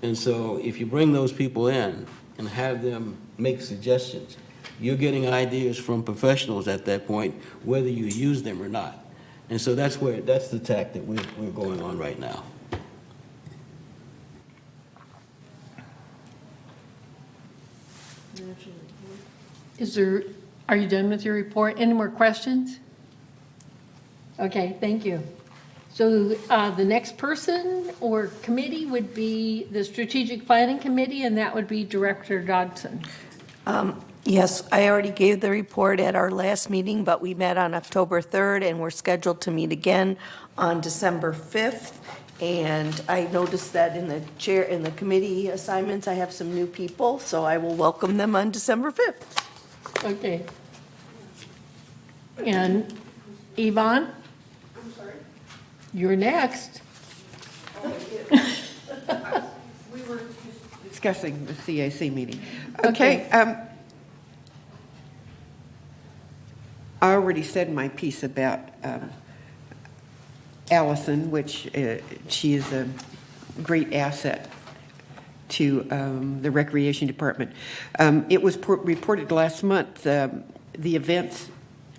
And so if you bring those people in, and have them make suggestions. You're getting ideas from professionals at that point, whether you use them or not. And so that's the tack that we're going on right now. Are you done with your report? Any more questions? Okay, thank you. So the next person or committee would be the Strategic Planning Committee, and that would be Director Dodson. Yes, I already gave the report at our last meeting, but we met on October 3rd, and we're scheduled to meet again on December 5th. And I noticed that in the committee assignments, I have some new people, so I will welcome them on December 5th. Okay. And Yvonne? I'm sorry? You're next. We were discussing the CAC meeting. Okay. I already said my piece about Allison, which she is a great asset to the Recreation Department. It was reported last month,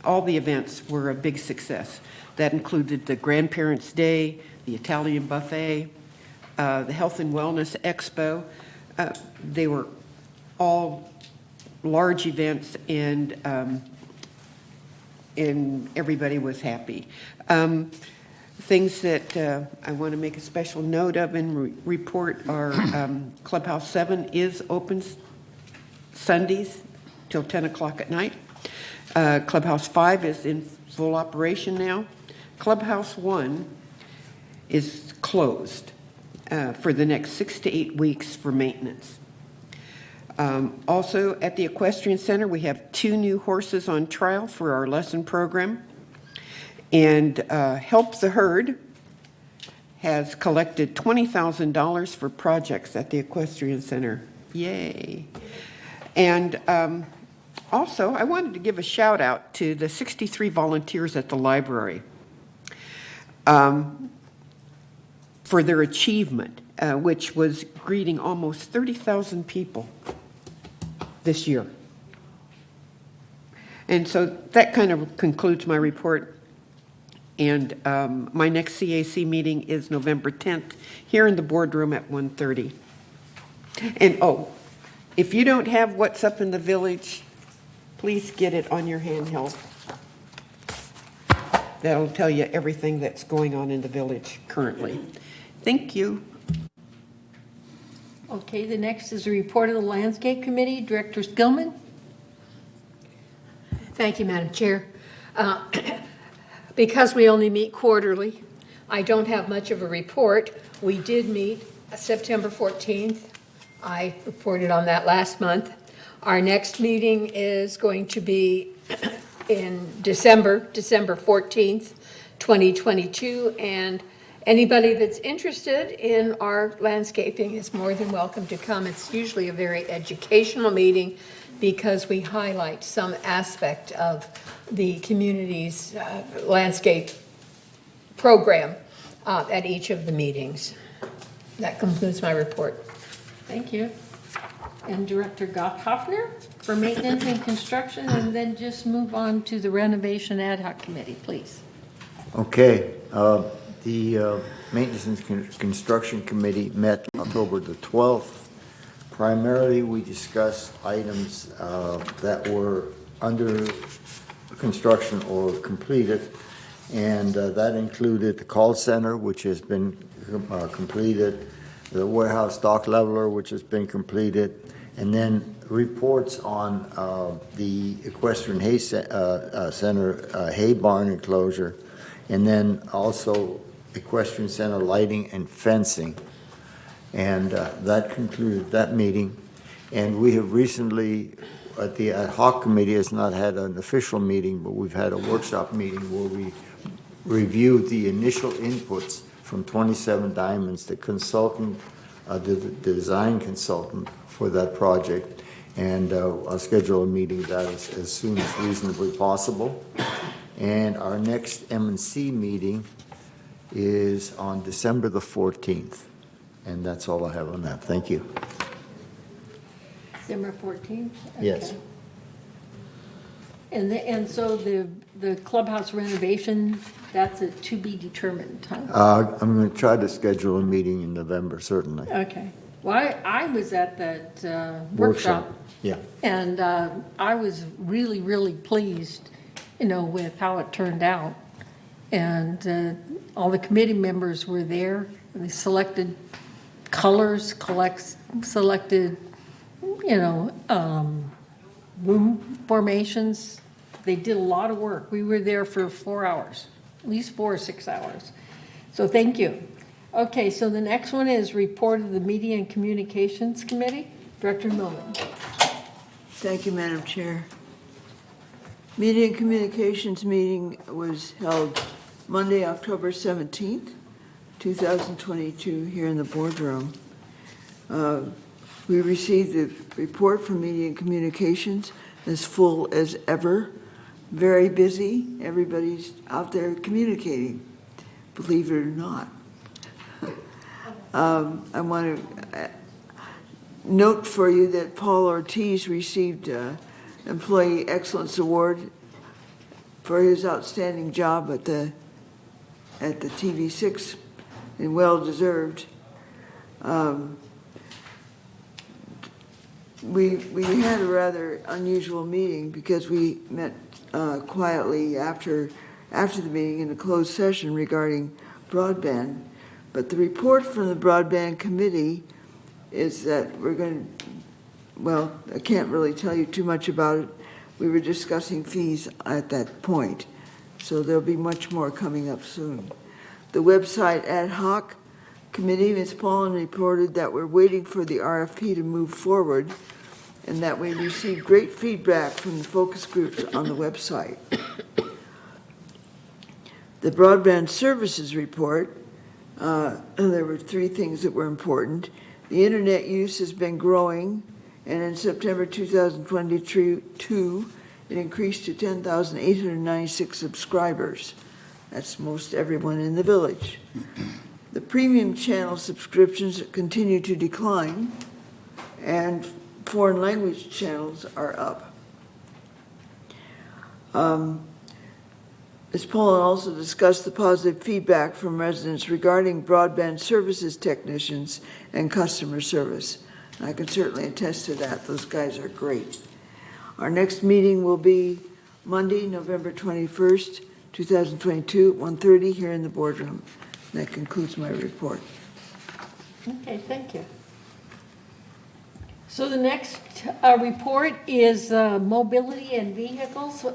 all the events were a big success. That included the Grandparents' Day, the Italian Buffet, the Health and Wellness Expo. They were all large events, and everybody was happy. Things that I want to make a special note of and report are Clubhouse 7 is open Sundays till 10 o'clock at night. Clubhouse 5 is in full operation now. Clubhouse 1 is closed for the next 6 to 8 weeks for maintenance. Also, at the Equestrian Center, we have 2 new horses on trial for our lesson program. And Help the Herd has collected $20,000 for projects at the Equestrian Center. Yay. And also, I wanted to give a shout out to the 63 volunteers at the library for their achievement, which was greeting almost 30,000 people this year. And so that kind of concludes my report. And my next CAC meeting is November 10th here in the boardroom at 1:30. And if you don't have What's Up in the Village, please get it on your handheld. That'll tell you everything that's going on in the village currently. Thank you. Okay, the next is a report of the Landscape Committee. Director Skillman? Thank you, Madam Chair. Because we only meet quarterly, I don't have much of a report. We did meet September 14th. I reported on that last month. Our next meeting is going to be in December 14th, 2022, and anybody that's interested in our landscaping is more than welcome to come. It's usually a very educational meeting because we highlight some aspect of the community's landscape program at each of the meetings. That concludes my report. Thank you. And Director Hoffner for Maintenance and Construction, and then just move on to the Renovation Ad Hoc Committee, please. Okay, the Maintenance and Construction Committee met October the 12th. Primarily, we discussed items that were under construction or completed, and that included the call center, which has been completed, the warehouse dock leveler, which has been completed, and then reports on the Equestrian Hay Center hay barn enclosure, and then also Equestrian Center lighting and fencing. And that concluded that meeting. And we have recently, the ad hoc committee has not had an official meeting, but we've had a workshop meeting where we reviewed the initial inputs from 27 Diamonds, the consultant, the design consultant for that project. And I'll schedule a meeting of that as soon as reasonably possible. And our next M&C meeting is on December the 14th. And that's all I have on that. Thank you. December 14th? Yes. Okay. And so the clubhouse renovation, that's a to be determined, huh? I'm going to try to schedule a meeting in November, certainly. Okay. Well, I was at that workshop. Yeah. And I was really, really pleased, with how it turned out. And all the committee members were there. They selected colors, selected, room formations. They did a lot of work. We were there for 4 hours, at least 4 or 6 hours. So thank you. Okay, so the next one is report of the Media and Communications Committee. Director Millman. Thank you, Madam Chair. Media and Communications meeting was held Monday, October 17th, 2022, here in the boardroom. We received the report from Media and Communications, as full as ever, very busy. Everybody's out there communicating, believe it or not. I want to note for you that Paul Ortiz received Employee Excellence Award for his outstanding job at the TV6, and well deserved. We had a rather unusual meeting because we met quietly after the meeting in a closed session regarding broadband. But the report from the broadband committee is that we're going to, well, I can't really tell you too much about it. We were discussing fees at that point, so there'll be much more coming up soon. The website ad hoc committee, Ms. Paulin reported that we're waiting for the RFP to move forward and that we received great feedback from the focus groups on the website. The broadband services report, there were 3 things that were important. The internet use has been growing, and in September 2022, it increased to 10,896 subscribers. That's most everyone in the village. The premium channel subscriptions continue to decline, and foreign language channels are up. Ms. Poland also discussed the positive feedback from residents regarding broadband services technicians and customer service. And I can certainly attest to that. Those guys are great. Our next meeting will be Monday, November 21st, 2022, at 1:30 here in the boardroom. And that concludes my report. Okay, thank you. So the next report is mobility and vehicles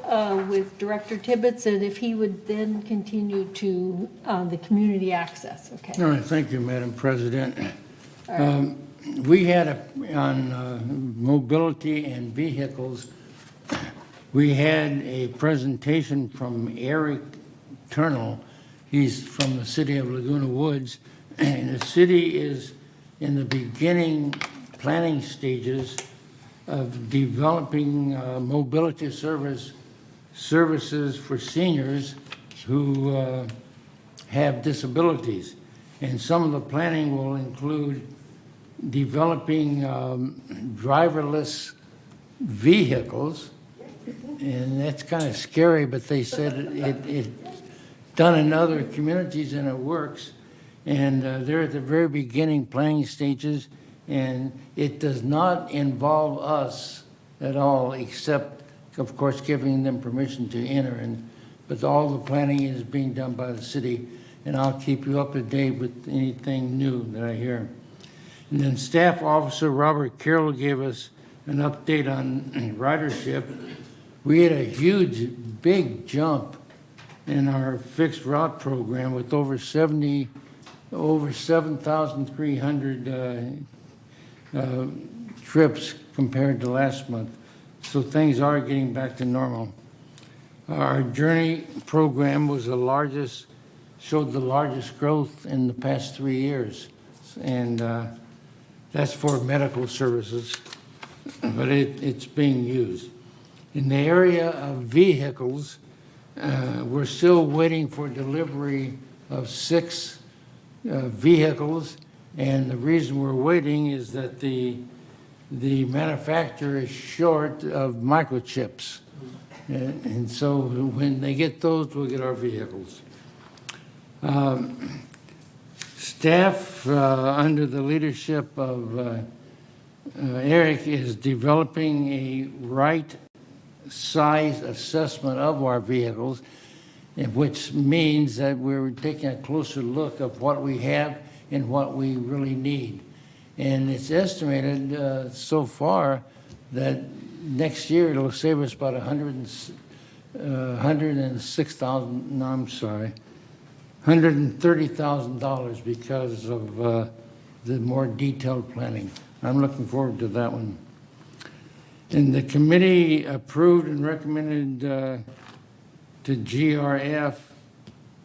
with Director Tibbetts, and if he would then continue to the community access, okay? All right, thank you, Madam President. We had on mobility and vehicles, we had a presentation from Eric Turnell. He's from the city of Laguna Woods, and the city is in the beginning planning stages of developing mobility services for seniors who have disabilities. And some of the planning will include developing driverless vehicles. And that's kind of scary, but they said it's done in other communities and it works. And they're at the very beginning planning stages. And it does not involve us at all, except, of course, giving them permission to enter. But all the planning is being done by the city, and I'll keep you up to date with anything new that I hear. And then Staff Officer Robert Carroll gave us an update on ridership. We had a huge, big jump in our fixed route program with over 7,300 trips compared to last month. So things are getting back to normal. Our Journey program was showed the largest growth in the past 3 years. And that's for medical services, but it's being used. In the area of vehicles, we're still waiting for delivery of 6 vehicles. And the reason we're waiting is that the the manufacturer is short of microchips. And so when they get those, we'll get our vehicles. Staff, under the leadership of Eric, is developing a right size assessment of our vehicles, which means that we're taking a closer look of what we have and what we really need. And it's estimated so far that next year it'll save us about $130,000 because of the more detailed planning. I'm looking forward to that one. And the committee approved and recommended to GRF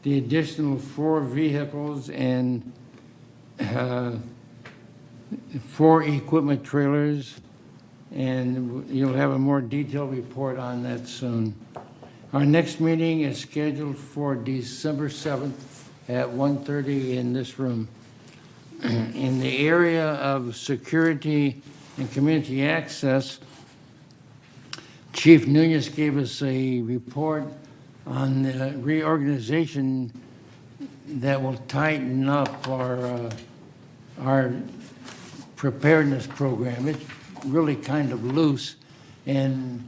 the additional 4 vehicles and 4 equipment trailers, and you'll have a more detailed report on that soon. Our next meeting is scheduled for December 7th at 1:30 in this room. In the area of security and community access, Chief Nunez gave us a report on the reorganization that will tighten up our preparedness program. It's really kind of loose, and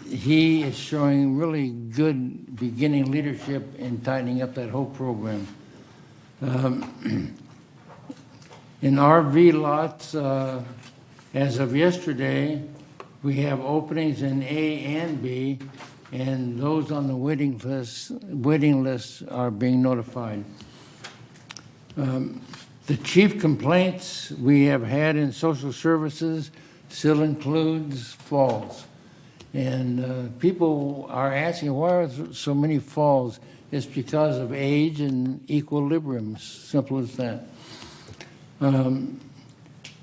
he is showing really good beginning leadership in tightening up that whole program. In RV lots, as of yesterday, we have openings in A and B, and those on the waiting list are being notified. The chief complaints we have had in social services still includes falls. And people are asking, why are there so many falls? It's because of age and equilibrium, simple as that. The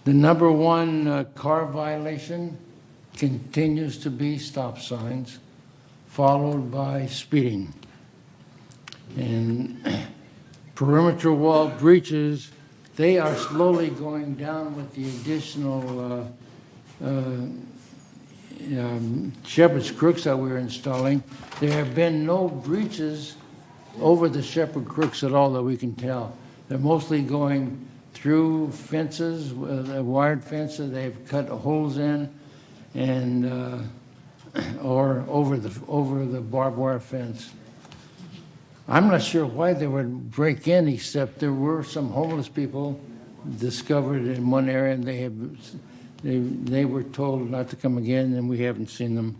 number one car violation continues to be stop signs, followed by speeding. And perimeter wall breaches, they are slowly going down with the additional shepherd's crooks that we're installing. There have been no breaches over the shepherd crooks at all that we can tell. They're mostly going through fences, wired fences they've cut holes in, and or over the barbed wire fence. I'm not sure why they would break in, except there were some homeless people discovered in one area, and they were told not to come again, and we haven't seen them.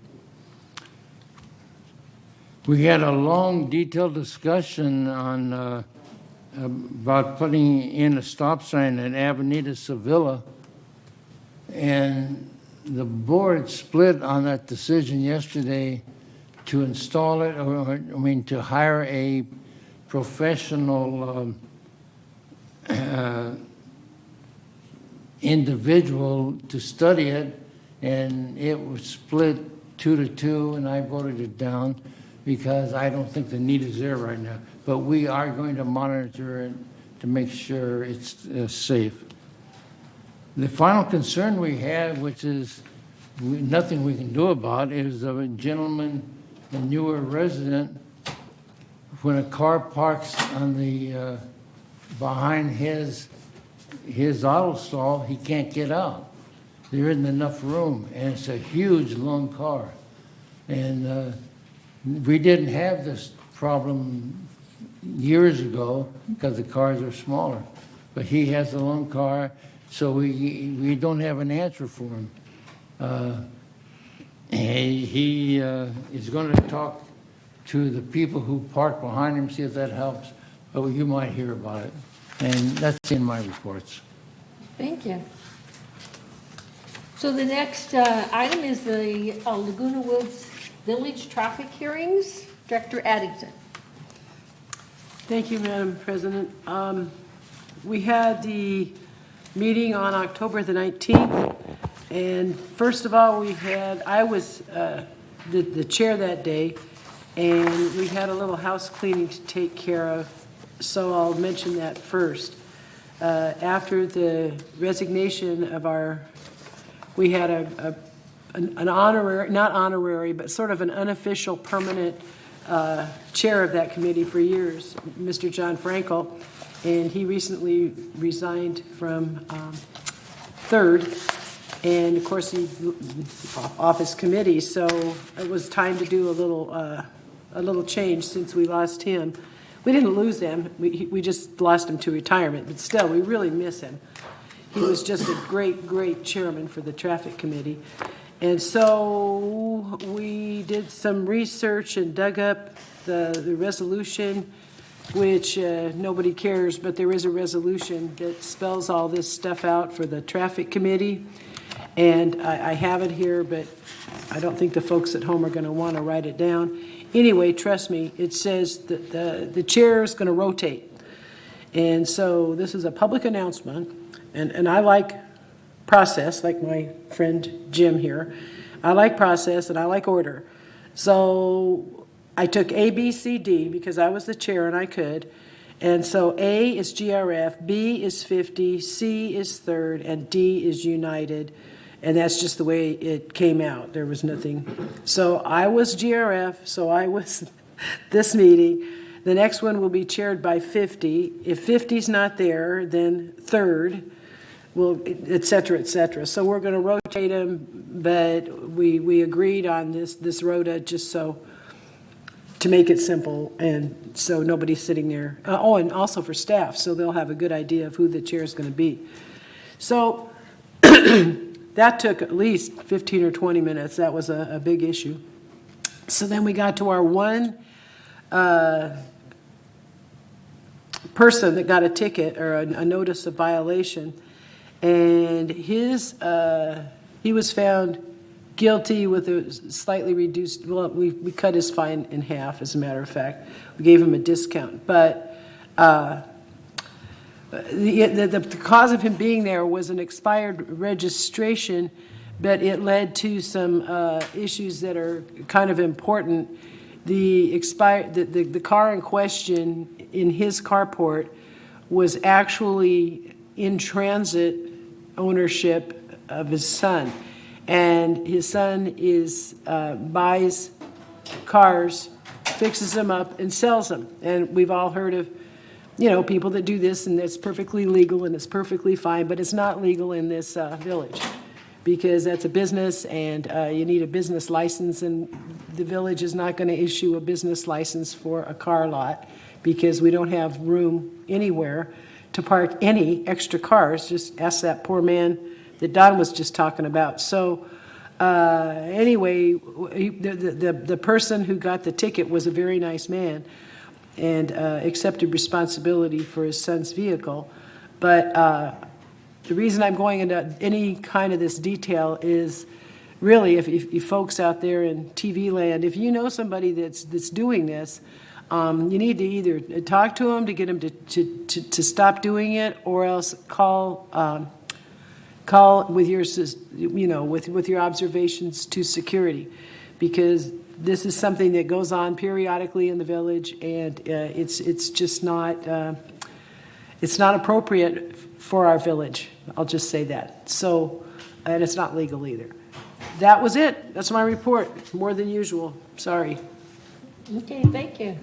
We had a long, detailed discussion on about putting in a stop sign at Avenida Sevilla, and the board split on that decision yesterday to install it, to hire a professional individual to study it, and it was split 2-2, and I voted it down because I don't think the need is there right now. But we are going to monitor it to make sure it's safe. The final concern we have, which is nothing we can do about, is of a gentleman, a newer resident, when a car parks on the behind his auto stall, he can't get out. There isn't enough room, and it's a huge, long car. And we didn't have this problem years ago because the cars are smaller. But he has a long car, so we don't have an answer for him. He is going to talk to the people who park behind him, see if that helps. But you might hear about it. And that's in my reports. Thank you. So the next item is the Laguna Woods Village traffic hearings. Director Addington. Thank you, Madam President. We had the meeting on October the 19th, and first of all, I was the chair that day, and we had a little house cleaning to take care of, so I'll mention that first. After the resignation of our we had an honorary, not honorary, but sort of an unofficial permanent chair of that committee for years, Mr. John Frankel, and he recently resigned from third, and of course he off his committee, so it was time to do a little change since we lost him. We didn't lose him, we just lost him to retirement, but still, we really miss him. He was just a great chairman for the traffic committee. And so we did some research and dug up the resolution, which nobody cares, but there is a resolution that spells all this stuff out for the traffic committee. And I have it here, but I don't think the folks at home are going to want to write it down. Anyway, trust me, it says that the chair is going to rotate. And so this is a public announcement, and I like process, like my friend Jim here. I like process and I like order. So I took A, B, C, D because I was the chair and I could. And so A is GRF, B is 50, C is third, and D is United. And that's just the way it came out. There was nothing. So I was GRF, so I was this meeting. The next one will be chaired by 50. If 50's not there, then third. Well, et cetera, et cetera. So we're going to rotate them, but we agreed on this rota just so to make it simple, and so nobody's sitting there. Oh, and also for staff, so they'll have a good idea of who the chair is going to be. So that took at least 15 or 20 minutes. That was a big issue. So then we got to our one person that got a ticket or a notice of violation. And he was found guilty with a slightly reduced, well, we cut his fine in half, as a matter of fact. We gave him a discount. But the cause of him being there was an expired registration, but it led to some issues that are kind of important. The car in question in his carport was actually in transit ownership of his son, and his son buys cars, fixes them up, and sells them. And we've all heard of, people that do this, and it's perfectly legal and it's perfectly fine, but it's not legal in this village because that's a business, and you need a business license, and the village is not going to issue a business license for a car lot because we don't have room anywhere to park any extra cars. Just ask that poor man that Don was just talking about. So anyway, the person who got the ticket was a very nice man and accepted responsibility for his son's vehicle. But the reason I'm going into any kind of this detail is really if you folks out there in TV land, if you know somebody that's doing this, you need to either talk to them to get them to stop doing it, or else call with your with your observations to security, because this is something that goes on periodically in the village, and it's just not it's not appropriate for our village. I'll just say that. So, and it's not legal either. That was it. That's my report. More than usual. Sorry. Okay, thank you.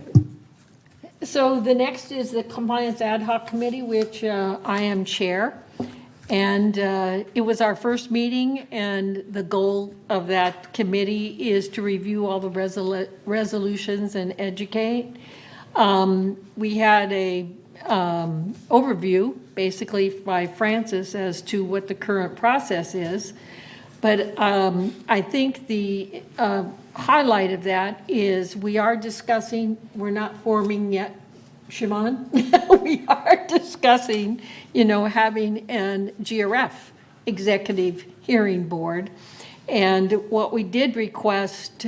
So the next is the Compliance Ad Hoc Committee, which I am chair. And it was our first meeting, and the goal of that committee is to review all the resolutions and educate. We had a overview, basically by Francis, as to what the current process is. But I think the highlight of that is we are discussing, we're not forming yet, Siobhan, we are discussing, having an GRF executive hearing board. And what we did request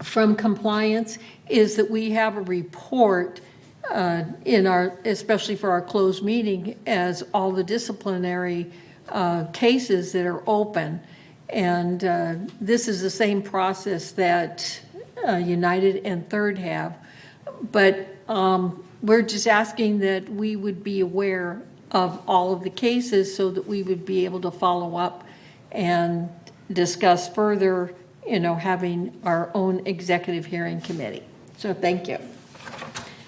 from compliance is that we have a report especially for our closed meeting, as all the disciplinary cases that are open. And this is the same process that United and Third have. But we're just asking that we would be aware of all of the cases so that we would be able to follow up and discuss further, having our own executive hearing committee. So thank you.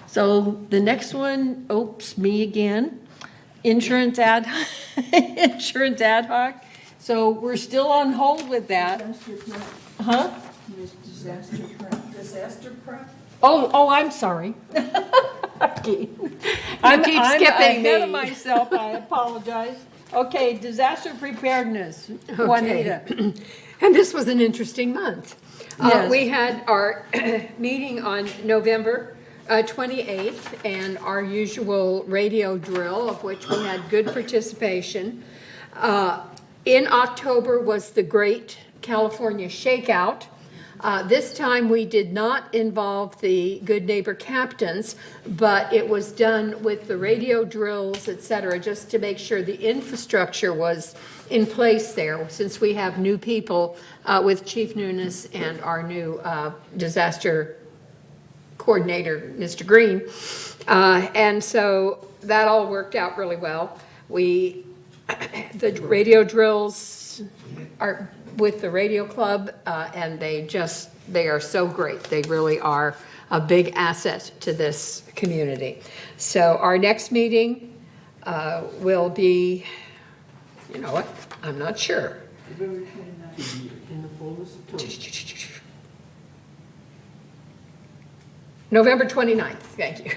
So the next one, oops, me again, insurance ad hoc. So we're still on hold with that. Huh? Disaster prep? Oh, I'm sorry. I'm keep skipping ahead of me. myself, I apologize. Okay, disaster preparedness, Juanita. Okay. And this was an interesting month. Yes. We had our meeting on November 28th and our usual radio drill, of which we had good participation. In October was the Great California Shakeout. This time we did not involve the Good Neighbor captains, but it was done with the radio drills, et cetera, just to make sure the infrastructure was in place there, since we have new people with Chief Nunes and our new disaster coordinator, Mr. Green. And so that all worked out really well. The radio drills are with the radio club, and they are so great. They really are a big asset to this community. So our next meeting will be, you know what, I'm not sure. November 29th, thank you.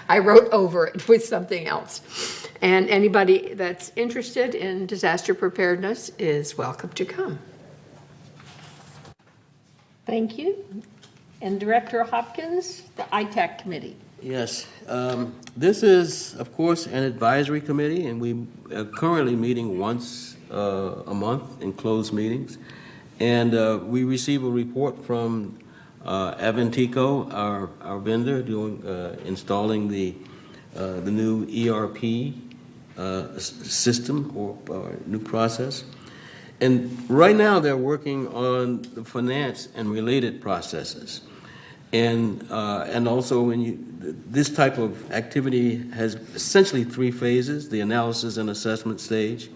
I wrote over it with something else. And anybody that's interested in disaster preparedness is welcome to come. Thank you. And Director Hopkins, the ITAC committee. Yes, this is, of course, an advisory committee, and we are currently meeting once a month in closed meetings. And we receive a report from Aventico, our vendor, installing the new ERP system or new process. And right now, they're working on the finance and related processes. And also, this type of activity has essentially three phases: the analysis and assessment stage,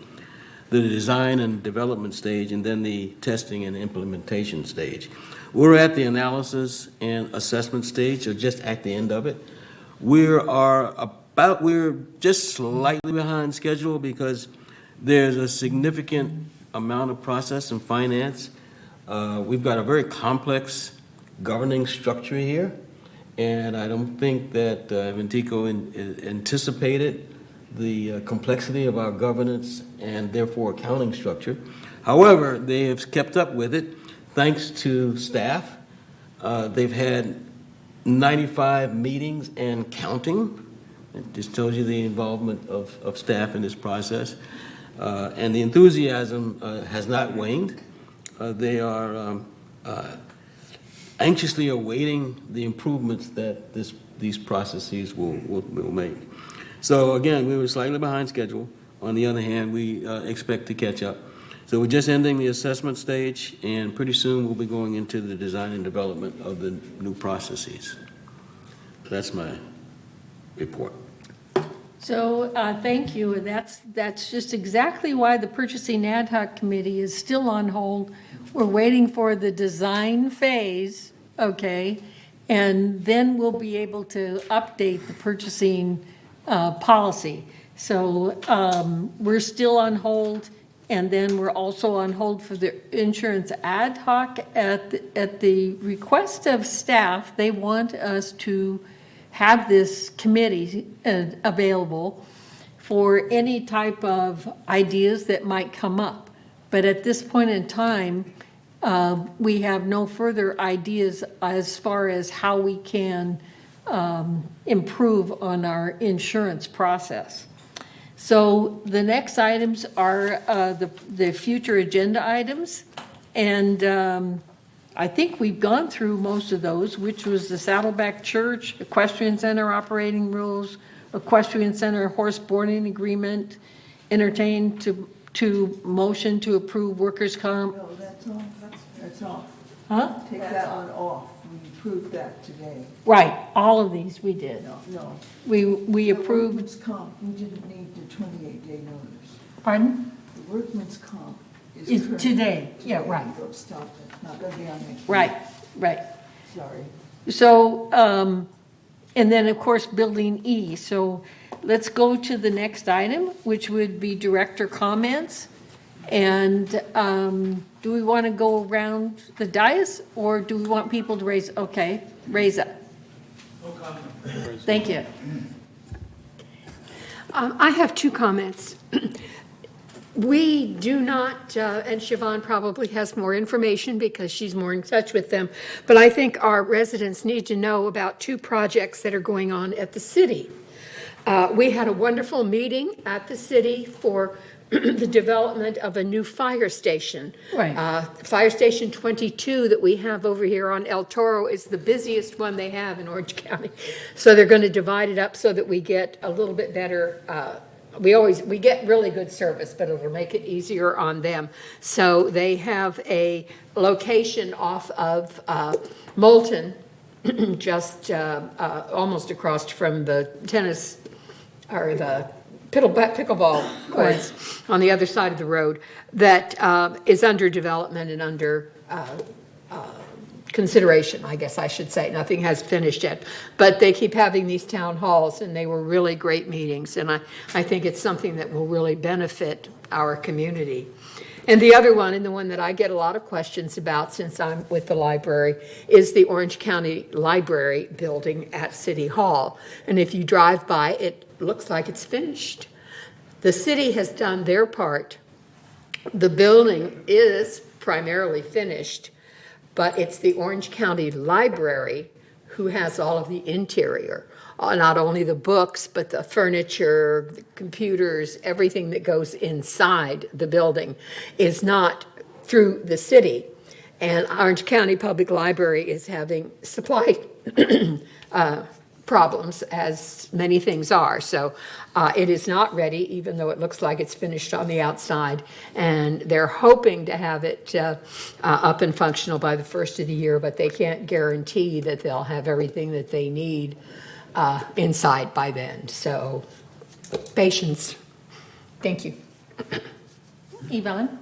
the design and development stage, and then the testing and implementation stage. We're at the analysis and assessment stage, or just at the end of it. We're just slightly behind schedule because there's a significant amount of process and finance. We've got a very complex governing structure here, and I don't think that Aventico anticipated the complexity of our governance and therefore accounting structure. However, they have kept up with it thanks to staff. They've had 95 meetings and counting. It just tells you the involvement of staff in this process. And the enthusiasm has not waned. They are anxiously awaiting the improvements that these processes will make. So again, we were slightly behind schedule. On the other hand, we expect to catch up. So we're just ending the assessment stage, and pretty soon we'll be going into the design and development of the new processes. That's my report. So thank you. That's just exactly why the purchasing ad hoc committee is still on hold. We're waiting for the design phase, okay? And then we'll be able to update the purchasing policy. So we're still on hold, and then we're also on hold for the insurance ad hoc at the request of staff. They want us to have this committee available for any type of ideas that might come up. But at this point in time, we have no further ideas as far as how we can improve on our insurance process. So the next items are the future agenda items. And I think we've gone through most of those, which was the Saddleback Church, Equestrian Center operating rules, Equestrian Center horse boarding agreement, entertain to motion to approve workers' comp. No, that's off. Huh? Take that one off. We approved that today. Right, all of these we did. No. We The approved, workman's comp, we didn't need the 28-day notice. pardon? The Workman's comp Is current. today, yeah, right. Stop it, not gonna be on next. Right, right. Sorry. So, and then, of course, Building E. So let's go to the next item, which would be director comments. And do we want to go around the dais, or do we want people to raise up? Thank you. I have two comments. We do not, and Siobhan probably has more information because she's more in touch with them, but I think our residents need to know about two projects that are going on at the city. We had a wonderful meeting at the city for the development of a new fire station. Right. Fire Station 22 that we have over here on El Toro is the busiest one they have in Orange County. So they're going to divide it up so that we get a little bit better, we get really good service, but it'll make it easier on them. So they have a location off of Moulton, just almost across from the tennis, or the pickleball courts on the other side of the road, that is under development and under consideration, I guess I should say. Nothing has finished yet. But they keep having these town halls, and they were really great meetings. And I think it's something that will really benefit our community. And the other one, and the one that I get a lot of questions about since I'm with the library, is the Orange County Library building at City Hall. And if you drive by, it looks like it's finished. The city has done their part. The building is primarily finished, but it's the Orange County Library who has all of the interior. Not only the books, but the furniture, the computers, everything that goes inside the building is not through the city. And Orange County Public Library is having supply problems, as many things are. So it is not ready, even though it looks like it's finished on the outside. And they're hoping to have it up and functional by the first of the year, but they can't guarantee that they'll have everything that they need inside by then. So patience. Thank you. Yvonne?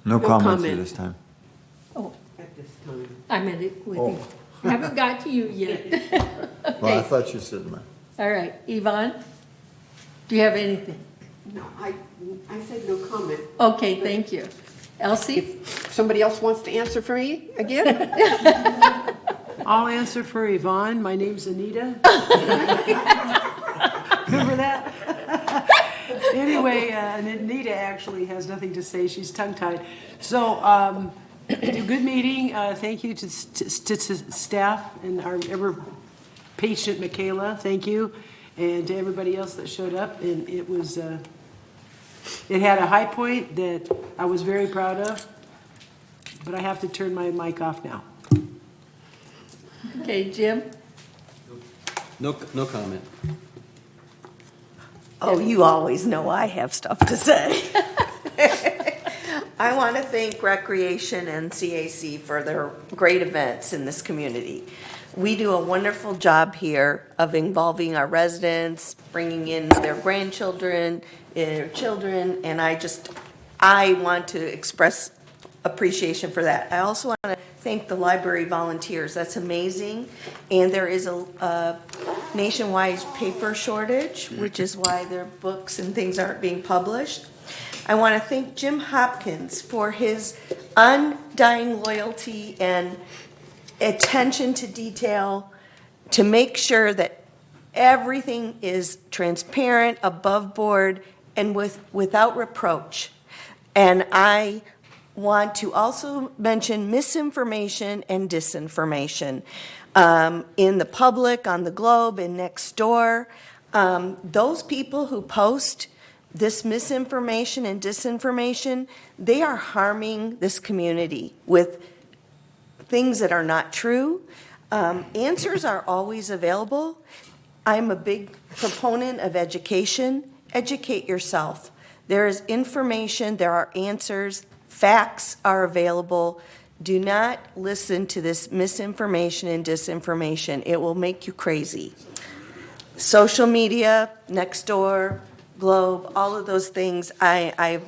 No comments at comment. this time. Oh, At this time. I meant it with Oh. you. Haven't got to you yet. Well, I Okay. thought you said that. All right, Yvonne? Do you have anything? No, I said no comment. Okay, thank you. Elsie? Somebody else wants to answer for me again? I'll answer for Yvonne. My name's Anita. Remember that? Anyway, and Anita actually has nothing to say. She's tongue-tied. So, good meeting. Thank you to staff and our ever-patient Michaela. Thank you. And to everybody else that showed up. And it was, it had a high point that I was very proud of. But I have to turn my mic off now. Okay, Jim? No comment. Oh, you always know I have stuff to say. I want to thank Recreation and CAC for their great events in this community. We do a wonderful job here of involving our residents, bringing in their grandchildren, their children, and I want to express appreciation for that. I also want to thank the library volunteers. That's amazing. And there is a nationwide paper shortage, which is why their books and things aren't being published. I want to thank Jim Hopkins for his undying loyalty and attention to detail to make sure that everything is transparent, above board, and without reproach. And I want to also mention misinformation and disinformation in the public, on the globe, and next door. Those people who post this misinformation and disinformation, they are harming this community with things that are not true. Answers are always available. I'm a big proponent of education. Educate yourself. There is information, there are answers, facts are available. Do not listen to this misinformation and disinformation. It will make you crazy. Social media, next door, Globe, all of those things. I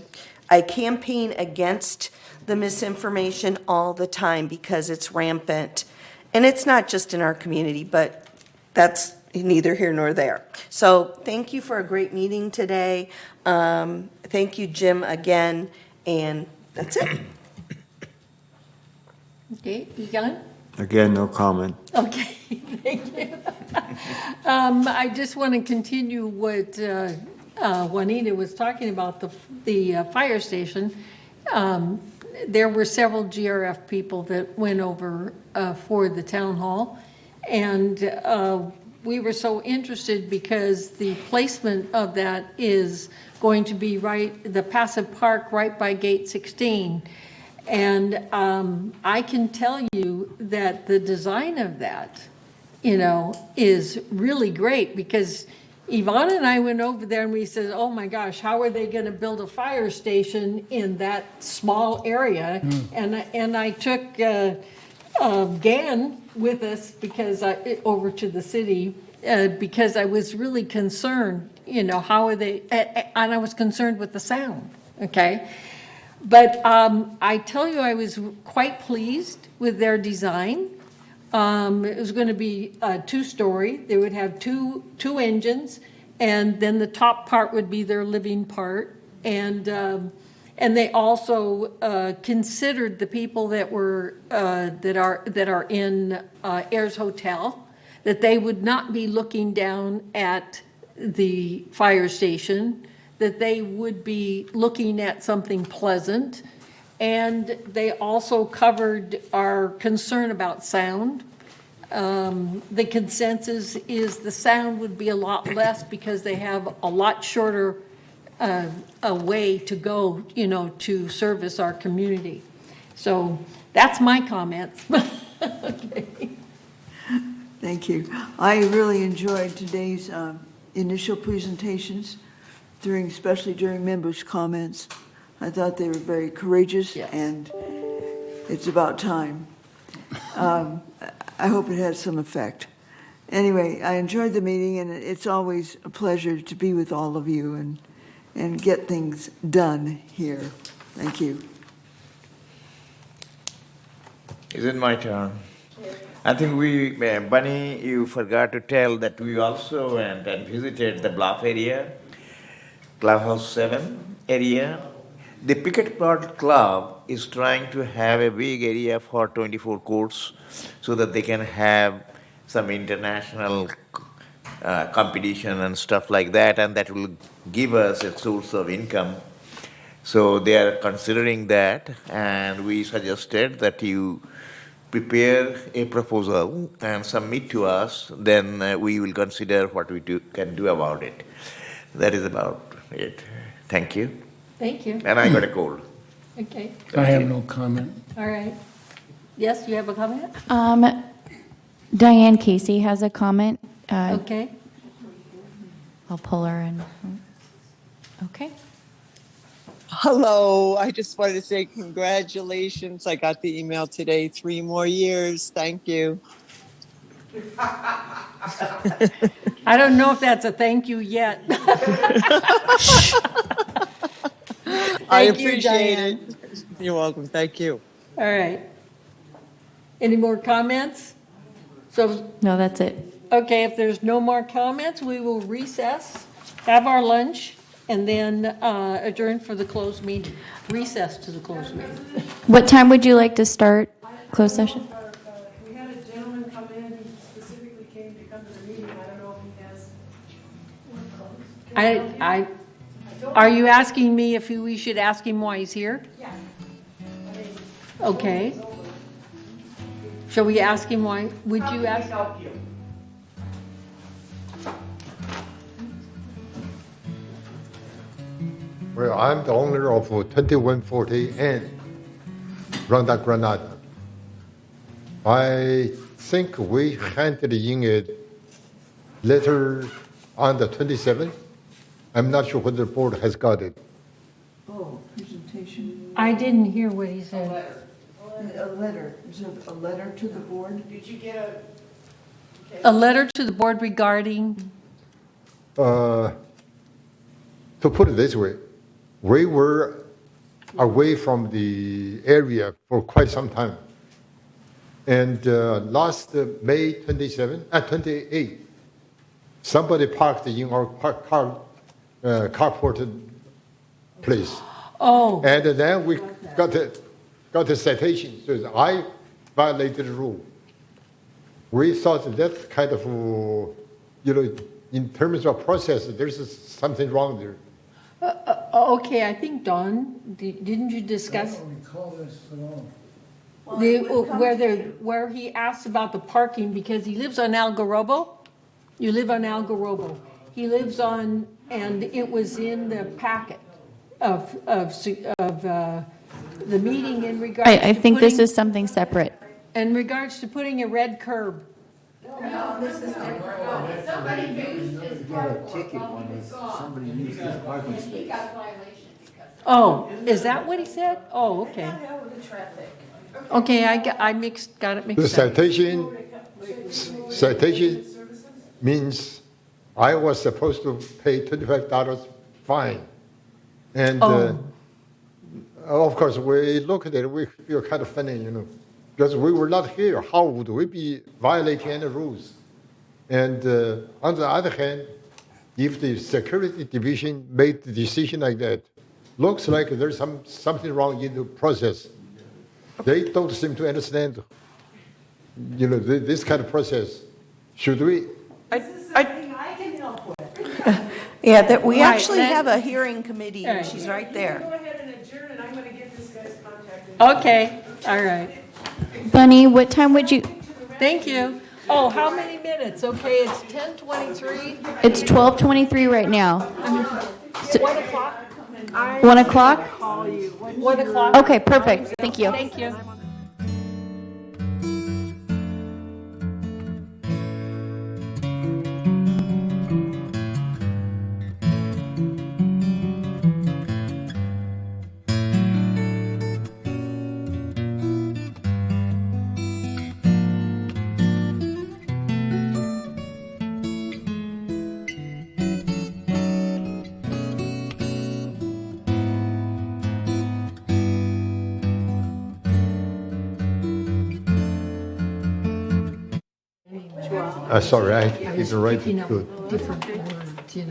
campaign against the misinformation all the time because it's rampant. And it's not just in our community, but that's neither here nor there. So thank you for a great meeting today. Thank you, Jim, again, and that's it. Okay, Egon? Again, no comment. Okay, thank you. I just want to continue what Juanita was talking about, the fire station. There were several GRF people that went over for the town hall, and we were so interested because the placement of that is going to be the passive park right by gate 16. And I can tell you that the design of that, is really great, because Yvonne and I went over there and we said, oh my gosh, how are they going to build a fire station in that small area? And I took Gan with us over to the city because I was really concerned, how are they, and I was concerned with the sound, okay? But I tell you, I was quite pleased with their design. It was going to be a two-story. They would have two engines, and then the top part would be their living part. And they also considered the people that are in Ayers Hotel, that they would not be looking down at the fire station, that they would be looking at something pleasant. And they also covered our concern about sound. The consensus is the sound would be a lot less because they have a lot shorter a way to go, to service our community. So that's my comments. Okay. Thank you. I really enjoyed today's initial presentations, especially during members' comments. I thought they were very courageous, and it's about time. I hope it had some effect. Anyway, I enjoyed the meeting, and it's always a pleasure to be with all of you and get things done here. Thank you. Is it my turn? I think Bunny, you forgot to tell that we also went and visited the Bluff area, Clubhouse 7 area. The Picturesque Club is trying to have a big area for 24 courts so that they can have some international competition and stuff like that, and that will give us a source of income. So they are considering that, and we suggested that you prepare a proposal and submit to us, then we will consider what we can do about it. That is about it. Thank you. Thank you. And I got a cold. Okay. I have no comment. All right. Yes, you have a comment? Diane Casey has a comment. Okay. I'll pull her in. Okay. Hello, I just wanted to say congratulations. I got the email today, 3 more years. Thank you. I don't know if that's a thank you yet. I Thank you, appreciate Diane. it. You're welcome. Thank you. All right. Any more comments? No, that's it. Okay, if there's no more comments, we will recess, have our lunch, and then adjourn for the closed meeting, recess to the closed meeting. What time would you like to start closed session? We had a gentleman come in who specifically came to come to the meeting. I don't know if he has. Are you asking me if we should ask him why he's here? Yeah. Okay. Shall we ask him why? Would you ask? Well, I'm the owner of 2140 and Ronda Granada. I think we handed in a letter on the 27th. I'm not sure whether the board has got it. Oh, presentation. I didn't hear what he said. A letter. Is it a letter to the board? Did you get A letter to the board regarding, to put it this way, we were away from the area for quite some time. And last May 28, somebody parked in our carport place. Oh. And then we got a citation. So I violated the rule. We thought that kind of, in terms of process, there's something wrong there. Okay, I think, Don, didn't you discuss? Where he asked about the parking, because he lives on Algarobo. You live on Algarobo. He lives on, and it was in the packet of the meeting in regards to I think this putting- is something separate. in regards to putting a red curb. Oh, is that what he said? Oh, okay. Okay, I got it mixed The up. citation means I was supposed to pay $25 fine. And of course, we look at it, we feel kind of funny, because we were not here. How would we be violating any rules? And on the other hand, if the security division made the decision like that, looks like there's something wrong in the process. They don't seem to understand, this kind of process. Should we? I can help with. Yeah, we Right, actually then- have a hearing committee, and Alright. she's right there. Go ahead and adjourn, and I'm going to get this guy's contact. Okay, all right. Bunny, what time would you, Thank you. Oh, how many minutes? Okay, it's 10:23. it's 12:23 right now. 1 o'clock? 1 o'clock? 1 o'clock? Okay, perfect. Thank you. Thank you. Sorry, I didn't write it good. Different words, And,